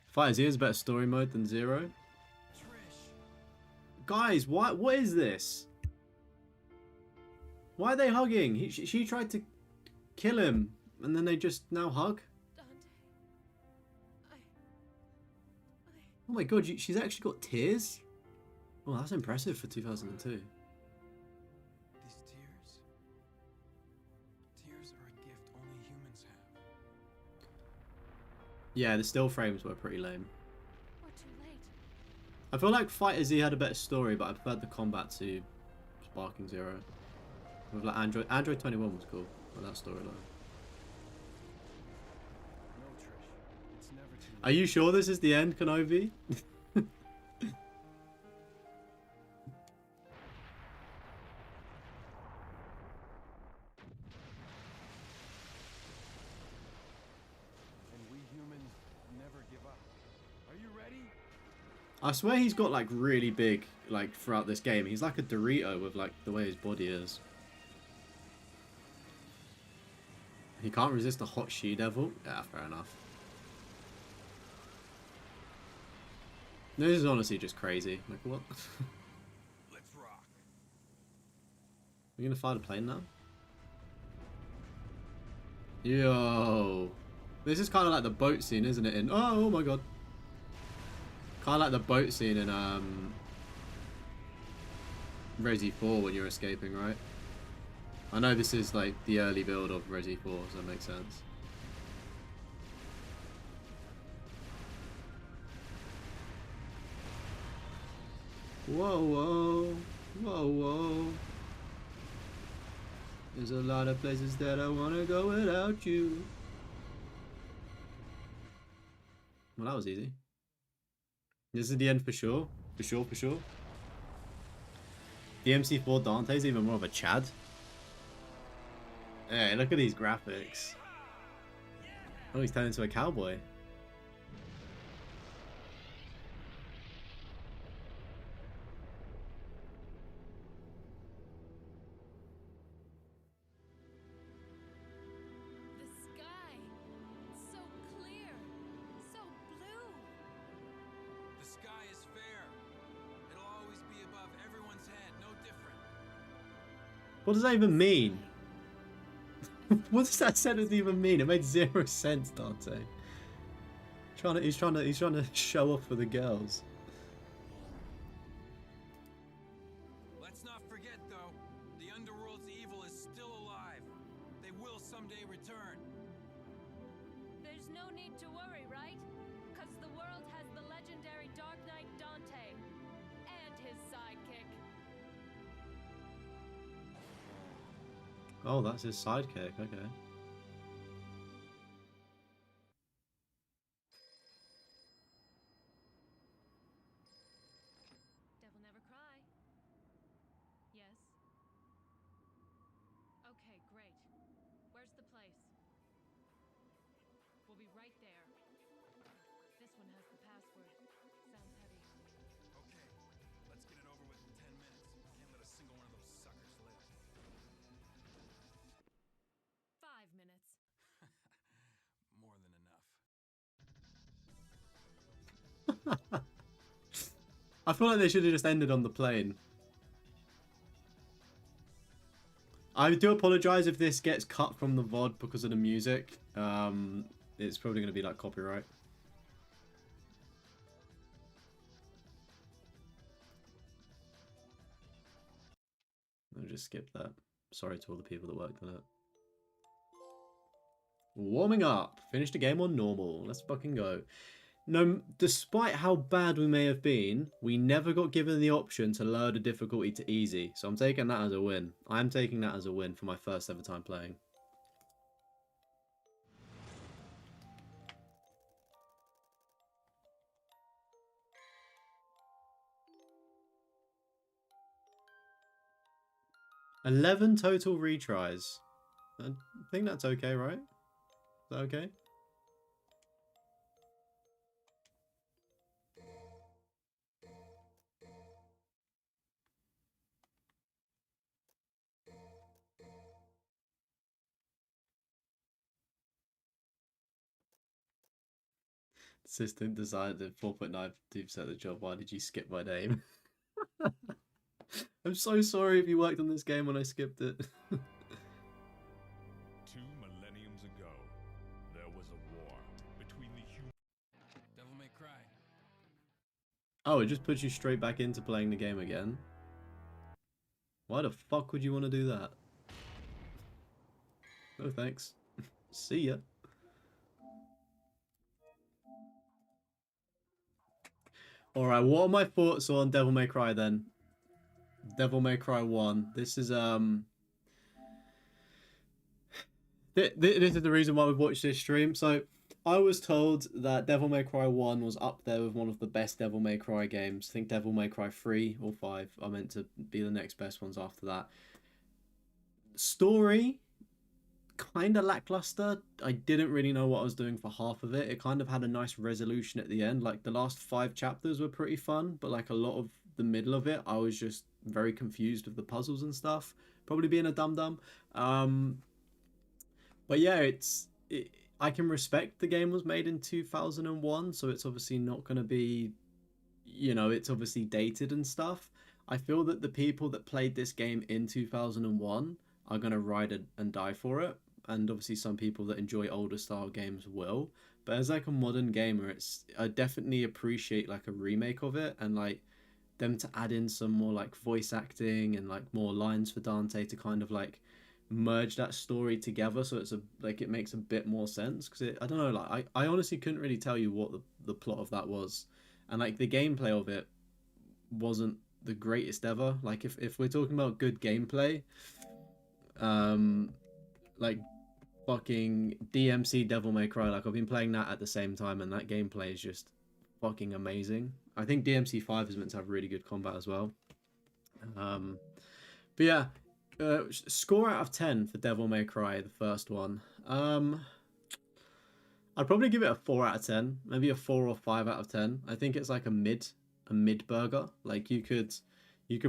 Speaker 1: Fight Zero's a better story mode than Zero.
Speaker 2: Trish.
Speaker 1: Guys, what is this? Why are they hugging? She tried to kill him, and then they just now hug?
Speaker 3: Dante.
Speaker 1: Oh my god, she's actually got tears? Oh, that's impressive for 2002.
Speaker 5: These tears are a gift only humans have.
Speaker 1: Yeah, the still frames were pretty lame.
Speaker 3: We're too late.
Speaker 1: I feel like Fighter Z had a better story, but I preferred the combat to Sparking Zero. With like Android 21 was cool with that storyline.
Speaker 5: No, Trish. It's never too late.
Speaker 1: Are you sure this is the end, Kenobi?
Speaker 5: And we humans never give up.
Speaker 2: Are you ready?
Speaker 1: I swear he's got like really big, like throughout this game. He's like a Dorito with like the way his body is. He can't resist a hot she-devil? Yeah, fair enough. This is honestly just crazy. Like, what?
Speaker 2: Let's rock.
Speaker 1: We're gonna fly the plane now? Yo. This is kind of like the boat scene, isn't it? In oh my god. Kind of like the boat scene in Resi 4 when you're escaping, right? I know this is like the early build of Resi 4, so that makes sense. Whoa, whoa, whoa, whoa. There's a lot of places that I want to go without you. Well, that was easy. This is the end for sure. For sure, for sure. The MC4 Dante's even more of a Chad. Hey, look at these graphics. Oh, he's turned into a cowboy.
Speaker 3: The sky. It's so clear. So blue.
Speaker 2: The sky is fair. It'll always be above everyone's head, no different.
Speaker 1: What does that even mean? What does that sentence even mean? It made zero sense, Dante. He's trying to show off for the girls.
Speaker 2: Let's not forget, though, the underworld's evil is still alive. They will someday return.
Speaker 3: There's no need to worry, right? Because the world has the legendary Dark Knight Dante. And his sidekick.
Speaker 1: Oh, that's his sidekick. Okay.
Speaker 3: Devil never cry. Yes? Okay, great. Where's the place? We'll be right there. This one has the password. Sounds heavy.
Speaker 2: Okay, let's get it over with in 10 minutes. Can't let a single one of those suckers live.
Speaker 3: 5 minutes.
Speaker 2: More than enough.
Speaker 1: I feel like they should have just ended on the plane. I do apologize if this gets cut from the VOD because of the music. It's probably going to be like copyright. I'll just skip that. Sorry to all the people that worked on it. Warming up. Finished the game on normal. Let's fucking go. No, despite how bad we may have been, we never got given the option to lower the difficulty to easy. So I'm taking that as a win. I'm taking that as a win for my first ever time playing. $11 total retries. I think that's okay, right? Is that okay? Assistant decided at 4.92% of the job. Why did you skip my name? I'm so sorry if you worked on this game when I skipped it.
Speaker 4: 2 millenniums ago, there was a war between the humans.
Speaker 2: Devil May Cry.
Speaker 1: Oh, it just puts you straight back into playing the game again. Why the fuck would you want to do that? No thanks. See ya. Alright, what are my thoughts on Devil May Cry then? Devil May Cry 1. This is this is the reason why we've watched this stream. So I was told that Devil May Cry 1 was up there with one of the best Devil May Cry games. I think Devil May Cry 3 or 5 are meant to be the next best ones after that. Story, kind of lackluster. I didn't really know what I was doing for half of it. It kind of had a nice resolution at the end. Like the last 5 chapters were pretty fun, but like a lot of the middle of it, I was just very confused with the puzzles and stuff. Probably being a dum-dum. But yeah, I can respect the game was made in 2001, so it's obviously not going to be, you know, it's obviously dated and stuff. I feel that the people that played this game in 2001 are going to ride it and die for it. and obviously some people that enjoy older style games will. But as like a modern gamer, I definitely appreciate like a remake of it, and like them to add in some more like voice acting and like more lines for Dante to kind of like merge that story together, so it's a like it makes a bit more sense. Because I don't know, like I honestly couldn't really tell you what the plot of that was, and like the gameplay of it wasn't the greatest ever. Like if we're talking about good gameplay, um like fucking DMC Devil May Cry, like I've been playing that at the same time, and that gameplay is just fucking amazing. I think DMC 5 is meant to have really good combat as well. But yeah, score out of 10 for Devil May Cry, the first one. I'd probably give it a 4 out of 10, maybe a 4 or 5 out of 10. I think it's like a mid burger. Like you could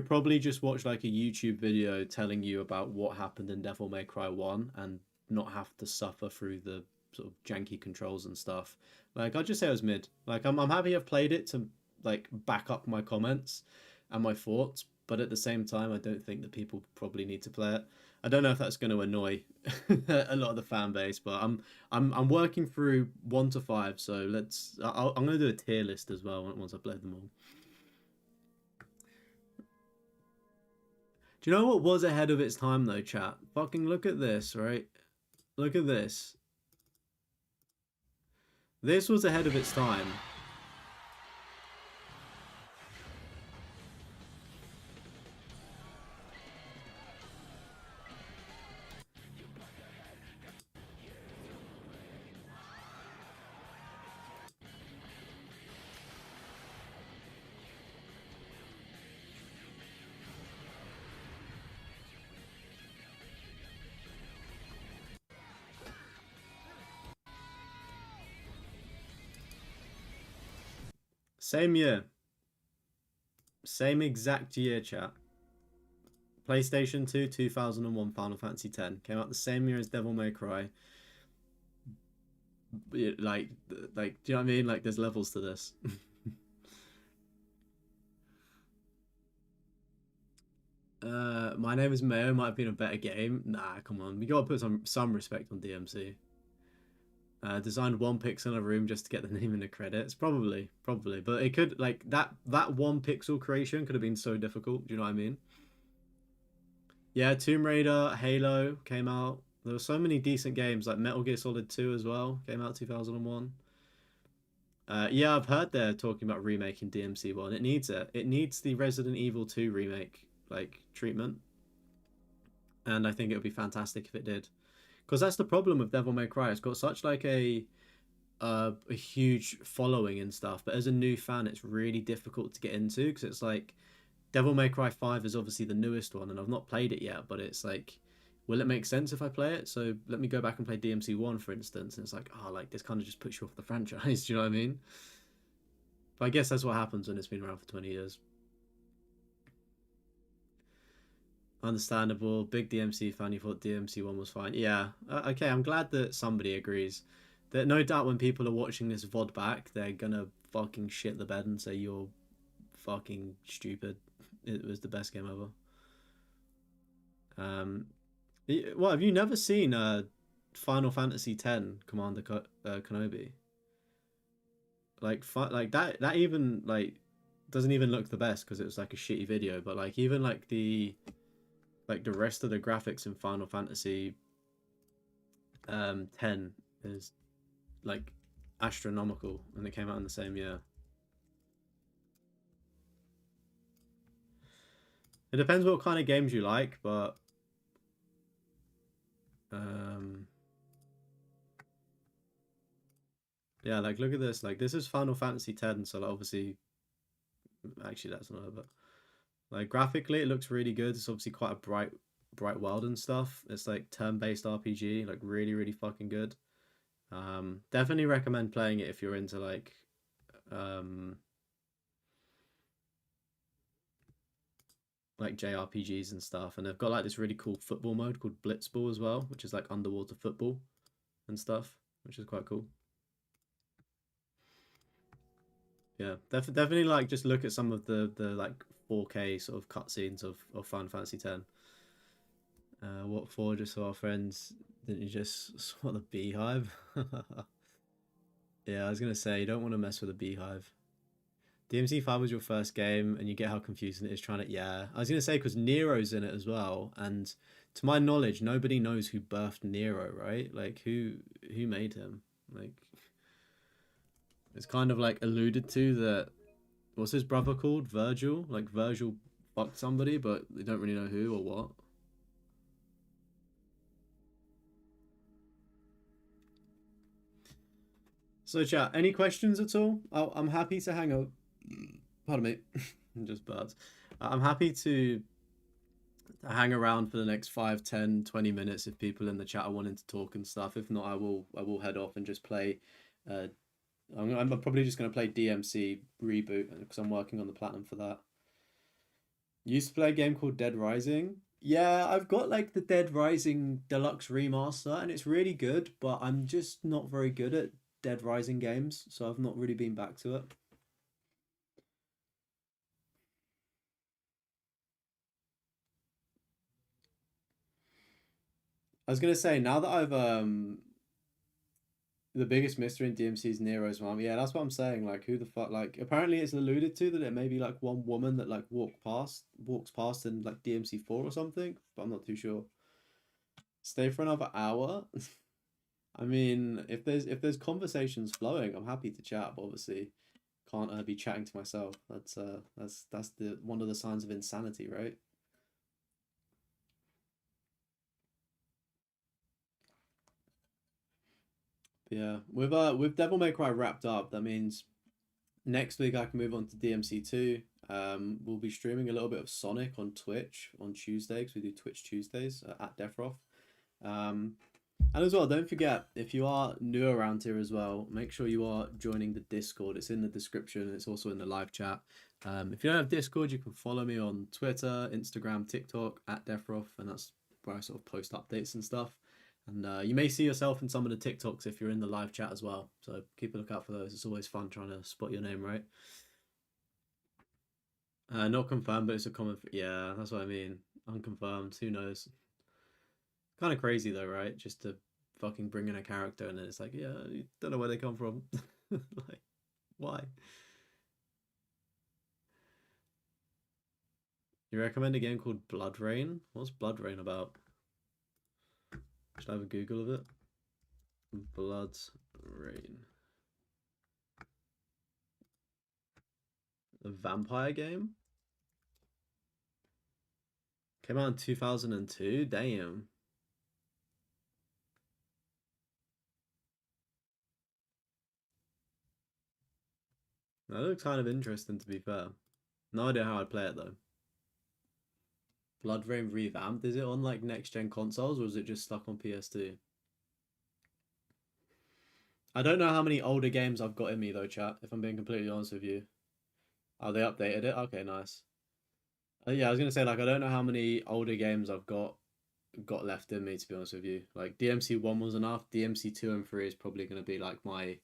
Speaker 1: probably just watch like a YouTube video telling you about what happened in Devil May Cry 1 and not have to suffer through the sort of janky controls and stuff. Like I'd just say it was mid. Like I'm happy I've played it to like back up my comments and my thoughts, but at the same time I don't think that people probably need to play it. I don't know if that's going to annoy a lot of the fan base, but I'm working through 1 to 5, so I'm going to do a tier list as well once I've played them all. Do you know what was ahead of its time though, chat? Fucking look at this, right? Look at this. This was ahead of its time. Same year. Same exact year, chat. PlayStation 2, 2001, Final Fantasy X. Came out the same year as Devil May Cry. Like, do you know what I mean? Like, there's levels to this. My Name is Mayo might have been a better game. Nah, come on. We gotta put some respect on DMC. Designed 1 pixel in a room just to get the name in the credits. Probably. But it could, like, that 1 pixel creation could have been so difficult. Do you know what I mean? Yeah, Tomb Raider, Halo came out. There were so many decent games, like Metal Gear Solid 2 as well. Came out 2001. Yeah, I've heard they're talking about remaking DMC 1. It needs it. It needs the Resident Evil 2 remake, like, treatment. And I think it would be fantastic if it did. Because that's the problem with Devil May Cry. It's got such like a huge following and stuff, but as a new fan, it's really difficult to get into because it's like Devil May Cry 5 is obviously the newest one, and I've not played it yet. But it's like, will it make sense if I play it? So let me go back and play DMC 1, for instance, and it's like, oh, like this kind of just puts you off the franchise. Do you know what I mean? But I guess that's what happens when it's been around for 20 years. Understandable. Big DMC fan. You thought DMC 1 was fine. Yeah. Okay, I'm glad that somebody agrees. That no doubt when people are watching this VOD back, they're gonna fucking shit the bed and say you're fucking stupid. It was the best game ever. What, have you never seen Final Fantasy X Commander Kenobi? Like that even like doesn't even look the best because it was like a shitty video, but like even like the rest of the graphics in Final Fantasy 10 is like astronomical, and it came out in the same year. It depends what kind of games you like, but yeah, like look at this. Like this is Final Fantasy X, so like, obviously, actually that's not, but like graphically it looks really good. It's obviously quite a bright world and stuff. It's like turn-based RPG, like really fucking good. Definitely recommend playing it if you're into like JRPGs and stuff. And they've got like this really cool football mode called Blitzball as well, which is like underwater football and stuff, which is quite cool. Yeah, definitely like just look at some of the like 4K sort of cutscenes of Final Fantasy X. What for? Just so our friends Didn't you just swat the beehive? Yeah, I was gonna say you don't want to mess with a beehive. DMC5 was your first game, and you get how confusing it is trying to. Yeah, I was gonna say because Nero's in it as well, and to my knowledge, nobody knows who birthed Nero, right? Like who made him? Like it's kind of like alluded to that. What's his brother called? Virgil. Like Virgil fucked somebody, but they don't really know who or what. So chat, any questions at all? I'm happy to hang out. Pardon me, just birds. I'm happy to hang around for the next 5, 10, 20 minutes if people in the chat are wanting to talk and stuff. If not, I will head off and just play. I'm probably just going to play DMC Reboot because I'm working on the platinum for that. Used to play a game called Dead Rising. Yeah, I've got like the Dead Rising Deluxe Remaster and it's really good, but I'm just not very good at Dead Rising games, so I've not really been back to it. I was gonna say now that I've the biggest mystery in DMC is Nero's mom. Yeah, that's what I'm saying. Like, who the fuck? Like, apparently it's alluded to that it may be like one woman that like walks past in like DMC4 or something, but I'm not too sure. Stay for another hour. I mean, if there's conversations flowing, I'm happy to chat. But obviously, can't be chatting to myself. That's the one of the signs of insanity, right? Yeah, with Devil May Cry wrapped up, that means next week I can move on to DMC2. We'll be streaming a little bit of Sonic on Twitch on Tuesday because we do Twitch Tuesdays at Deathroff. And as well, don't forget if you are new around here as well, make sure you are joining the Discord. It's in the description. It's also in the live chat. If you don't have Discord, you can follow me on Twitter, Instagram, TikTok at Deathroff, and that's where I sort of post updates and stuff. And you may see yourself in some of the TikToks if you're in the live chat as well. So keep a lookout for those. It's always fun trying to spot your name right. Not confirmed, but it's a common. Yeah, that's what I mean. Unconfirmed. Who knows? Kind of crazy though, right? Just to fucking bring in a character and then it's like, yeah, you don't know where they come from. Like, why? You recommend a game called Blood Rain? What's Blood Rain about? Should I have a Google of it? Blood Rain. A vampire game? Came out in 2002? Damn. That looks kind of interesting to be fair. No idea how I'd play it though. Blood Rain revamped? Is it on like next gen consoles or is it just stuck on PS2? I don't know how many older games I've got in me though, chat, if I'm being completely honest with you. Oh, they updated it? Okay, nice. Yeah, I was gonna say like I don't know how many older games I've got left in me to be honest with you. Like DMC1 was enough. DMC2 and 3 is probably gonna be like my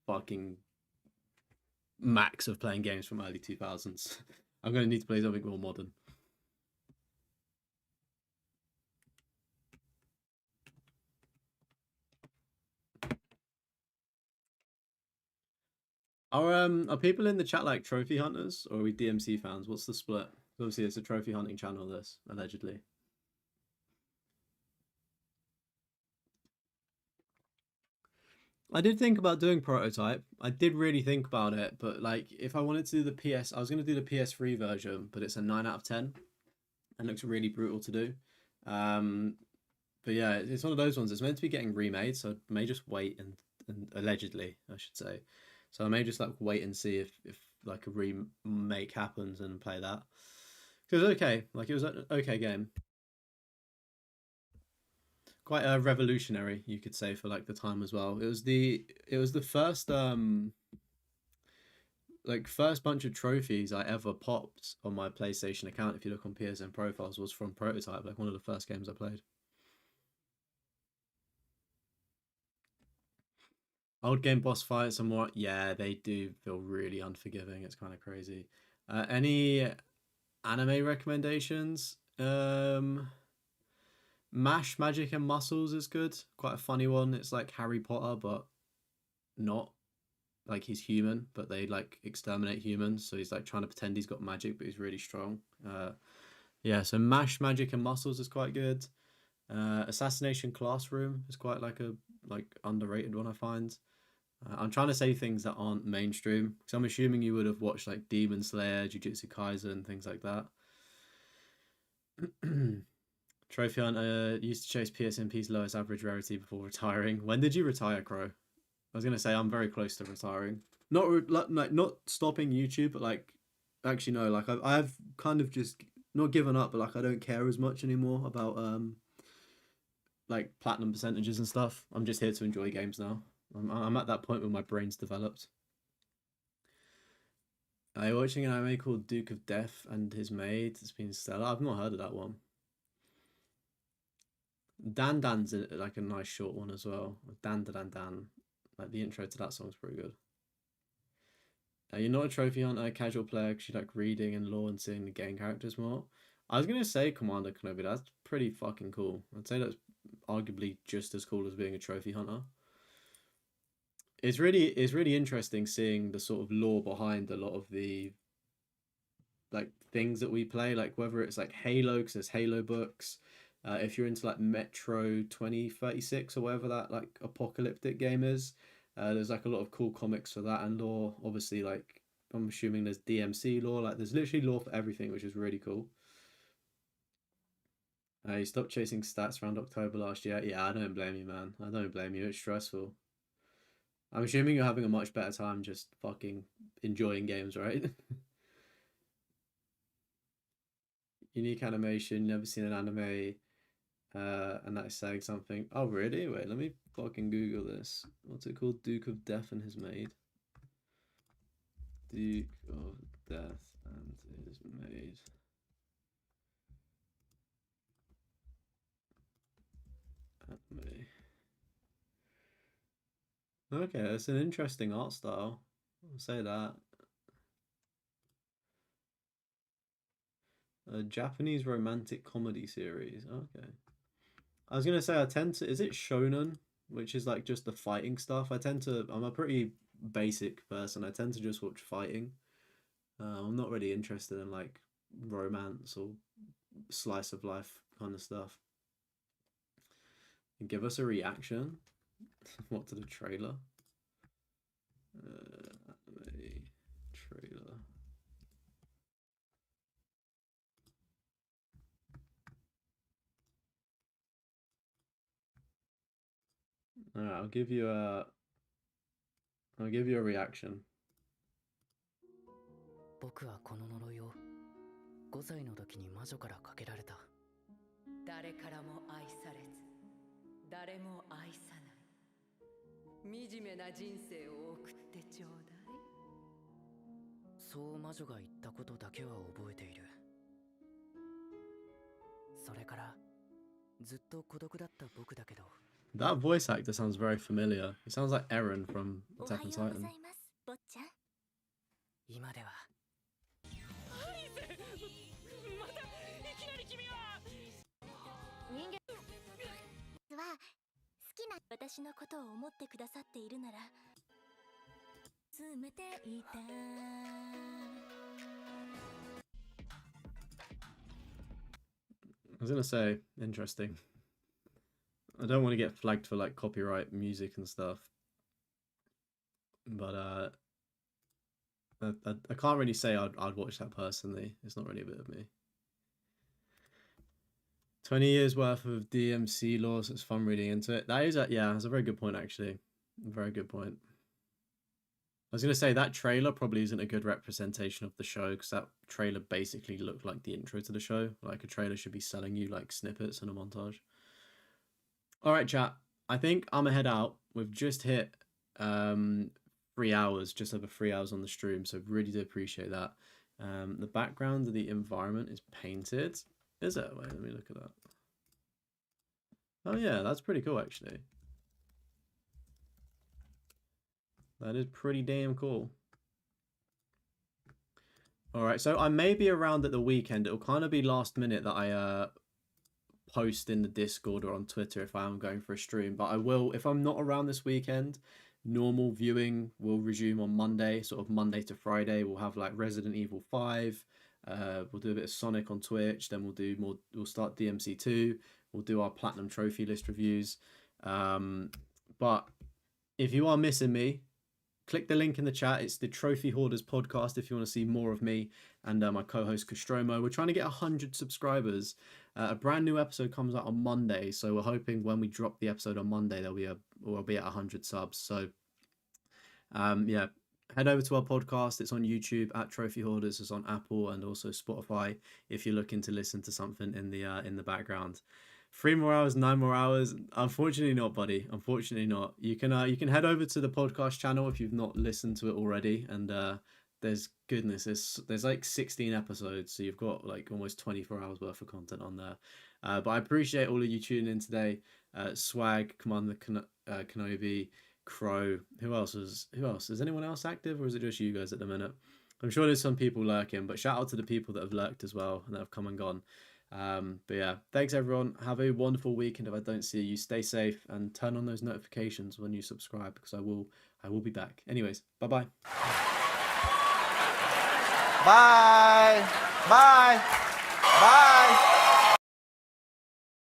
Speaker 1: fucking max of playing games from early 2000s. I'm gonna need to play something more modern. Are people in the chat like trophy hunters or are we DMC fans? What's the split? Obviously, it's a trophy hunting channel. This allegedly. I did think about doing prototype. I did really think about it, but like if I wanted to do the PS, I was gonna do the PS3 version, but it's a 9 out of 10, and looks really brutal to do. But yeah, it's one of those ones. It's meant to be getting remade, so I may just wait and allegedly, I should say. So I may just like wait and see if like a remake happens and play that. It was okay. Like it was an okay game. Quite revolutionary, you could say, for like the time as well. It was the first bunch of trophies I ever popped on my PlayStation account. If you look on PSN profiles, was from Prototype, like one of the first games I played. Old game boss fights are more, yeah, they do feel really unforgiving. It's kind of crazy. Any anime recommendations? Mash, Magic and Muscles is good. Quite a funny one. It's like Harry Potter, but not. Like he's human, but they like exterminate humans. So he's like trying to pretend he's got magic, but he's really strong. Yeah, so Mash, Magic and Muscles is quite good. Assassination Classroom is quite like a underrated one, I find. I'm trying to say things that aren't mainstream because I'm assuming you would have watched like Demon Slayer, Jujutsu Kaisen, things like that. Trophy Hunter used to chase PSNP's lowest average rarity before retiring. When did you retire, Crow? I was gonna say I'm very close to retiring. Not like not stopping YouTube, but like actually no, like I've kind of just not given up, but like I don't care as much anymore about like platinum percentages and stuff. I'm just here to enjoy games now. I'm at that point where my brain's developed. Are you watching an anime called Duke of Death and His Maid? It's been stellar. I've not heard of that one. Dan Dan's like a nice short one as well. Dan Dan Dan. Like the intro to that song's pretty good. You're not a trophy hunter, a casual player because you like reading and lore and seeing the game characters more. I was gonna say Commander Kenobi. That's pretty fucking cool. I'd say that's arguably just as cool as being a trophy hunter. It's really interesting seeing the sort of lore behind a lot of the like things that we play, like whether it's like Halo because there's Halo books. If you're into like Metro 2036 or whatever that like apocalyptic game is, there's like a lot of cool comics for that and lore. Obviously, like I'm assuming there's DMC lore. Like there's literally lore for everything, which is really cool. You stopped chasing stats around October last year. Yeah, I don't blame you, man. I don't blame you. It's stressful. I'm assuming you're having a much better time just fucking enjoying games, right? Unique animation, never seen an anime, and that is saying something. Oh, really? Wait, let me fucking Google this. What's it called? Duke of Death and His Maid. Duke of Death and His Maid. Anime. Okay, it's an interesting art style. I'll say that. A Japanese romantic comedy series. Okay. I was gonna say I tend to. Is it shonen, which is like just the fighting stuff? I'm a pretty basic person. I tend to just watch fighting. I'm not really interested in like romance or slice of life kind of stuff. Give us a reaction. What to the trailer? Anime trailer. Alright, I'll give you a reaction.
Speaker 6: 僕はこの呪いを5歳の時に魔女からかけられた。
Speaker 7: 誰からも愛されず誰も愛さない惨めな人生を送ってちょうだい。
Speaker 6: そう魔女が言ったことだけは覚えている。それからずっと孤独だった僕だけど。
Speaker 1: That voice actor sounds very familiar. He sounds like Eren from
Speaker 8: おは
Speaker 1: Attack
Speaker 8: よ
Speaker 1: on
Speaker 8: うござい
Speaker 1: Titan.
Speaker 8: ます坊ちゃん。
Speaker 6: 今では
Speaker 3: またいきなり君は
Speaker 8: 人間は好きな私のことを思ってくださっているなら詰めていた。
Speaker 1: I was gonna say, interesting. I don't want to get flagged for like copyright music and stuff, but I can't really say I'd watch that personally. It's not really a bit of me. 20 years worth of DMC laws. It's fun reading into it. That is yeah, that's a very good point actually. A very good point. I was gonna say that trailer probably isn't a good representation of the show because that trailer basically looked like the intro to the show. Like a trailer should be selling you like snippets and a montage. All right, chat. I think I'm gonna head out. We've just hit 3 hours, just over 3 hours on the stream, so really do appreciate that. The background of the environment is painted. Is it? Wait, let me look at that. Oh yeah, that's pretty cool actually. That is pretty damn cool. All right, so I may be around at the weekend. It'll kind of be last minute that I post in the Discord or on Twitter if I am going for a stream. But I will, if I'm not around this weekend, normal viewing will resume on Monday, sort of Monday to Friday. We'll have like Resident Evil 5. We'll do a bit of Sonic on Twitch. Then we'll start DMC2. We'll do our Platinum Trophy list reviews. But if you are missing me, click the link in the chat. It's the Trophy Hoarders podcast if you want to see more of me and my co-host Nostromo. We're trying to get 100 subscribers. A brand new episode comes out on Monday, so we're hoping when we drop the episode on Monday, we'll be at 100 subs. So, yeah, head over to our podcast. It's on YouTube at Trophy Hoarders. It's on Apple and also Spotify if you're looking to listen to something in the background. 3 more hours, 9 more hours. Unfortunately not, buddy. Unfortunately not. You can head over to the podcast channel if you've not listened to it already. And there's like 16 episodes, so you've got like almost 24 hours worth of content on there. But I appreciate all of you tuning in today. Swag, Commander Kenobi, Crow. Who else? Is anyone else active, or is it just you guys at the minute? I'm sure there's some people lurking, but shout out to the people that have lurked as well and that have come and gone. But yeah, thanks everyone. Have a wonderful weekend. If I don't see you, stay safe and turn on those notifications when you subscribe, because I will be back. Anyways, bye-bye.
Speaker 9: Bye. Bye. Bye.